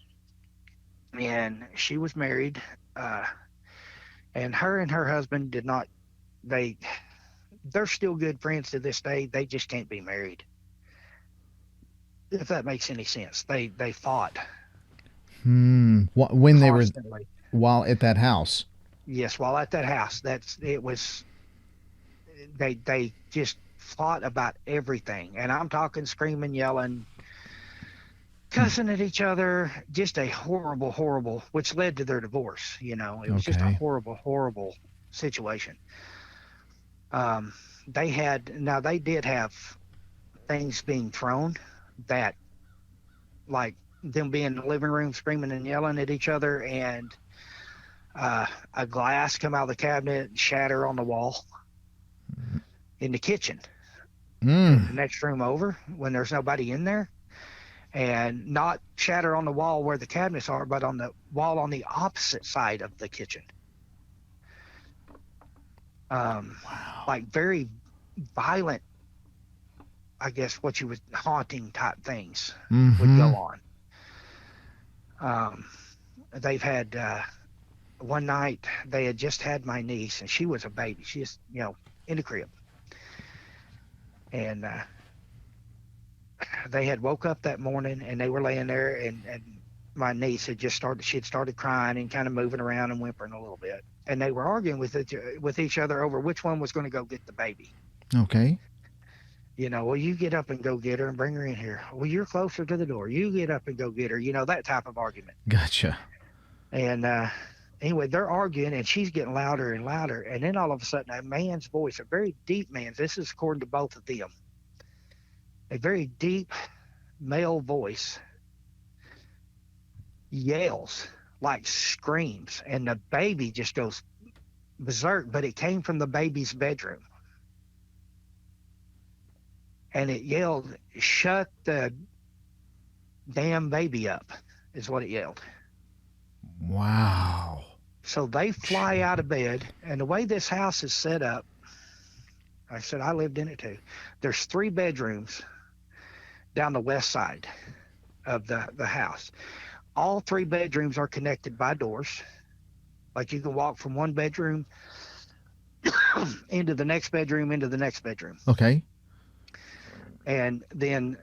and she was married, and her husband did not. They're still good friends to this day. They just can't be married, if that makes any sense. They fought When they were constantly. while at that house. Yes, while at that house, they just fought about everything, and I'm talking screaming, yelling, cussing at each other, just a horrible, horrible, which led to their divorce. It was just a Okay. horrible, horrible situation. They did have things being thrown that, like them being in the living room screaming and yelling at each other, and a glass come out of the cabinet and shatter on the wall in the kitchen in the Mm. next room over when there's nobody in there, and not shatter on the wall where the cabinets are, but on the wall on the opposite side of the kitchen. Wow. Like very violent, I guess what you would haunting type things would Mm-hmm. go on. They've had one night they had just had my niece, and she was a baby. She's in the crib, And they had woke up that morning and they were laying there, and my niece had just started. She had started crying and kind of moving around and whimpering a little bit. And they were arguing with each other over which one was going to go get the baby. Okay. Well, you get up and go get her and bring her in here. Well, you're closer to the door. You get up and go get her. That type of argument. Gotcha. And anyway, they're arguing and she's getting louder and louder. And then all of a sudden, a man's voice, a very deep man's, this is according to both of them, a very deep male voice yells, like screams. And the baby just goes berserk, but it came from the baby's bedroom. And it yelled, "Shut the damn baby up," is what it yelled. Wow. So they fly out of bed, and the way this house is set up, I said I lived in it too. There's 3 bedrooms down the west side of the house. All 3 bedrooms are connected by doors. Like you can walk from one bedroom into the next bedroom, into the next bedroom. Okay. And then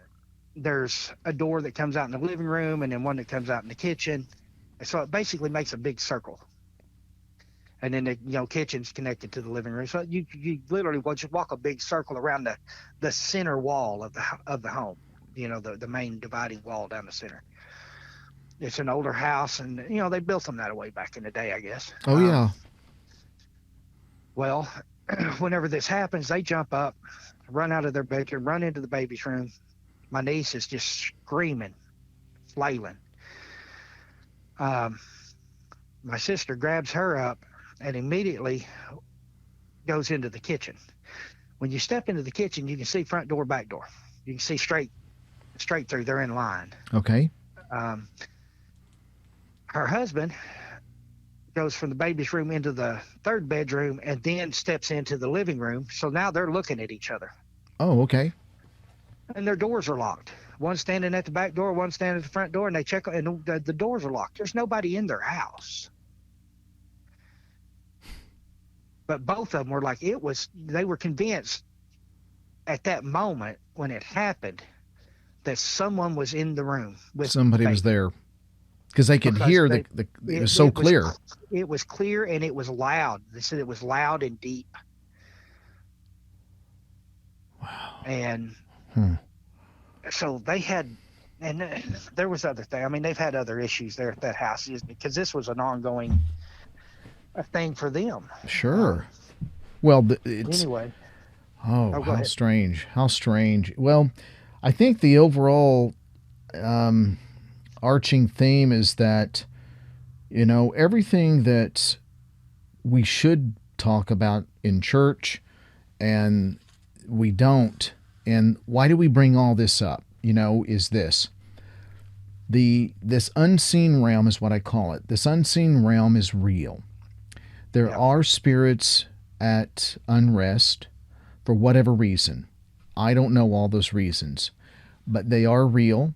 there's a door that comes out in the living room and then one that comes out in the kitchen. And so it basically makes a big circle. And then the kitchen's connected to the living room. So you literally just walk a big circle around the center wall of the home, the main dividing wall down the center. It's an older house, and they built them that way back in the day, I guess. Oh yeah. Well, whenever this happens, they jump up, run out of their bedroom, run into the baby's room. My niece is just screaming, flailing. My sister grabs her up and immediately goes into the kitchen. When you step into the kitchen, you can see front door, back door. You can see straight through. They're in line. Okay. Her husband goes from the baby's room into the 3rd bedroom and then steps into the living room. So now they're looking at each other. Oh, okay. And their doors are locked. One's standing at the back door, one's standing at the front door, and they check, and the doors are locked. There's nobody in their house. But both of them were like, they were convinced at that moment when it happened that someone was in the room with somebody was there. Because they could hear it was so clear. It was clear and it was loud. They said it was loud and deep. Wow. And so they had, and there was other thing. I mean, they've had other issues there at that house because this was an ongoing thing for them. Sure. Well, it's anyway. Oh, how strange! How strange. Well, I think the overall arching theme is that, everything that we should talk about in church and we don't. And why do we bring all this up? Is this unseen realm is what I call it. This unseen realm is real. There are spirits at unrest for whatever reason. I don't know all those reasons, but they are real.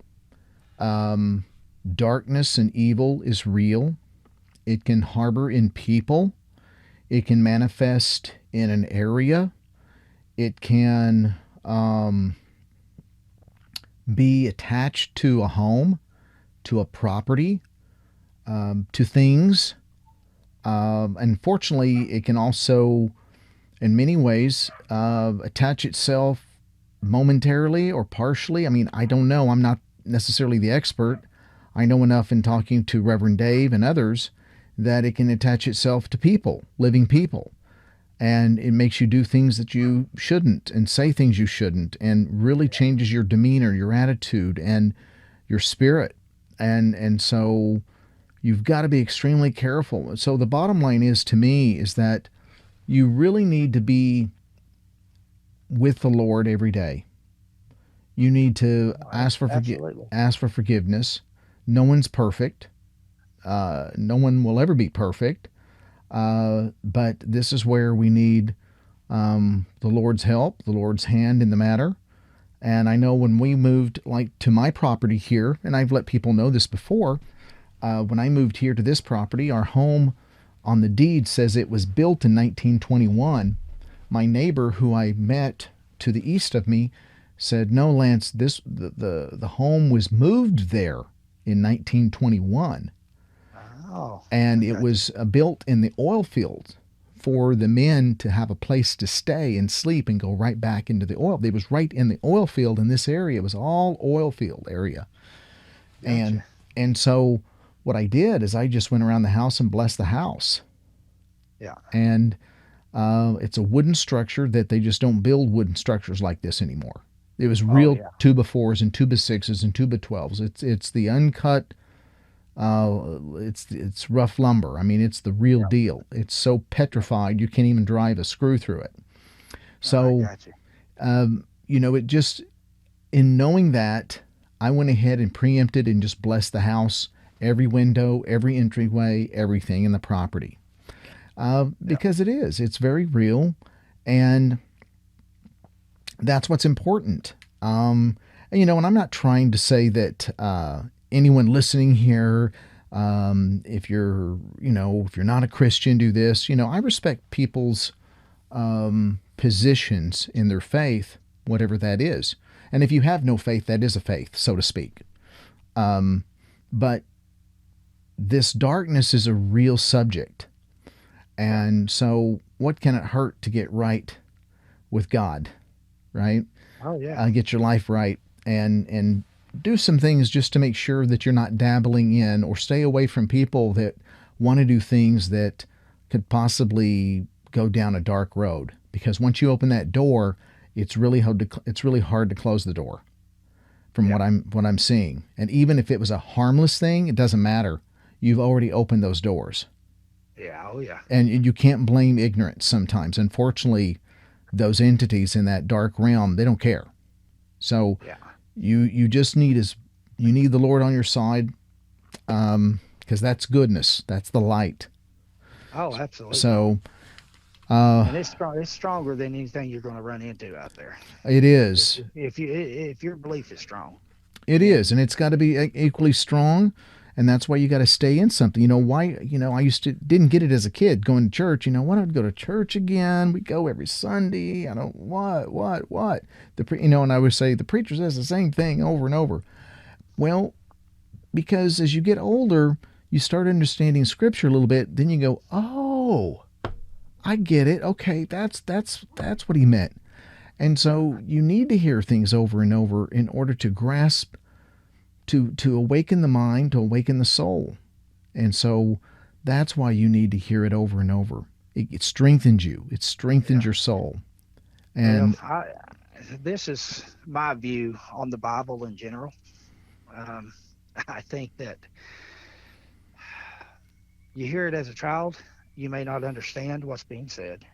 Darkness and evil is real. It can harbor in people. It can manifest in an area. It can be attached to a home, to a property, to things. Unfortunately, it can also, in many ways, attach itself momentarily or partially. I mean, I don't know. I'm not necessarily the expert. I know enough in talking to Reverend Dave and others that it can attach itself to people, living people. And it makes you do things that you shouldn't and say things you shouldn't, and really changes your demeanor, your attitude, and your spirit. And so you've got to be extremely careful. So the bottom line is, to me, is that you really need to be with the Lord every day. You need to ask for forgiveness. No one's perfect. No one will ever be perfect. But this is where we need the Lord's help, the Lord's hand in the matter. And I know when we moved, like, to my property here, and I've let people know this before, when I moved here to this property, our home on the deed says it was built in 1921. My neighbor, who I met to the east of me said, "No, Lance, the home was moved there in 1921, Oh, and it okay. was built in the oil fields for the men to have a place to stay and sleep and go right back into the oil. It was right in the oil field in this area. It was all oil field area, and Gotcha. so what I did is I just went around the house and blessed the house, Yeah. and it's a wooden structure that they just don't build wooden structures like this anymore. It was Oh, real yeah. 2x4s and 2x6s and 2x12s. It's the uncut. It's rough lumber. I mean, it's the real Yeah. deal. It's so petrified you can't even drive a screw through it. I So got you. it just, in knowing that, I went ahead and preempted and just blessed the house, every window, every entryway, everything in the property. Yeah. Because it's very real, and that's what's important. And I'm not trying to say that anyone listening here, if you're not a Christian, do this. I respect people's positions in their faith, whatever that is. And if you have no faith, that is a faith, so to speak. But this darkness is a real subject. Yeah. And so, what can it hurt to get right with God, right? Oh, yeah. Get your life right, and do some things just to make sure that you're not dabbling in, or stay away from people that want to do things that could possibly go down a dark road. Because once you open that door, it's really hard to close the door. From Yeah. what I'm seeing, and even if it was a harmless thing, it doesn't matter. You've already opened those doors. Yeah. Oh, yeah. And you can't blame ignorance sometimes. Unfortunately, those entities in that dark realm, they don't care. So Yeah. you just need the Lord on your side, because that's goodness. That's the light. Oh, absolutely. So uh, And it's strong. It's stronger than anything you're going to run into out there. it If is. if your belief is strong. It Yeah. is, and it's got to be equally strong. And that's why you got to stay in something. Why? I used to didn't get it as a kid going to church. What? I'd go to church again. We go every Sunday. I don't what. And I would say the preacher says the same thing over and over. Well, because as you get older, you start understanding Scripture a little bit. Then you go, oh, I get it. Okay, that's what he meant. And so you need to hear things over and over in order to grasp, to awaken the mind, to awaken the soul. And so that's why you need to hear it over and over. It strengthens you. It strengthens Yeah. your soul. Well, And this is my view on the Bible in general. Um, I think that you hear it as a child, you may not understand what's being said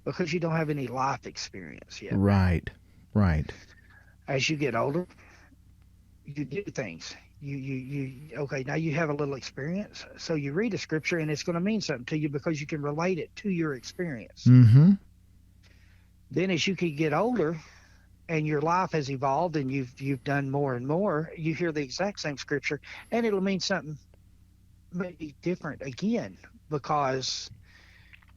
because you don't have any life experience yet. right, right. As you get older, you do things. Okay, now you have a little experience. So you read a scripture and it's going to mean something to you because you can relate it to your experience. Mm-hmm. Then as you can get older and your life has evolved and you've done more and more, you hear the exact same scripture and it'll mean something maybe different again because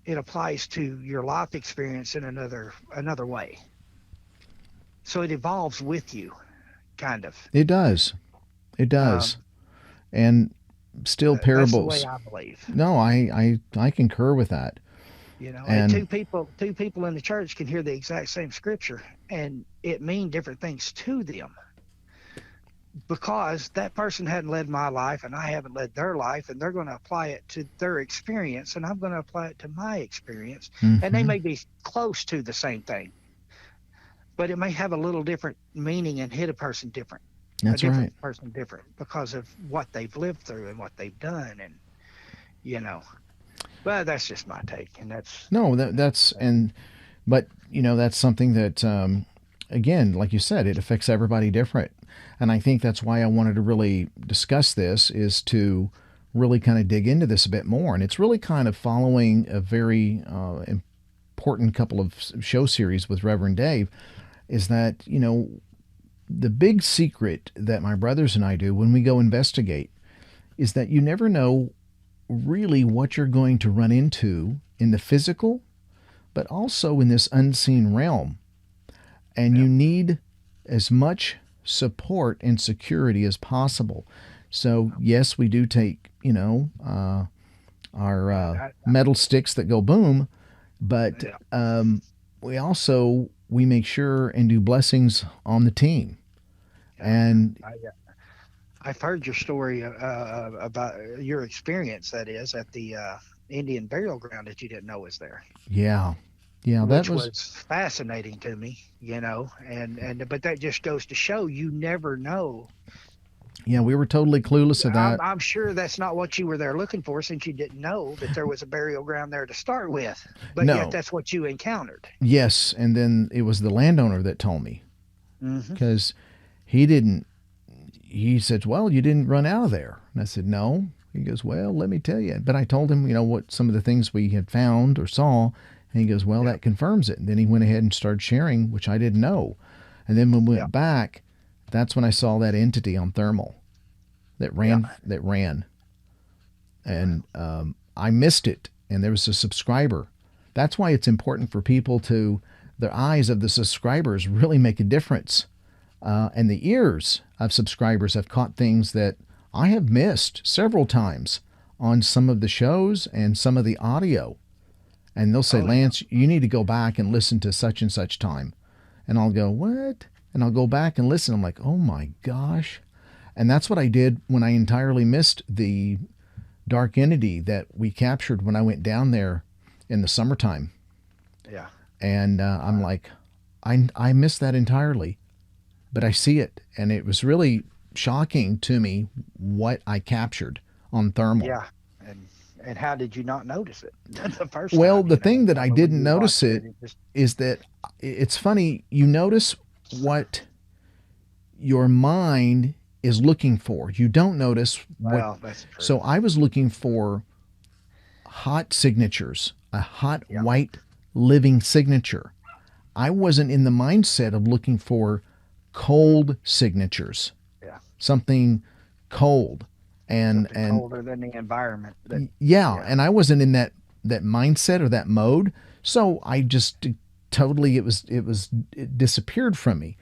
it applies to your life experience in another way. So it evolves with you, kind of. It does. It does. Um, And still that's the way parables. I believe. No, I concur with that. And And two people in the church can hear the exact same scripture and it mean different things to them because that person hadn't led my life and I haven't led their life, and they're going to apply it to their experience and I'm going to apply it to my experience. And they mm-hmm. may be close to the same thing, but it may have a little different meaning and hit a person different, a That's right. different person different because of what they've lived through and what they've done. And, but that's just my take. And that's, No, but that's something that, again, like you said, it affects everybody different. And I think that's why I wanted to really discuss this, is to really kind of dig into this a bit more. And it's really kind of following a very important couple of show series with Reverend Dave, is that, the big secret that my brothers and I do when we go investigate is that you never know really what you're going to run into in the physical, but also in this unseen realm. and Yeah. you need as much support and security as possible. So yes, we do take our Yeah. metal sticks that go boom, but Yeah. we make sure and do blessings on the team. Yeah. And I, I've heard your story about your experience, that is, at the Indian burial ground that you didn't know was there, yeah, yeah, that which was was fascinating to me, and but that just goes to show you never know. yeah, we were totally clueless of I'm, that. I'm sure that's not what you were there looking for, since you didn't know that there was a burial ground there to start with, but yet No, that's what you encountered. yes, and then it was the landowner that told me Hmm. because he didn't. He said, "Well, you didn't run out of there," and I said, "No." He goes, "Well, let me tell you." But I told him, what some of the things we had found or saw, and he goes, "Well, Yeah. that confirms it." And then he went ahead and started sharing, which I didn't know. And then when we Yeah. went back, that's when I saw that entity on thermal that Yeah. ran, and I missed it. And there was a subscriber. That's why it's important for people to the eyes of the subscribers really make a difference, and the ears of subscribers have caught things that I have missed several times on some of the shows and some of the audio. And they'll say, Oh yeah. "Lance, you need to go back and listen to such and such time." And I'll go, "What?" And I'll go back and listen. I'm like, "Oh my gosh." And that's what I did when I entirely missed the dark entity that we captured when I went down there in the summertime. Yeah. And I'm like, I missed that entirely, but I see it. And it was really shocking to me what I captured on thermal. Yeah. And and how did you not notice it the first Well, time? the thing that I When didn't you notice watched it, it it just is that it's funny. You notice what your mind is looking for. You don't notice what. well, that's true. So I was looking for hot signatures, a hot Yeah. white living signature. I wasn't in the mindset of looking for cold signatures, Yeah. something cold. And Something and colder than the environment. That yeah, yeah. and I wasn't in that mindset or that mode. So I just totally it disappeared from me.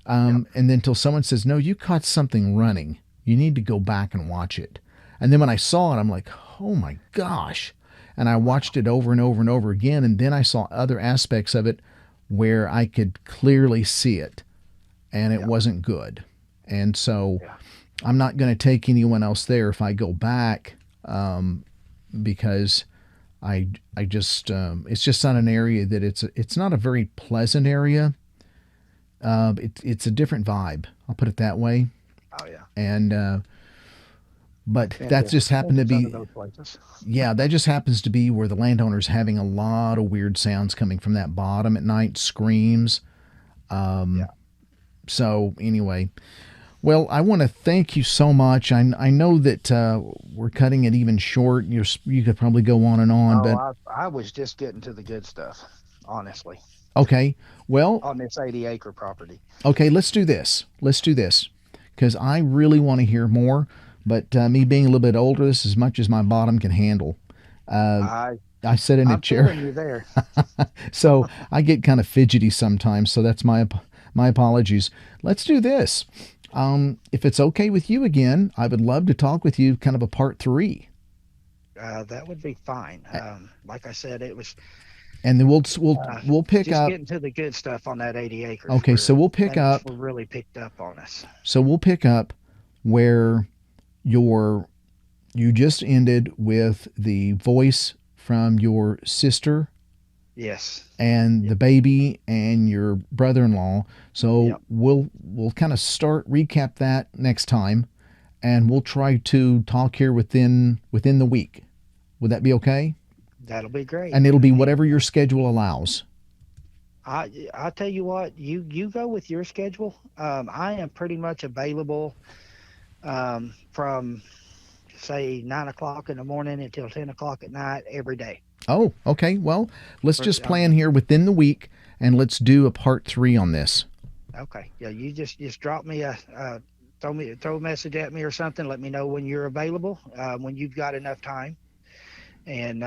Yeah. And then till someone says, "No, you caught something running. You need to go back and watch it." And then when I saw it, I'm like, "Oh my gosh." And I watched Wow. it over and over and over again. And then I saw other aspects of it where I could clearly see it, and it Yeah. wasn't good. And so Yeah. I'm not going to take anyone else there if I go back, because I just it's just not an area that it's not a very pleasant area. It's a different vibe. I'll put it that way. Oh yeah. And but I've been that to just happened to some of be, those places. yeah, that just happens to be where the landowner's having a lot of weird sounds coming from that bottom at night, screams. Yeah. So anyway, well, I want to thank you so much. I know that we're cutting it even short. You could probably go on and on, Oh, but I was just getting to the good stuff, honestly, okay. Well, on this 80-acre property. okay, let's do this. Let's do this because I really want to hear more. But me being a little bit older, this is as much as my bottom can handle. Uh, I I sit in a I'm chair, feeling you there. so I get kind of fidgety sometimes. So that's my apologies. Let's do this. If it's okay with you again, I would love to talk with you, kind of a part three, That would be fine. Like I said, it was and then uh, we'll pick just up. getting to the good stuff on that 80 acres Okay, so where we'll pick things up. were really picked up on us. So we'll pick up where your you just ended with the voice from your sister Yes. and Yep. the baby and your brother-in-law. So Yep. we'll kind of start recap that next time, and we'll try to talk here within the week. Would that be okay? That'll be great. And it'll be whatever your schedule allows. I tell you what, you go with your schedule. I am pretty much available from say 9 o'clock in the morning until 10 o'clock at night every day. Oh, okay. Well, let's For, just plan here within the week, and let's do a part 3 on this. okay, yeah, you just drop me throw a message at me or something. Let me know when you're available, when you've got enough time, and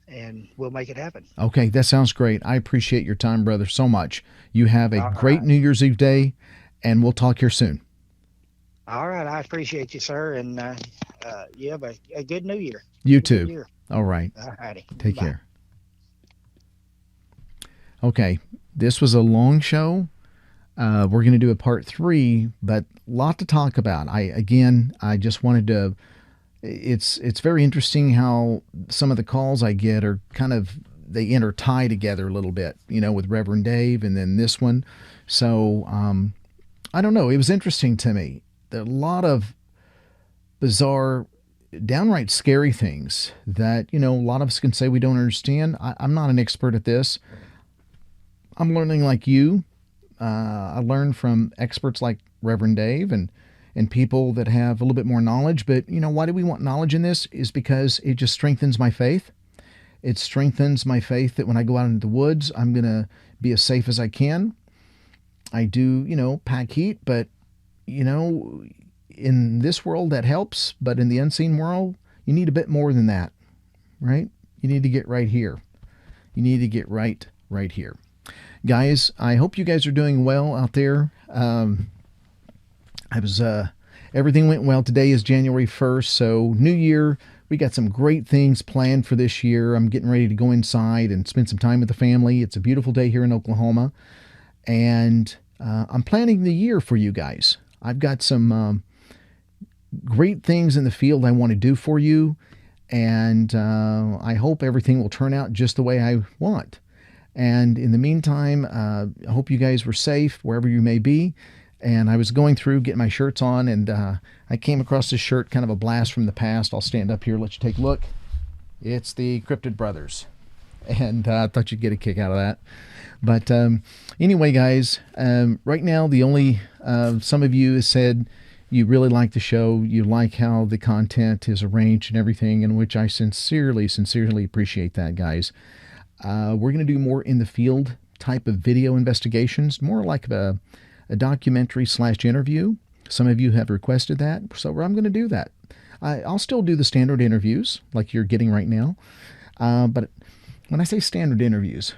and we'll make it happen. Okay, that sounds great. I appreciate your time, brother, so much. You have a All great right. New Year's Eve day, and we'll talk here soon. All right. I appreciate you, sir. And you have a good new year. You A good too. year. All right. All righty. Take Bye. care. Okay, this was a long show. We're going to do a part 3, but a lot to talk about. I just wanted to. It's very interesting how some of the calls I get are kind of they intertie together a little bit, with Reverend Dave and then this one. So I don't know. It was interesting to me. There are a lot of bizarre, downright scary things that a lot of us can say we don't understand. I'm not an expert at this. I'm learning like you. I learned from experts like Reverend Dave and people that have a little bit more knowledge. But why do we want knowledge in this? Is because it just strengthens my faith. It strengthens my faith that when I go out into the woods, I'm gonna be as safe as I can. I do, pack heat, but in this world that helps. But in the unseen world, you need a bit more than that, right? You need to get right here. You need to get right here. Guys, I hope you guys are doing well out there. Everything went well. Today is January 1st, so New Year. We got some great things planned for this year. I'm getting ready to go inside and spend some time with the family. It's a beautiful day here in Oklahoma, and I'm planning the year for you guys. I've got some great things in the field I want to do for you, and I hope everything will turn out just the way I want. And in the meantime, I hope you guys were safe wherever you may be. And I was going through, getting my shirts on, and I came across this shirt, kind of a blast from the past. I'll stand up here, let you take a look. It's the Cryptid Brothers. And I thought you'd get a kick out of that. But anyway, guys, right now, some of you have said you really like the show. You like how the content is arranged and everything, in which I sincerely appreciate that, guys. We're going to do more in the field type of video investigations, more like a documentary / interview. Some of you have requested that, so I'm going to do that. I'll still do the standard interviews like you're getting right now. But when I say standard interviews,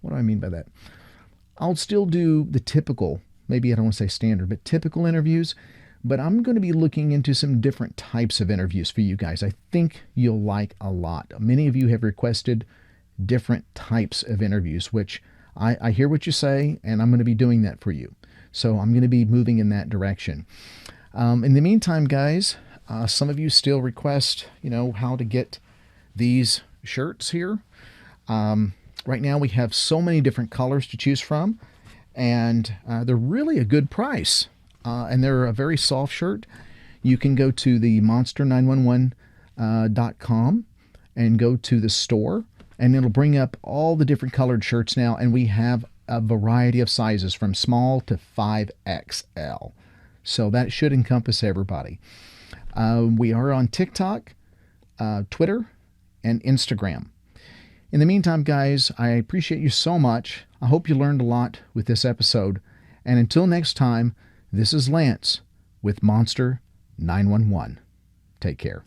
what do I mean by that? I'll still do the typical, maybe I don't want to say standard, but typical interviews. But I'm going to be looking into some different types of interviews for you guys. I think you'll like a lot. Many of you have requested different types of interviews, which I hear what you say, and I'm going to be doing that for you. So I'm going to be moving in that direction. In the meantime, guys, some of you still request, how to get these shirts here. Right now we have so many different colors to choose from, and they're really a good price. And they're a very soft shirt. You can go to the monster911.com and go to the store, and it'll bring up all the different colored shirts now, and we have a variety of sizes from small to 5XL. So that should encompass everybody. We are on TikTok, Twitter, and Instagram. In the meantime, guys, I appreciate you so much. I hope you learned a lot with this episode. And until next time, this is Lance with Monster 911. Take care.